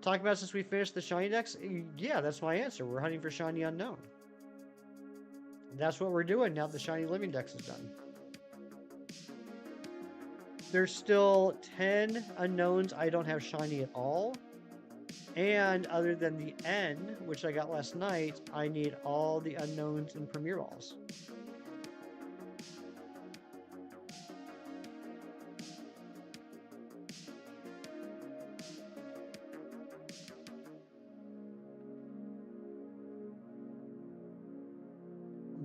Talk about since we finished the shiny decks? Yeah, that's my answer. We're hunting for shiny unknown. That's what we're doing now that the shiny living dex is done. There's still 10 unknowns I don't have shiny at all. And other than the N, which I got last night, I need all the unknowns in Premier Balls.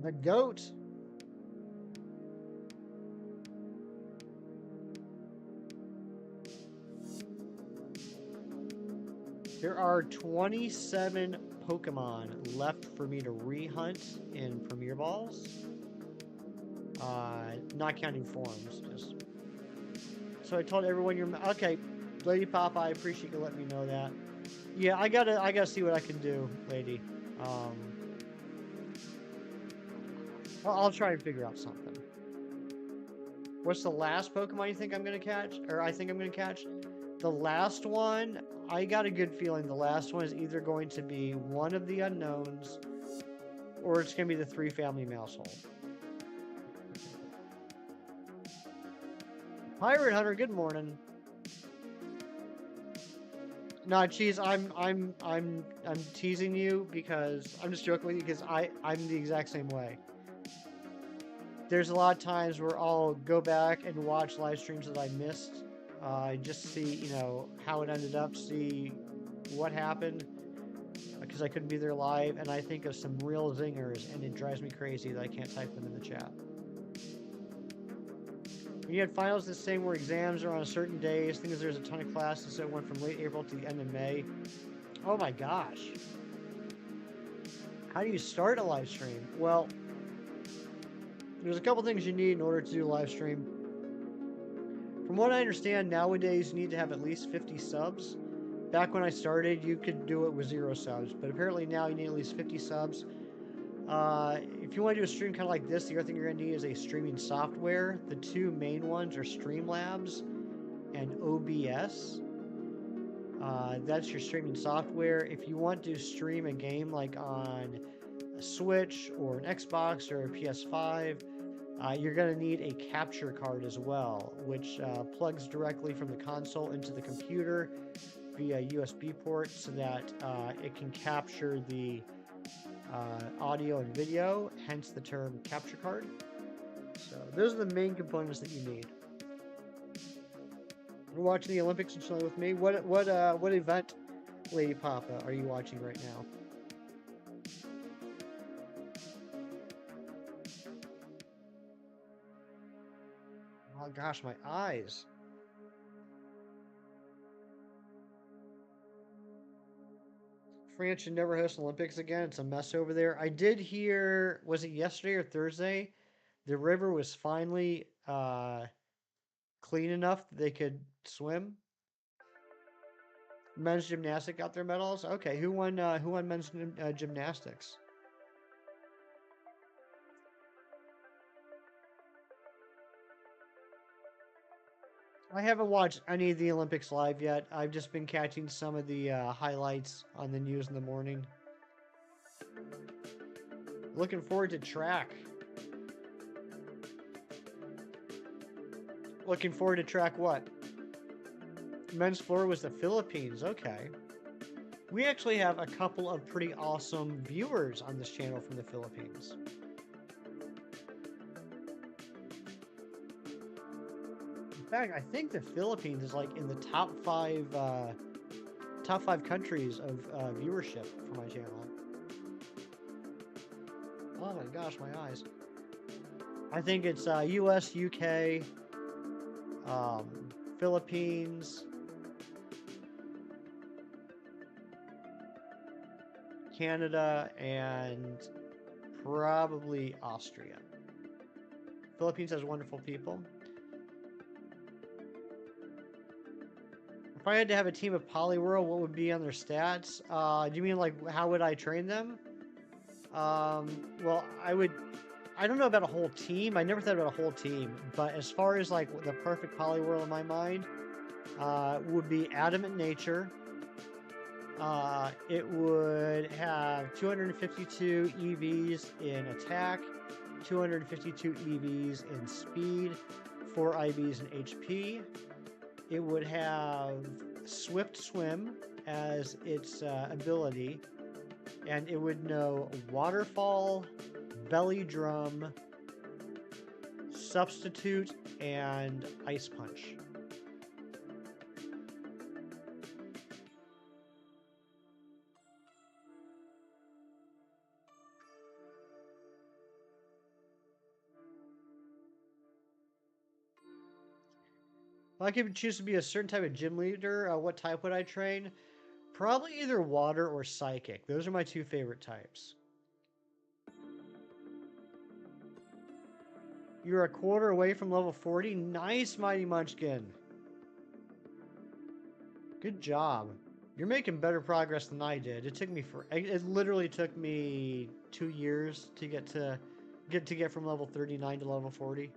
The goat. There are 27 Pokemon left for me to re-hunt in Premier Balls. Not counting forms, just. So I told everyone you're okay, Lady Papa. I appreciate you letting me know that. Yeah, I gotta see what I can do, lady. I'll try and figure out something. What's the last Pokemon you think I'm gonna catch? Or I think I'm gonna catch? The last one, I got a good feeling the last one is either going to be one of the unknowns or it's gonna be the 3-family Maushold. Pirate Hunter, good morning. No, Cheese, I'm teasing you because I'm just joking with you because I'm the exact same way. There's a lot of times where I'll go back and watch live streams that I missed, just see, you know, how it ended up, see what happened, because I couldn't be there live, and I think of some real zingers, and it drives me crazy that I can't type them in the chat. When you had finals the same where exams are on certain days, things there's a ton of classes that went from late April to the end of May. Oh my gosh. How do you start a live stream? Well, there's a couple things you need in order to do a live stream. From what I understand, nowadays you need to have at least 50 subs. Back when I started, you could do it with 0 subs, but apparently now you need at least 50 subs. If you want to do a stream kind of like this, the other thing you're going to need is a streaming software. The two main ones are Streamlabs and OBS. That's your streaming software. If you want to stream a game like on a Switch or an Xbox or a PS5, you're going to need a capture card as well, which plugs directly from the console into the computer via USB port so that it can capture the audio and video, hence the term capture card. So those are the main components that you need. You're watching the Olympics and chilling with me. What event, Lady Papa, are you watching right now? Oh gosh, my eyes. France should never host Olympics again. It's a mess over there. I did hear, was it yesterday or Thursday? The river was finally clean enough that they could swim. Men's gymnastics got their medals. Okay, who won men's gymnastics? I haven't watched any of the Olympics live yet. I've just been catching some of the highlights on the news in the morning. Looking forward to track. Looking forward to track what? Men's floor was the Philippines. Okay. We actually have a couple of pretty awesome viewers on this channel from the Philippines. In fact, I think the Philippines is like in the top five countries of viewership for my channel. Oh my gosh, my eyes. I think it's US, UK, Philippines, Canada, and probably Austria. Philippines has wonderful people. If I had to have a team of Poliwhirl, what would be on their stats? Do you mean like how would I train them? Well, I don't know about a whole team. I never thought about a whole team. But as far as like the perfect Poliwhirl in my mind, would be Adamant Nature. It would have 252 EVs in attack, 252 EVs in speed, 4 IVs in HP. It would have Swift Swim as its ability, and it would know Waterfall, Belly Drum, Substitute, and Ice Punch. If I could choose to be a certain type of gym leader, what type would I train? Probably either water or psychic. Those are my two favorite types. You're a quarter away from level 40. Nice, Mighty Munchkin. Good job. You're making better progress than I did. It literally took me 2 years to get from level 39 to level 40.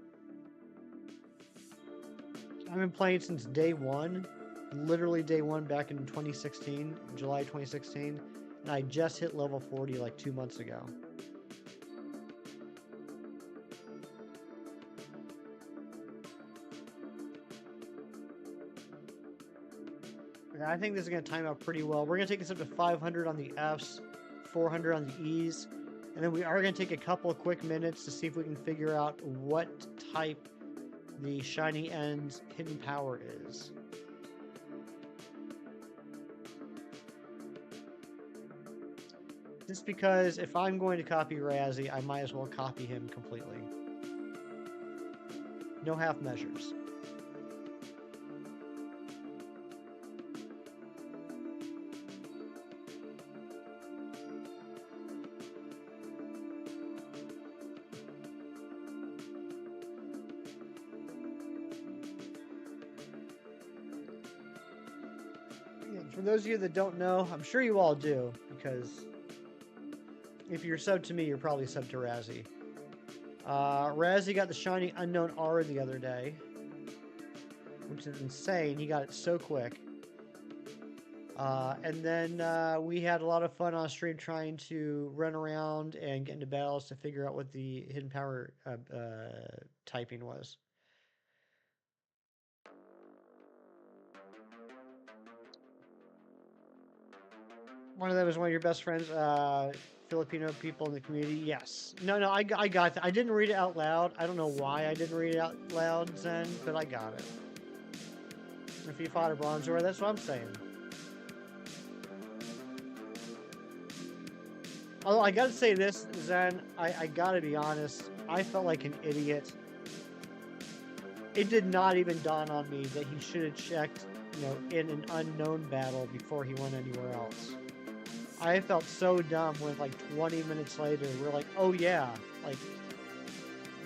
I've been playing since day one, literally day one back in 2016, July 2016, and I just hit level 40 like 2 months ago. I think this is going to time out pretty well. We're going to take this up to 500 on the Fs, 400 on the Es, and then we are going to take a couple of quick minutes to see if we can figure out what type the Shiny End's hidden power is. Just because if I'm going to copy Razzie, I might as well copy him completely. No half measures. For those of you that don't know, I'm sure you all do, because if you're subbed to me, you're probably subbed to Razzie. Razzie got the shiny Unown R the other day, which is insane. He got it so quick. And then we had a lot of fun on stream trying to run around and get into battles to figure out what the hidden power typing was. One of them is one of your best friends, Filipino people in the community. Yes. No, I got that. I didn't read it out loud. I don't know why I didn't read it out loud, Zen, but I got it. If you fought a Bronzor, that's what I'm saying. Although I gotta say this, Zen, I gotta be honest, I felt like an idiot. It did not even dawn on me that he should have checked, in an unknown battle before he went anywhere else. I felt so dumb when, like, 20 minutes later, we're like, oh yeah, like,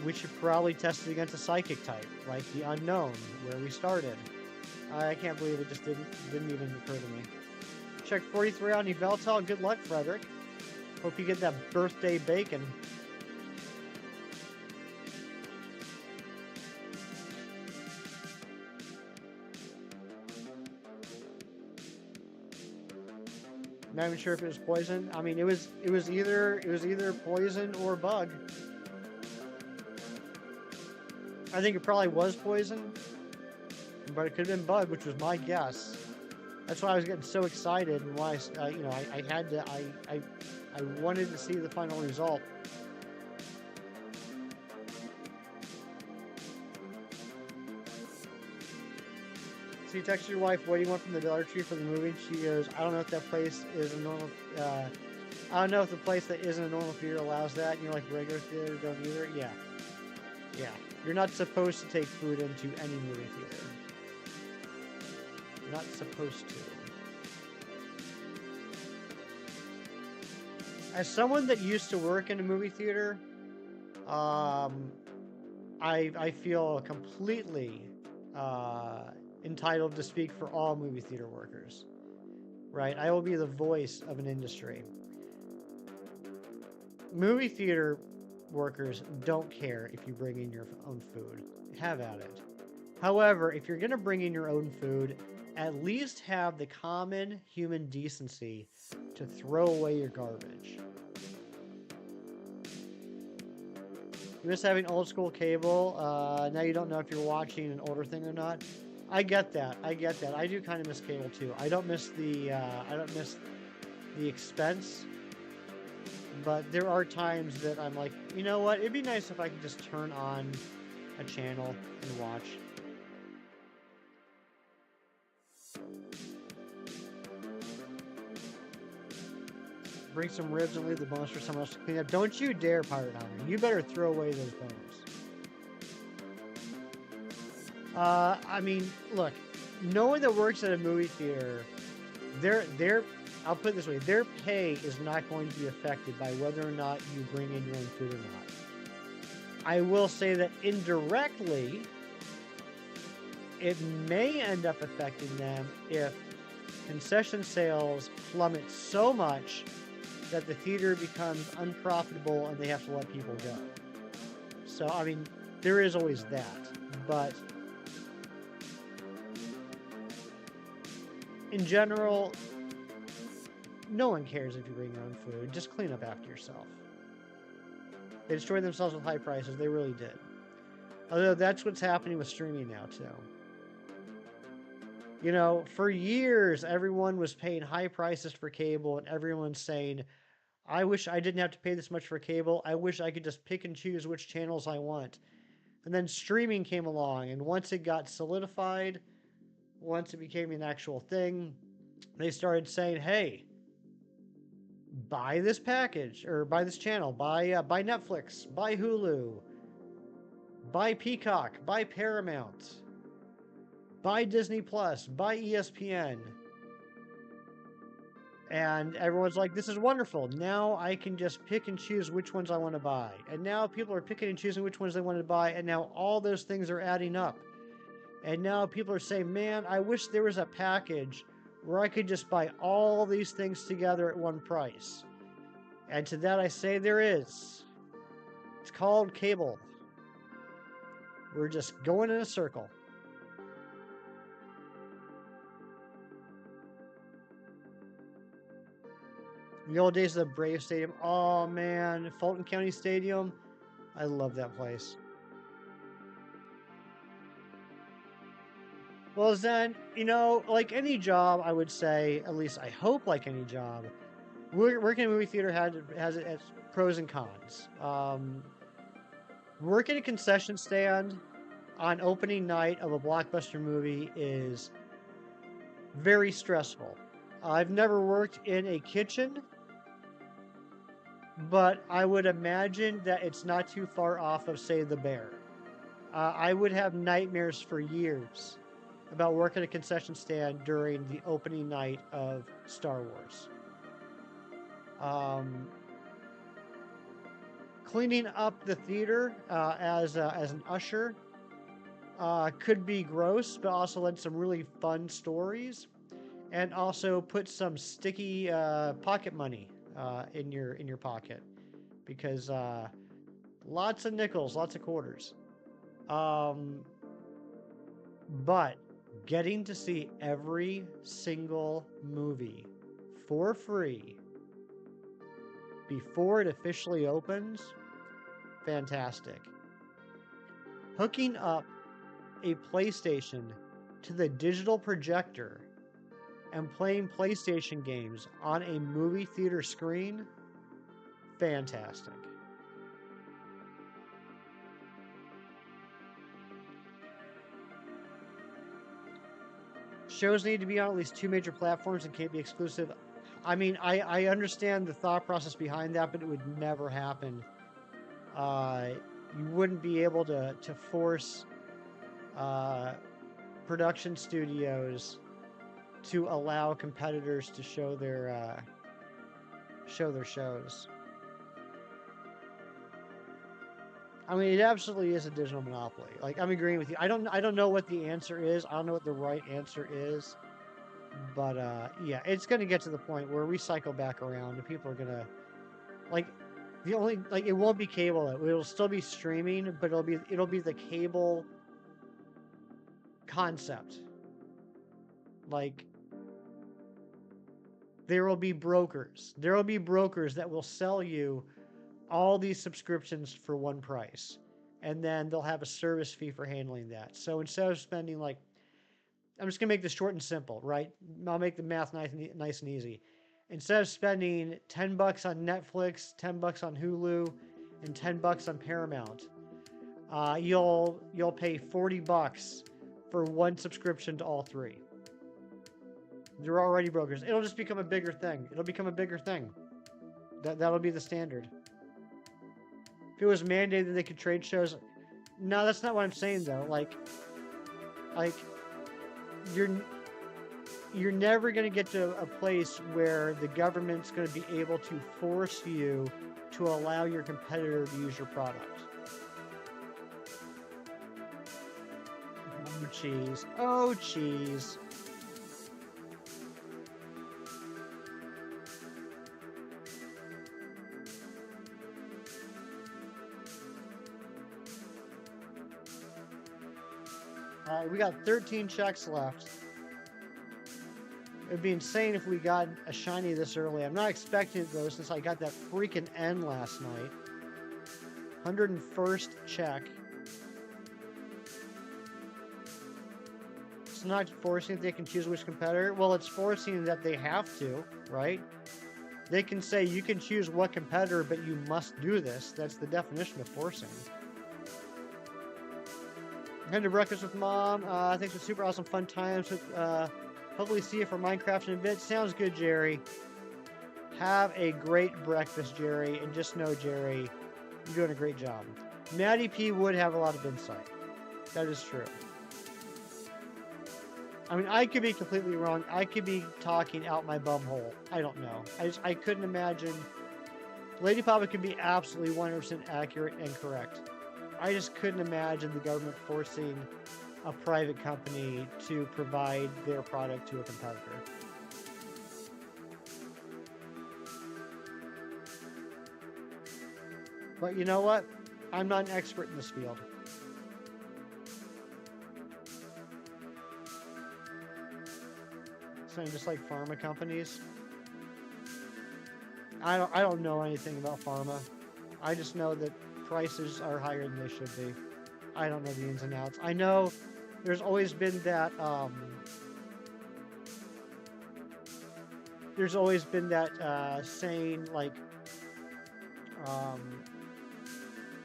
we should probably test it against a psychic type, like the unknown, where we started. I can't believe it just didn't even occur to me. Check 43 on Yveltal. Good luck, Frederick. Hope you get that birthday bacon. Not even sure if it was poison. I mean, it was either poison or bug. I think it probably was poison, but it could have been bug, which was my guess. That's why I was getting so excited, and why I wanted to see the final result. So you text your wife, what do you want from the Dollar Tree for the movie? She goes, I don't know if that place is a normal, I don't know if the place that isn't a normal theater allows that. And you're like, regular theater don't either? Yeah. Yeah. You're not supposed to take food into any movie theater. You're not supposed to. As someone that used to work in a movie theater, I feel completely entitled to speak for all movie theater workers. Right? I will be the voice of an industry. Movie theater workers don't care if you bring in your own food. Have at it. However, if you're going to bring in your own food, at least have the common human decency to throw away your garbage. You miss having old school cable. Now you don't know if you're watching an older thing or not. I get that. I do kind of miss cable too. I don't miss the expense. But there are times that I'm like, you know what? It'd be nice if I could just turn on a channel and watch. Bring some ribs and leave the bones for someone else to clean up. Don't you dare, Pirate Hunter. You better throw away those bones. I mean, look, no one that works at a movie theater, their I'll put it this way, their pay is not going to be affected by whether or not you bring in your own food or not. I will say that indirectly, it may end up affecting them if concession sales plummet so much that the theater becomes unprofitable and they have to let people go. So, I mean, there is always that. But in general, no one cares if you bring your own food. Just clean up after yourself. They destroyed themselves with high prices. They really did. Although that's what's happening with streaming now, too. You know, for years, everyone was paying high prices for cable, and everyone's saying, I wish I didn't have to pay this much for cable. I wish I could just pick and choose which channels I want. And then streaming came along, and once it got solidified, once it became an actual thing, they started saying, hey, buy this package, or buy this channel, buy Netflix, buy Hulu, buy Peacock, buy Paramount, buy Disney Plus, buy ESPN. And everyone's like, this is wonderful. Now I can just pick and choose which ones I want to buy. And now people are picking and choosing which ones they want to buy. And now all those things are adding up. And now people are saying, man, I wish there was a package where I could just buy all these things together at one price. And to that I say there is. It's called cable. We're just going in a circle. The old days of the Brave Stadium. Oh man, Fulton County Stadium. I love that place. Well, then, you know, like any job, I would say, at least I hope like any job, working in a movie theater has its pros and cons. Working a concession stand on opening night of a blockbuster movie is very stressful. I've never worked in a kitchen, but I would imagine that it's not too far off of, say, the Bear. I would have nightmares for years about working a concession stand during the opening night of Star Wars. Cleaning up the theater as an usher could be gross, but also led some really fun stories, and also put some sticky pocket money in your pocket, because lots of nickels, lots of quarters. But getting to see every single movie for free before it officially opens, fantastic. Hooking up a PlayStation to the digital projector and playing PlayStation games on a movie theater screen, fantastic. Shows need to be on at least 2 major platforms and can't be exclusive. I mean, I understand the thought process behind that, but it would never happen. You wouldn't be able to force production studios to allow competitors to show their shows. I mean, it absolutely is a digital monopoly. Like, I'm agreeing with you. I don't know what the answer is. I don't know what the right answer is. But yeah, it's gonna get to the point where we cycle back around and people are gonna, like, it won't be cable. It'll still be streaming, but it'll be the cable concept. Like, there will be brokers. There will be brokers that will sell you all these subscriptions for one price, and then they'll have a service fee for handling that. So instead of spending, like, I'm just gonna make this short and simple, right? I'll make the math nice and easy. Instead of spending $10 on Netflix, $10 on Hulu, and $10 on Paramount, you'll pay $40 for one subscription to all three. They're already brokers. It'll just become a bigger thing. It'll become a bigger thing. That'll be the standard. If it was mandated that they could trade shows, no, that's not what I'm saying though. Like, Like, you're you're never going to get to a place where the government's going to be able to force you to allow your competitor to use your product. Oh, cheese. Oh, cheese. All right, we got 13 checks left. It'd be insane if we got a shiny this early. I'm not expecting it though, since I got that freaking N last night. 101st check. It's not forcing that they can choose which competitor. Well, it's forcing that they have to, right? They can say you can choose what competitor, but you must do this. That's the definition of forcing. Heading to breakfast with Mom. Thanks for super awesome fun times. Hopefully see you for Minecraft in a bit. Sounds good, Jerry. Have a great breakfast, Jerry. And just know, Jerry, you're doing a great job. Maddie P would have a lot of insight. That is true. I mean, I could be completely wrong. I could be talking out my bum hole. I don't know. I couldn't imagine. Lady Papa could be absolutely 100% accurate and correct. I just couldn't imagine the government forcing a private company to provide their product to a competitor. But you know what? I'm not an expert in this field. So just like pharma companies. I don't know anything about pharma. I just know that prices are higher than they should be. I don't know the ins and outs. I know there's always been that saying like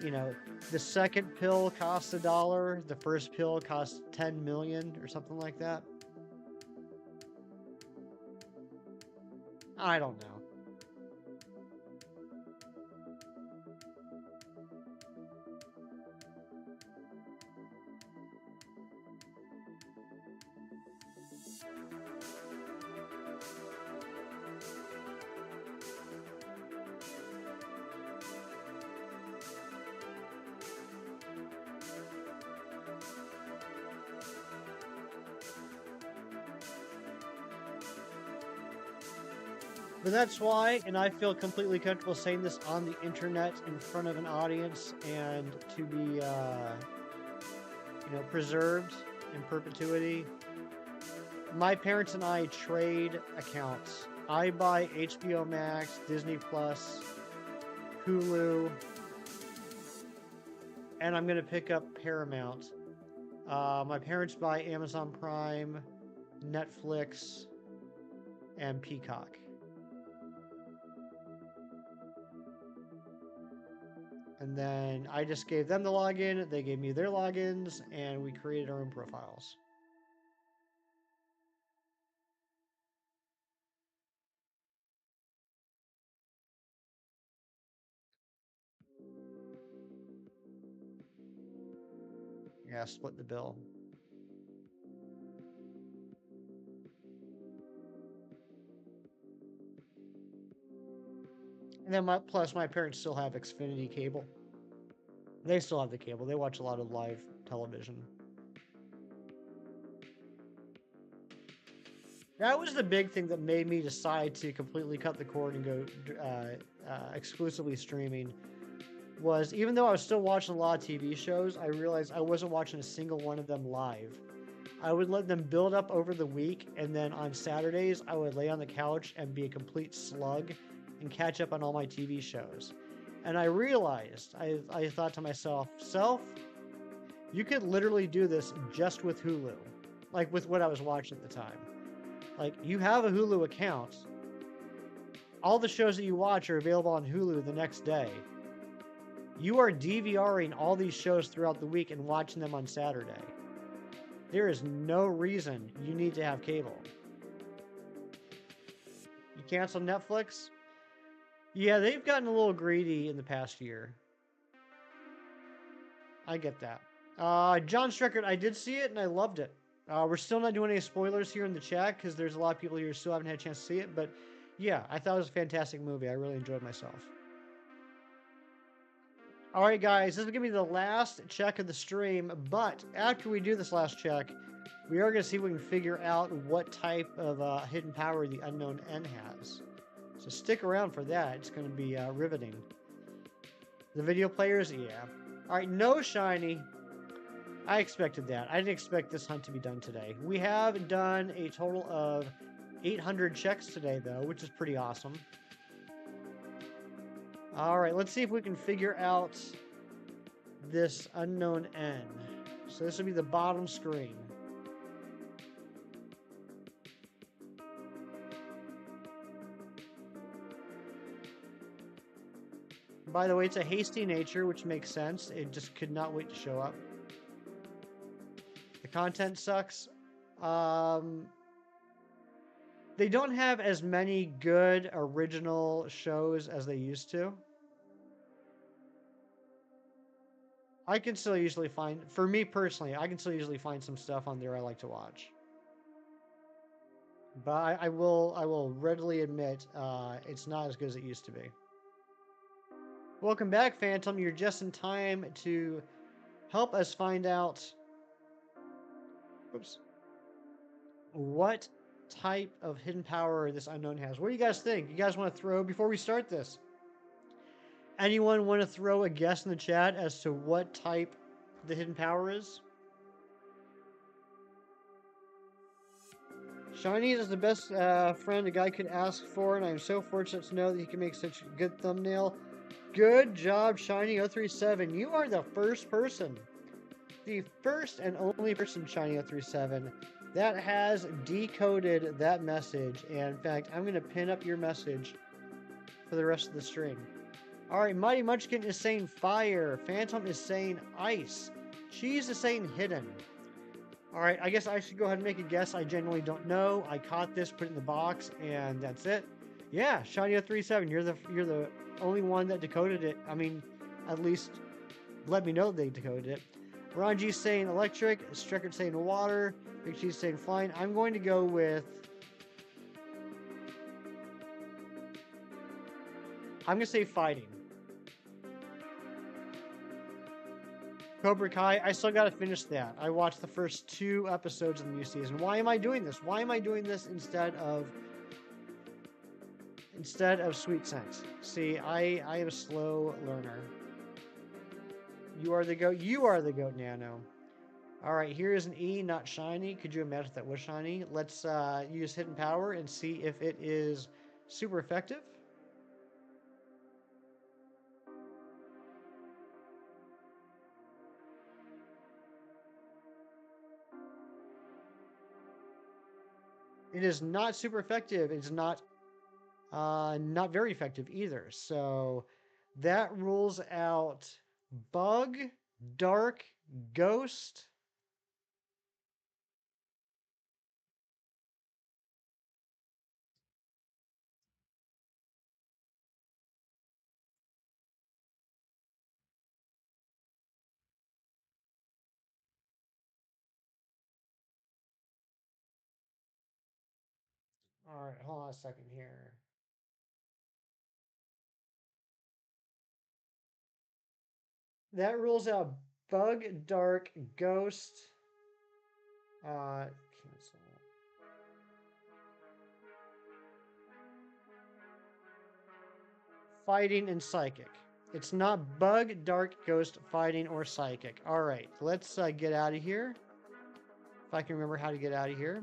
you know, the second pill costs $1, the first pill costs 10 million or something like that. I don't know. But that's why, and I feel completely comfortable saying this on the internet in front of an audience and to be, preserved in perpetuity. My parents and I trade accounts. I buy HBO Max, Disney Plus, Hulu, and I'm going to pick up Paramount. My parents buy Amazon Prime, Netflix, and Peacock. And then I just gave them the login, they gave me their logins, and we created our own profiles. Yeah, split the bill. And then plus my parents still have Xfinity cable. They still have the cable. They watch a lot of live television. That was the big thing that made me decide to completely cut the cord and go exclusively streaming. Was even though I was still watching a lot of TV shows, I realized I wasn't watching a single one of them live. I would let them build up over the week, and then on Saturdays, I would lay on the couch and be a complete slug and catch up on all my TV shows. And I realized, I thought to myself, you could literally do this just with Hulu. Like with what I was watching at the time. Like, you have a Hulu account. All the shows that you watch are available on Hulu the next day. You are DVRing all these shows throughout the week and watching them on Saturday. There is no reason you need to have cable. You cancel Netflix? Yeah, they've gotten a little greedy in the past year. I get that. John Strickard, I did see it and I loved it. We're still not doing any spoilers here in the chat because there's a lot of people here who still haven't had a chance to see it. But yeah, I thought it was a fantastic movie. I really enjoyed myself. All right, guys, this is going to be the last check of the stream. But after we do this last check, we are going to see if we can figure out what type of hidden power the Unown N has. So stick around for that. It's going to be riveting. The video players, yeah. All right, no shiny. I expected that. I didn't expect this hunt to be done today. We have done a total of 800 checks today, though, which is pretty awesome. All right, let's see if we can figure out this Unown N. So this will be the bottom screen. By the way, it's a hasty nature, which makes sense. It just could not wait to show up. The content sucks. They don't have as many good original shows as they used to. I can still usually find, for me personally, I can still usually find some stuff on there I like to watch. But I will readily admit, it's not as good as it used to be. Welcome back, Phantom. You're just in time to help us find out, oops, what type of hidden power this Unown has. What do you guys think? You guys want to throw, before we start this, anyone want to throw a guess in the chat as to what type the hidden power is? Shiny is the best friend a guy could ask for, and I am so fortunate to know that he can make such a good thumbnail. Good job, Shiny037. You are the first person, the first and only person, Shiny037, that has decoded that message. And in fact, I'm going to pin up your message for the rest of the stream. All right, Mighty Munchkin is saying fire. Phantom is saying ice. Cheese is saying hidden. All right, I guess I should go ahead and make a guess. I genuinely don't know. I caught this, put it in the box, and that's it. Yeah, Shiny037, you're the only one that decoded it. I mean, at least let me know they decoded it. Ranji's saying electric. Streckert saying water. Big Cheese saying flying. I'm going to go with... I'm going to say fighting. Cobra Kai, I still got to finish that. I watched the first 2 episodes of the new season. Why am I doing this? Why am I doing this instead of Sweet Sense? See, I am a slow learner. You are the goat. You are the goat, Nano. All right, here is an E, not shiny. Could you imagine if that was shiny? Let's use hidden power and see if it is super effective. It is not super effective. It's not very effective either. So that rules out bug, dark, ghost. All right, hold on a second here. That rules out bug, dark, ghost. Cancel. Fighting and psychic. It's not bug, dark, ghost, fighting, or psychic. All right, let's get out of here. If I can remember how to get out of here.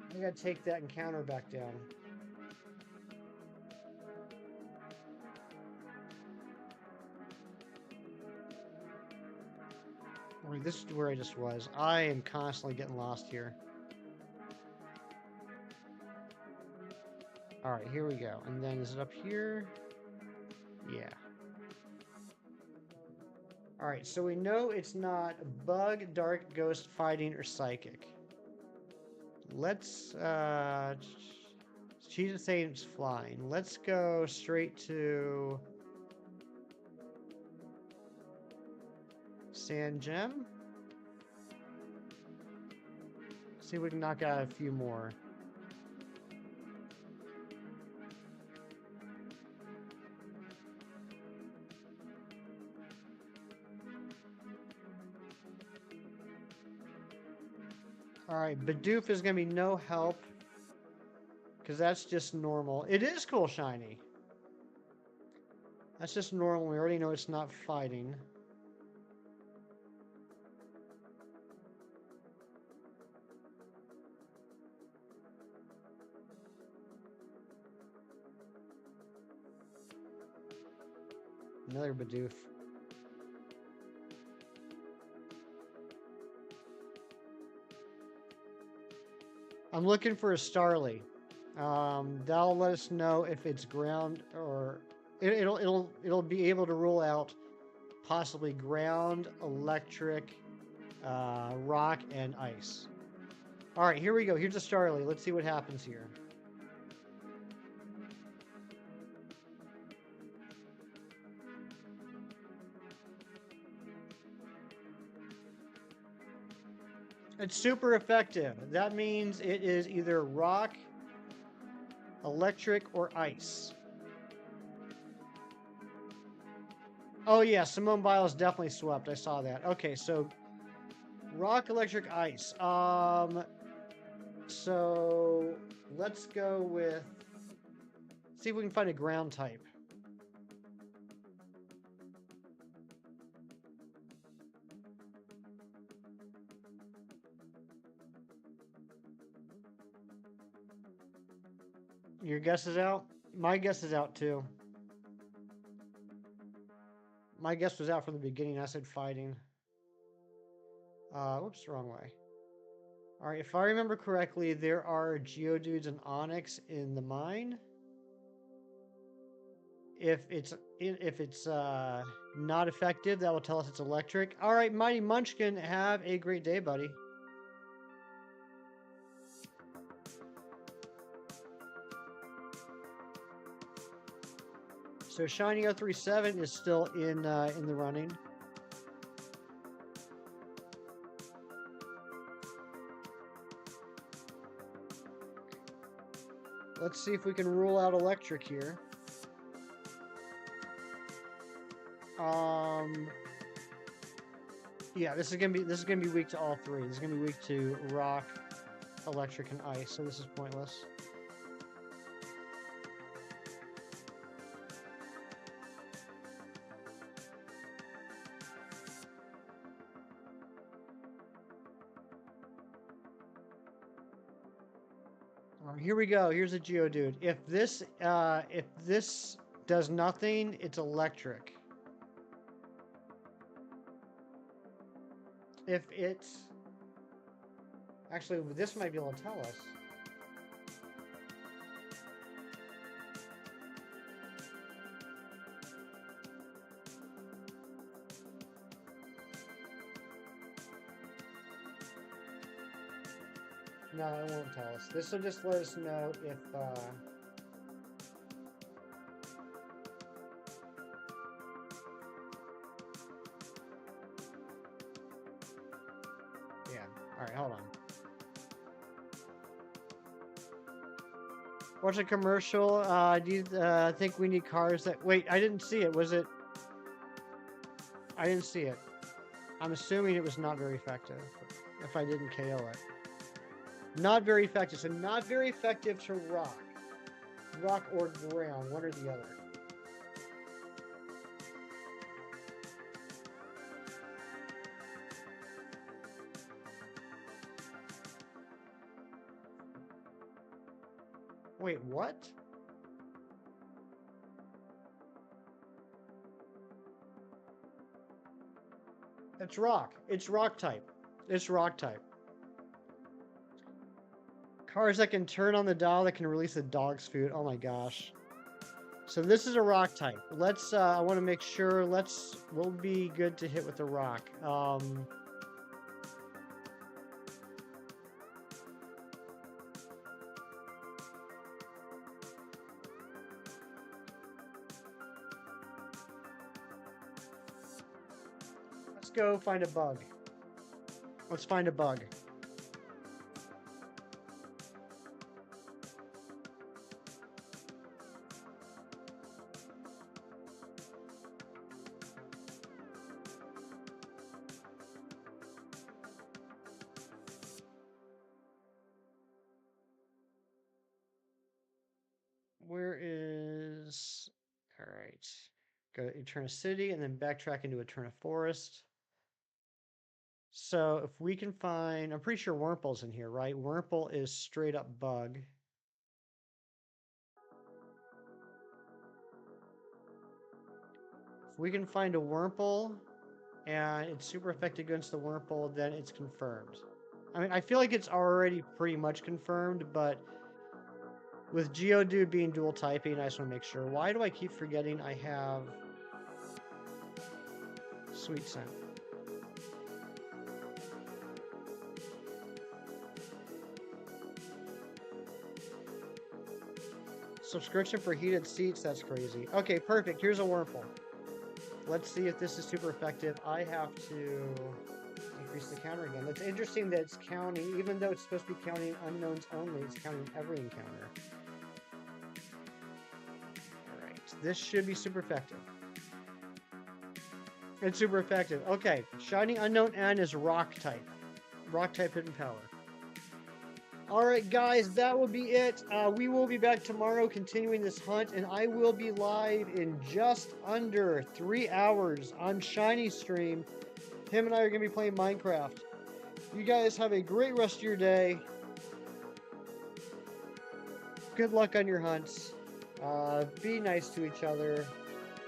I gotta take that encounter back down. Alright, this is where I just was. I am constantly getting lost here. Alright, here we go. And then is it up here? Yeah. All right, so we know it's not bug, dark, ghost, fighting, or psychic. Let's, she's saying it's flying. Let's go straight to Sand Gem. See if we can knock out a few more. Alright, Bidoof is going to be no help. Because that's just normal. It is cool shiny. That's just normal. We already know it's not fighting. Another Bidoof. I'm looking for a Starly. That'll let us know if it's ground or it'll be able to rule out possibly ground, electric, rock, and ice. All right, here we go. Here's a Starly. Let's see what happens here. It's super effective. That means it is either rock, electric, or ice. Oh yeah, Simone Biles definitely swept. I saw that. Okay, so rock, electric, ice. So let's go with, see if we can find a ground type. Your guess is out? My guess is out too. My guess was out from the beginning. I said fighting. Whoops, wrong way. All right, if I remember correctly, there are Geodudes and Onyx in the mine. If it's not effective, that will tell us it's electric. All right, Mighty Munchkin, have a great day, buddy. So Shiny 037 is still in the running. Let's see if we can rule out electric here. Yeah, this is gonna be weak to all three. This is gonna be weak to rock, electric, and ice. So this is pointless. Here we go. Here's a Geodude. If this does nothing, it's electric. If it's actually, this might be able to tell us. No, it won't tell us. This will just let us know if yeah. Alright, hold on. Watch a commercial. Do you think we need cars that... Wait, I didn't see it. Was it... I didn't see it. I'm assuming it was not very effective. If I didn't KO it. Not very effective. So not very effective to rock. Rock or ground. One or the other. Wait, what? It's rock. It's rock type. It's rock type. Cars that can turn on the dial that can release the dog's food. Oh my gosh. So this is a rock type. Let's, I want to make sure, we'll be good to hit with the rock. Let's go find a bug. Let's find a bug. Where is... All right. Go to Eterna City and then backtrack into Eterna Forest. So if we can find... I'm pretty sure Wurmple's in here, right? Wurmple is straight up bug. If we can find a Wurmple and it's super effective against the Wurmple, then it's confirmed. I mean, I feel like it's already pretty much confirmed, but with Geodude being dual typing, I just want to make sure. Why do I keep forgetting I have Sweet Scent? Subscription for heated seats, that's crazy. Okay, perfect. Here's a Wurmple. Let's see if this is super effective. I have to increase the counter again. It's interesting that it's counting, even though it's supposed to be counting unknowns only, it's counting every encounter. Alright, this should be super effective. It's super effective. Okay, Shiny Unknown N is Rock type. Rock type hidden power. Alright guys, that will be it. We will be back tomorrow continuing this hunt, and I will be live in just under 3 hours on Shiny Stream. Him and I are going to be playing Minecraft. You guys have a great rest of your day. Good luck on your hunts. Be nice to each other.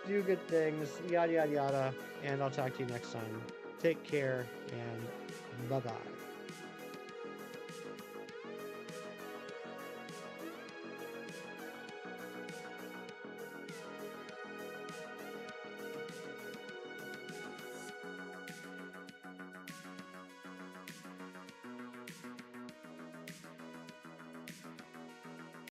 Do good things. Yada, yada, yada. And I'll talk to you next time. Take care, and bye-bye.